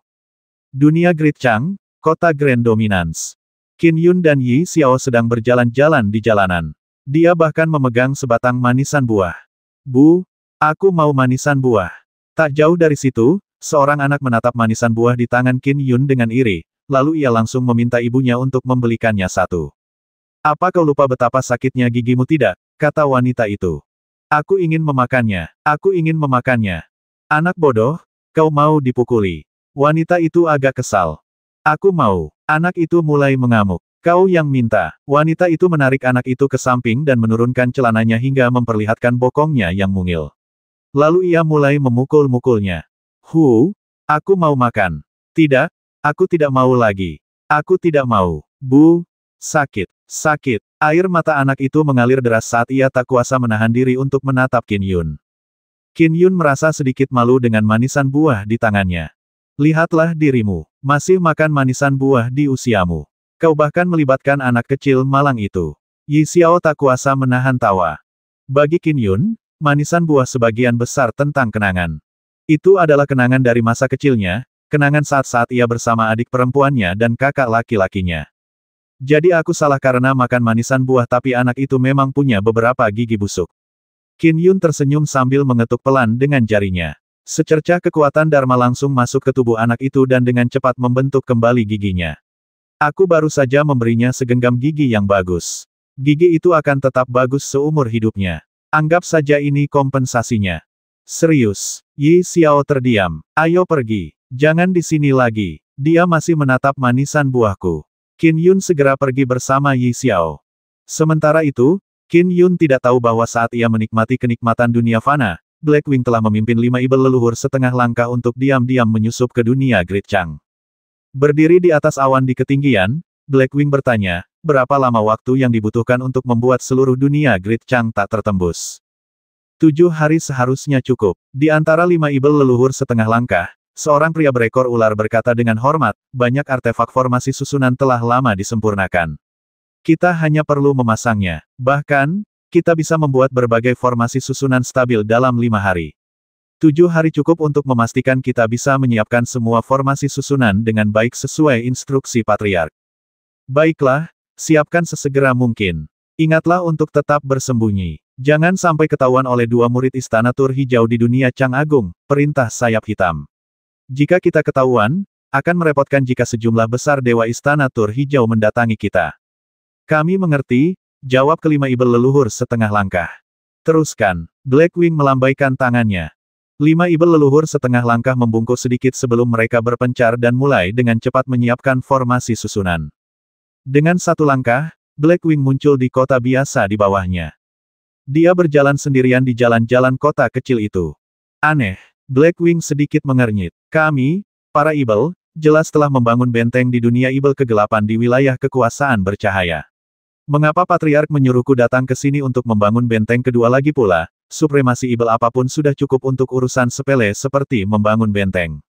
Dunia Gridchang, kota Grand Dominance. Qin Yun dan Yi Xiao sedang berjalan-jalan di jalanan. Dia bahkan memegang sebatang manisan buah. Bu, aku mau manisan buah. Tak jauh dari situ, seorang anak menatap manisan buah di tangan Qin Yun dengan iri, lalu ia langsung meminta ibunya untuk membelikannya satu. Apa kau lupa betapa sakitnya gigimu tidak? Kata wanita itu. Aku ingin memakannya. Aku ingin memakannya. Anak bodoh, kau mau dipukuli. Wanita itu agak kesal. Aku mau. Anak itu mulai mengamuk. Kau yang minta. Wanita itu menarik anak itu ke samping dan menurunkan celananya hingga memperlihatkan bokongnya yang mungil. Lalu ia mulai memukul-mukulnya. Aku mau makan. Tidak, aku tidak mau lagi. Aku tidak mau. Bu, sakit, sakit. Air mata anak itu mengalir deras saat ia tak kuasa menahan diri untuk menatap Qin Yun. Qin Yun merasa sedikit malu dengan manisan buah di tangannya. Lihatlah dirimu, masih makan manisan buah di usiamu. Kau bahkan melibatkan anak kecil malang itu. Yi Xiao tak kuasa menahan tawa. Bagi Qin Yun, manisan buah sebagian besar tentang kenangan. Itu adalah kenangan dari masa kecilnya, kenangan saat-saat ia bersama adik perempuannya dan kakak laki-lakinya. Jadi aku salah karena makan manisan buah tapi anak itu memang punya beberapa gigi busuk. Qin Yun tersenyum sambil mengetuk pelan dengan jarinya. Secercah kekuatan Dharma langsung masuk ke tubuh anak itu dan dengan cepat membentuk kembali giginya. Aku baru saja memberinya segenggam gigi yang bagus. Gigi itu akan tetap bagus seumur hidupnya. Anggap saja ini kompensasinya. Serius. Yi Xiao terdiam. Ayo pergi. Jangan di sini lagi. Dia masih menatap manisan buahku. Qin Yun segera pergi bersama Yi Xiao. Sementara itu, Qin Yun tidak tahu bahwa saat ia menikmati kenikmatan dunia fana, Blackwing telah memimpin 5 ibel leluhur setengah langkah untuk diam-diam menyusup ke dunia Great Chang. Berdiri di atas awan di ketinggian, Blackwing bertanya, berapa lama waktu yang dibutuhkan untuk membuat seluruh dunia Great Chang tak tertembus? 7 hari seharusnya cukup. Di antara 5 ibel leluhur setengah langkah, seorang pria berekor ular berkata dengan hormat, banyak artefak formasi susunan telah lama disempurnakan. Kita hanya perlu memasangnya. Bahkan, kita bisa membuat berbagai formasi susunan stabil dalam 5 hari. 7 hari cukup untuk memastikan kita bisa menyiapkan semua formasi susunan dengan baik sesuai instruksi Patriark. Baiklah, siapkan sesegera mungkin. Ingatlah untuk tetap bersembunyi. Jangan sampai ketahuan oleh 2 murid Istana Tur Hijau di dunia Chang Agung, perintah sayap hitam. Jika kita ketahuan, akan merepotkan jika sejumlah besar Dewa Istana Tur Hijau mendatangi kita. Kami mengerti, jawab kelima ibel leluhur setengah langkah. Teruskan. Blackwing melambaikan tangannya. 5 ibel leluhur setengah langkah membungkuk sedikit sebelum mereka berpencar dan mulai dengan cepat menyiapkan formasi susunan. Dengan satu langkah, Blackwing muncul di kota biasa di bawahnya. Dia berjalan sendirian di jalan-jalan kota kecil itu. Aneh. Blackwing sedikit mengernyit. Kami, para ibel, jelas telah membangun benteng di dunia ibel kegelapan di wilayah kekuasaan bercahaya. Mengapa Patriark menyuruhku datang ke sini untuk membangun benteng kedua lagi pula? Supremasi ibel apapun sudah cukup untuk urusan sepele seperti membangun benteng.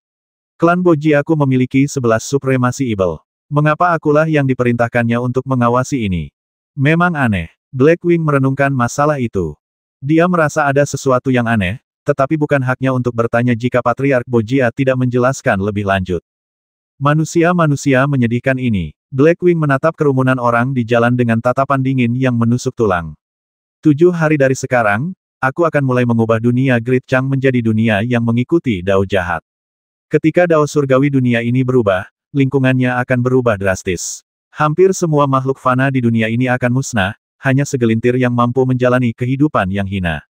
Klan Bojiaku memiliki 11 supremasi ibel. Mengapa akulah yang diperintahkannya untuk mengawasi ini? Memang aneh. Blackwing merenungkan masalah itu. Dia merasa ada sesuatu yang aneh, tetapi bukan haknya untuk bertanya jika Patriark Bojia tidak menjelaskan lebih lanjut. Manusia-manusia menyedihkan ini. Blackwing menatap kerumunan orang di jalan dengan tatapan dingin yang menusuk tulang. 7 hari dari sekarang, aku akan mulai mengubah dunia Great Chang menjadi dunia yang mengikuti dao jahat. Ketika dao surgawi dunia ini berubah, lingkungannya akan berubah drastis. Hampir semua makhluk fana di dunia ini akan musnah, hanya segelintir yang mampu menjalani kehidupan yang hina.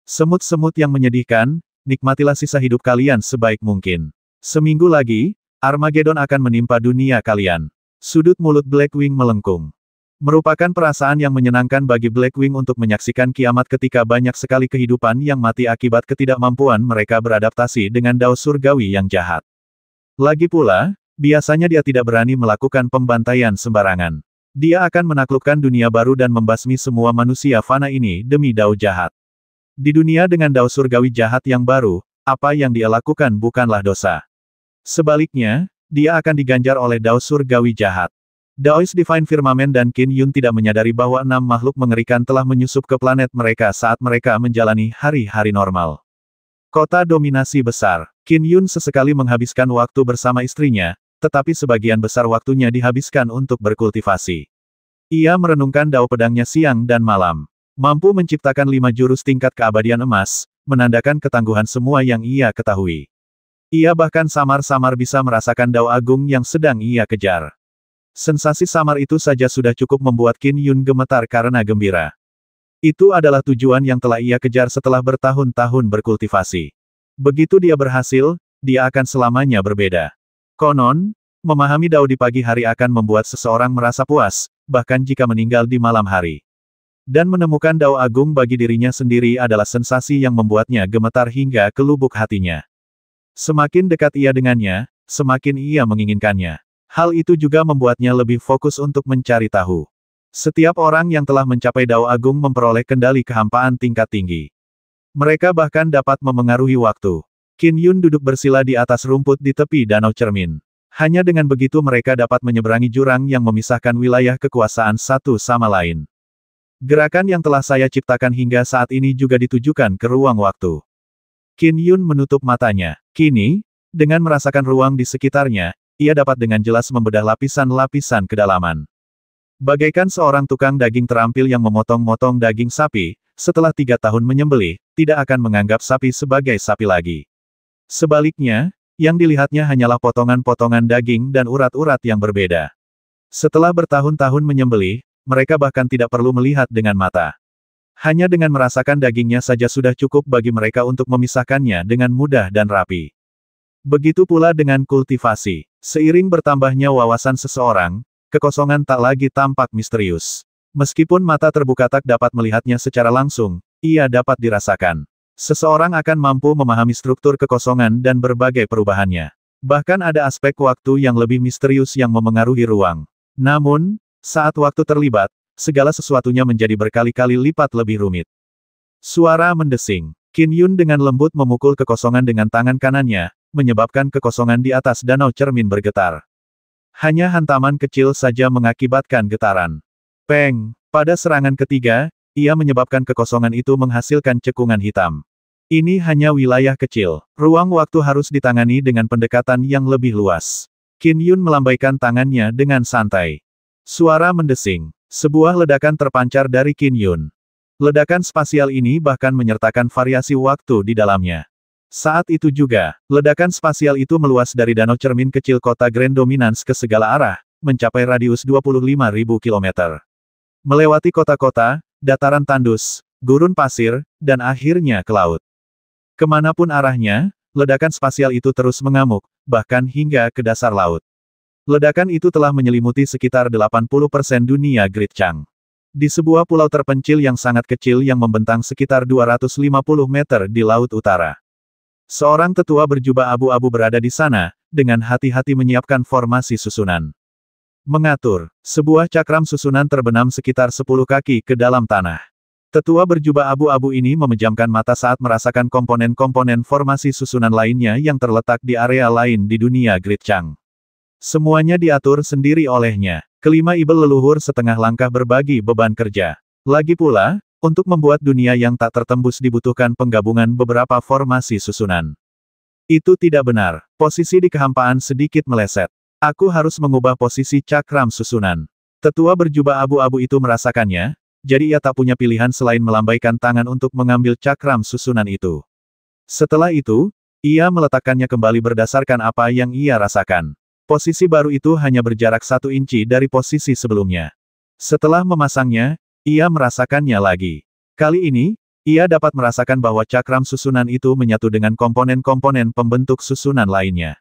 Semut-semut yang menyedihkan, nikmatilah sisa hidup kalian sebaik mungkin. Seminggu lagi, Armageddon akan menimpa dunia kalian. Sudut mulut Blackwing melengkung. Merupakan perasaan yang menyenangkan bagi Blackwing untuk menyaksikan kiamat ketika banyak sekali kehidupan yang mati akibat ketidakmampuan mereka beradaptasi dengan dao surgawi yang jahat. Lagi pula, biasanya dia tidak berani melakukan pembantaian sembarangan. Dia akan menaklukkan dunia baru dan membasmi semua manusia fana ini demi dao jahat. Di dunia dengan dao surgawi jahat yang baru, apa yang dia lakukan bukanlah dosa. Sebaliknya, dia akan diganjar oleh dao surgawi jahat. Daoist Divine Firmament dan Qin Yun tidak menyadari bahwa 6 makhluk mengerikan telah menyusup ke planet mereka saat mereka menjalani hari-hari normal. Kota dominasi besar. Qin Yun sesekali menghabiskan waktu bersama istrinya, tetapi sebagian besar waktunya dihabiskan untuk berkultivasi. Ia merenungkan dao pedangnya siang dan malam. Mampu menciptakan 5 jurus tingkat keabadian emas, menandakan ketangguhan semua yang ia ketahui. Ia bahkan samar-samar bisa merasakan dao agung yang sedang ia kejar. Sensasi samar itu saja sudah cukup membuat Qin Yun gemetar karena gembira. Itu adalah tujuan yang telah ia kejar setelah bertahun-tahun berkultivasi. Begitu dia berhasil, dia akan selamanya berbeda. Konon, memahami dao di pagi hari akan membuat seseorang merasa puas, bahkan jika meninggal di malam hari. Dan menemukan dao agung bagi dirinya sendiri adalah sensasi yang membuatnya gemetar hingga ke lubuk hatinya. Semakin dekat ia dengannya, semakin ia menginginkannya. Hal itu juga membuatnya lebih fokus untuk mencari tahu. Setiap orang yang telah mencapai dao agung memperoleh kendali kehampaan tingkat tinggi. Mereka bahkan dapat memengaruhi waktu. Qin Yun duduk bersila di atas rumput di tepi danau cermin. Hanya dengan begitu mereka dapat menyeberangi jurang yang memisahkan wilayah kekuasaan satu sama lain. Gerakan yang telah saya ciptakan hingga saat ini juga ditujukan ke ruang waktu. Qin Yun menutup matanya. Kini, dengan merasakan ruang di sekitarnya, ia dapat dengan jelas membedah lapisan-lapisan kedalaman. Bagaikan seorang tukang daging terampil yang memotong-motong daging sapi, setelah 3 tahun menyembelih, tidak akan menganggap sapi sebagai sapi lagi. Sebaliknya, yang dilihatnya hanyalah potongan-potongan daging dan urat-urat yang berbeda. Setelah bertahun-tahun menyembelih, mereka bahkan tidak perlu melihat dengan mata. Hanya dengan merasakan dagingnya saja sudah cukup bagi mereka untuk memisahkannya dengan mudah dan rapi. Begitu pula dengan kultivasi. Seiring bertambahnya wawasan seseorang, kekosongan tak lagi tampak misterius. Meskipun mata terbuka tak dapat melihatnya secara langsung, ia dapat dirasakan. Seseorang akan mampu memahami struktur kekosongan dan berbagai perubahannya. Bahkan ada aspek waktu yang lebih misterius yang memengaruhi ruang. Namun, saat waktu terlibat, segala sesuatunya menjadi berkali-kali lipat lebih rumit. Suara mendesing. Qin Yun dengan lembut memukul kekosongan dengan tangan kanannya, menyebabkan kekosongan di atas danau cermin bergetar. Hanya hantaman kecil saja mengakibatkan getaran. Peng! Pada serangan ketiga, ia menyebabkan kekosongan itu menghasilkan cekungan hitam. Ini hanya wilayah kecil. Ruang waktu harus ditangani dengan pendekatan yang lebih luas. Qin Yun melambaikan tangannya dengan santai. Suara mendesing. Sebuah ledakan terpancar dari Qin Yun. Ledakan spasial ini bahkan menyertakan variasi waktu di dalamnya. Saat itu juga, ledakan spasial itu meluas dari danau cermin kecil kota Grand Dominance ke segala arah, mencapai radius 25.000 km. Melewati kota-kota, dataran tandus, gurun pasir, dan akhirnya ke laut. Kemanapun arahnya, ledakan spasial itu terus mengamuk, bahkan hingga ke dasar laut. Ledakan itu telah menyelimuti sekitar 80% dunia Great Chang. Di sebuah pulau terpencil yang sangat kecil yang membentang sekitar 250 meter di laut utara. Seorang tetua berjubah abu-abu berada di sana, dengan hati-hati menyiapkan formasi susunan. Mengatur, sebuah cakram susunan terbenam sekitar 10 kaki ke dalam tanah. Tetua berjubah abu-abu ini memejamkan mata saat merasakan komponen-komponen formasi susunan lainnya yang terletak di area lain di dunia Great Chang. Semuanya diatur sendiri olehnya. Kelima ibel leluhur setengah langkah berbagi beban kerja. Lagi pula, untuk membuat dunia yang tak tertembus dibutuhkan penggabungan beberapa formasi susunan. Itu tidak benar. Posisi di kehampaan sedikit meleset. Aku harus mengubah posisi cakram susunan. Tetua berjubah abu-abu itu merasakannya, jadi ia tak punya pilihan selain melambaikan tangan untuk mengambil cakram susunan itu. Setelah itu, ia meletakkannya kembali berdasarkan apa yang ia rasakan. Posisi baru itu hanya berjarak 1 inci dari posisi sebelumnya. Setelah memasangnya, ia merasakannya lagi. Kali ini, ia dapat merasakan bahwa cakram susunan itu menyatu dengan komponen-komponen pembentuk susunan lainnya.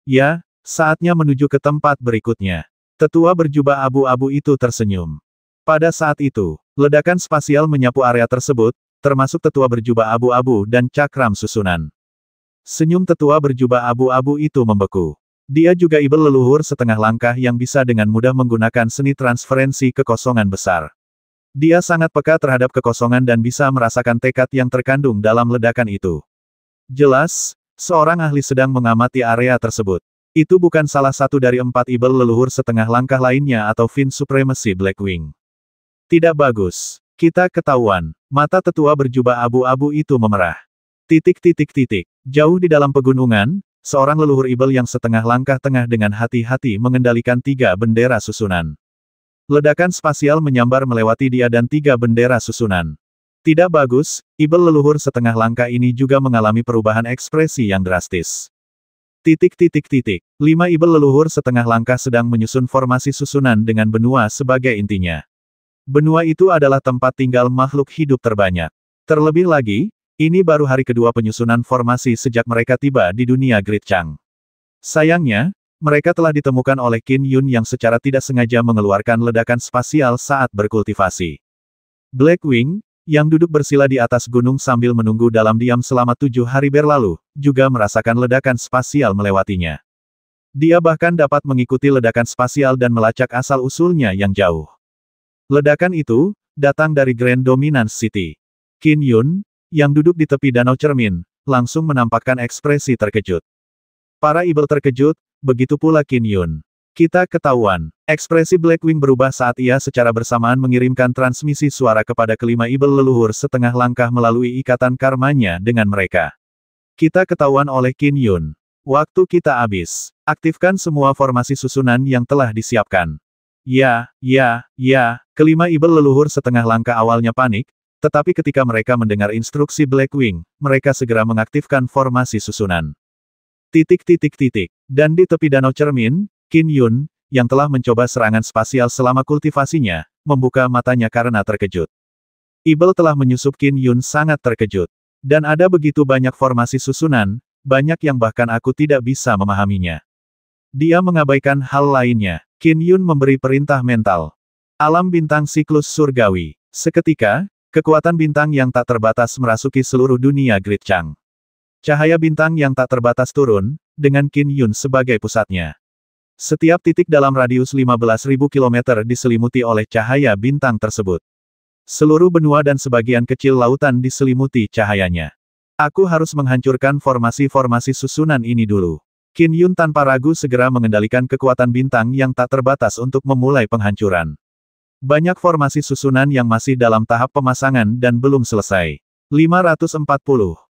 Ya, saatnya menuju ke tempat berikutnya. Tetua berjubah abu-abu itu tersenyum. Pada saat itu, ledakan spasial menyapu area tersebut, termasuk tetua berjubah abu-abu dan cakram susunan. Senyum tetua berjubah abu-abu itu membeku. Dia juga ibel leluhur setengah langkah yang bisa dengan mudah menggunakan seni transferensi kekosongan besar. Dia sangat peka terhadap kekosongan dan bisa merasakan tekad yang terkandung dalam ledakan itu. Jelas, seorang ahli sedang mengamati area tersebut. Itu bukan salah satu dari 4 ibel leluhur setengah langkah lainnya atau Fin Supremacy Blackwing. Tidak bagus. Kita ketahuan. Mata tetua berjubah abu-abu itu memerah. Jauh di dalam pegunungan, seorang leluhur ibel yang setengah langkah tengah dengan hati-hati mengendalikan 3 bendera susunan. Ledakan spasial menyambar melewati dia dan 3 bendera susunan. Tidak bagus, ibel leluhur setengah langkah ini juga mengalami perubahan ekspresi yang drastis. 5 ibel leluhur setengah langkah sedang menyusun formasi susunan dengan benua sebagai intinya. Benua itu adalah tempat tinggal makhluk hidup terbanyak. Terlebih lagi, ini baru hari kedua penyusunan formasi sejak mereka tiba di dunia Great Chang. Sayangnya, mereka telah ditemukan oleh Qin Yun yang secara tidak sengaja mengeluarkan ledakan spasial saat berkultivasi. Blackwing, yang duduk bersila di atas gunung sambil menunggu dalam diam selama 7 hari berlalu, juga merasakan ledakan spasial melewatinya. Dia bahkan dapat mengikuti ledakan spasial dan melacak asal-usulnya yang jauh. Ledakan itu, datang dari Grand Dominance City. Qin Yun, yang duduk di tepi danau cermin, langsung menampakkan ekspresi terkejut. Para ibel terkejut, begitu pula Qin Yun. Kita ketahuan. Ekspresi Blackwing berubah saat ia secara bersamaan mengirimkan transmisi suara kepada kelima ibel leluhur setengah langkah melalui ikatan karmanya dengan mereka. Kita ketahuan oleh Qin Yun. Waktu kita habis. Aktifkan semua formasi susunan yang telah disiapkan. Ya, kelima ibel leluhur setengah langkah awalnya panik, tetapi ketika mereka mendengar instruksi Blackwing, mereka segera mengaktifkan formasi susunan. Dan di tepi danau cermin, Qin Yun, yang telah mencoba serangan spasial selama kultivasinya, membuka matanya karena terkejut. Ibel telah menyusup Qin Yun sangat terkejut. Dan ada begitu banyak formasi susunan, banyak yang bahkan aku tidak bisa memahaminya. Dia mengabaikan hal lainnya. Qin Yun memberi perintah mental. Alam bintang siklus surgawi. Seketika, kekuatan bintang yang tak terbatas merasuki seluruh dunia Great Chang. Cahaya bintang yang tak terbatas turun, dengan Qin Yun sebagai pusatnya. Setiap titik dalam radius 15.000 km diselimuti oleh cahaya bintang tersebut. Seluruh benua dan sebagian kecil lautan diselimuti cahayanya. Aku harus menghancurkan formasi-formasi susunan ini dulu. Qin Yun tanpa ragu segera mengendalikan kekuatan bintang yang tak terbatas untuk memulai penghancuran. Banyak formasi susunan yang masih dalam tahap pemasangan dan belum selesai. 540.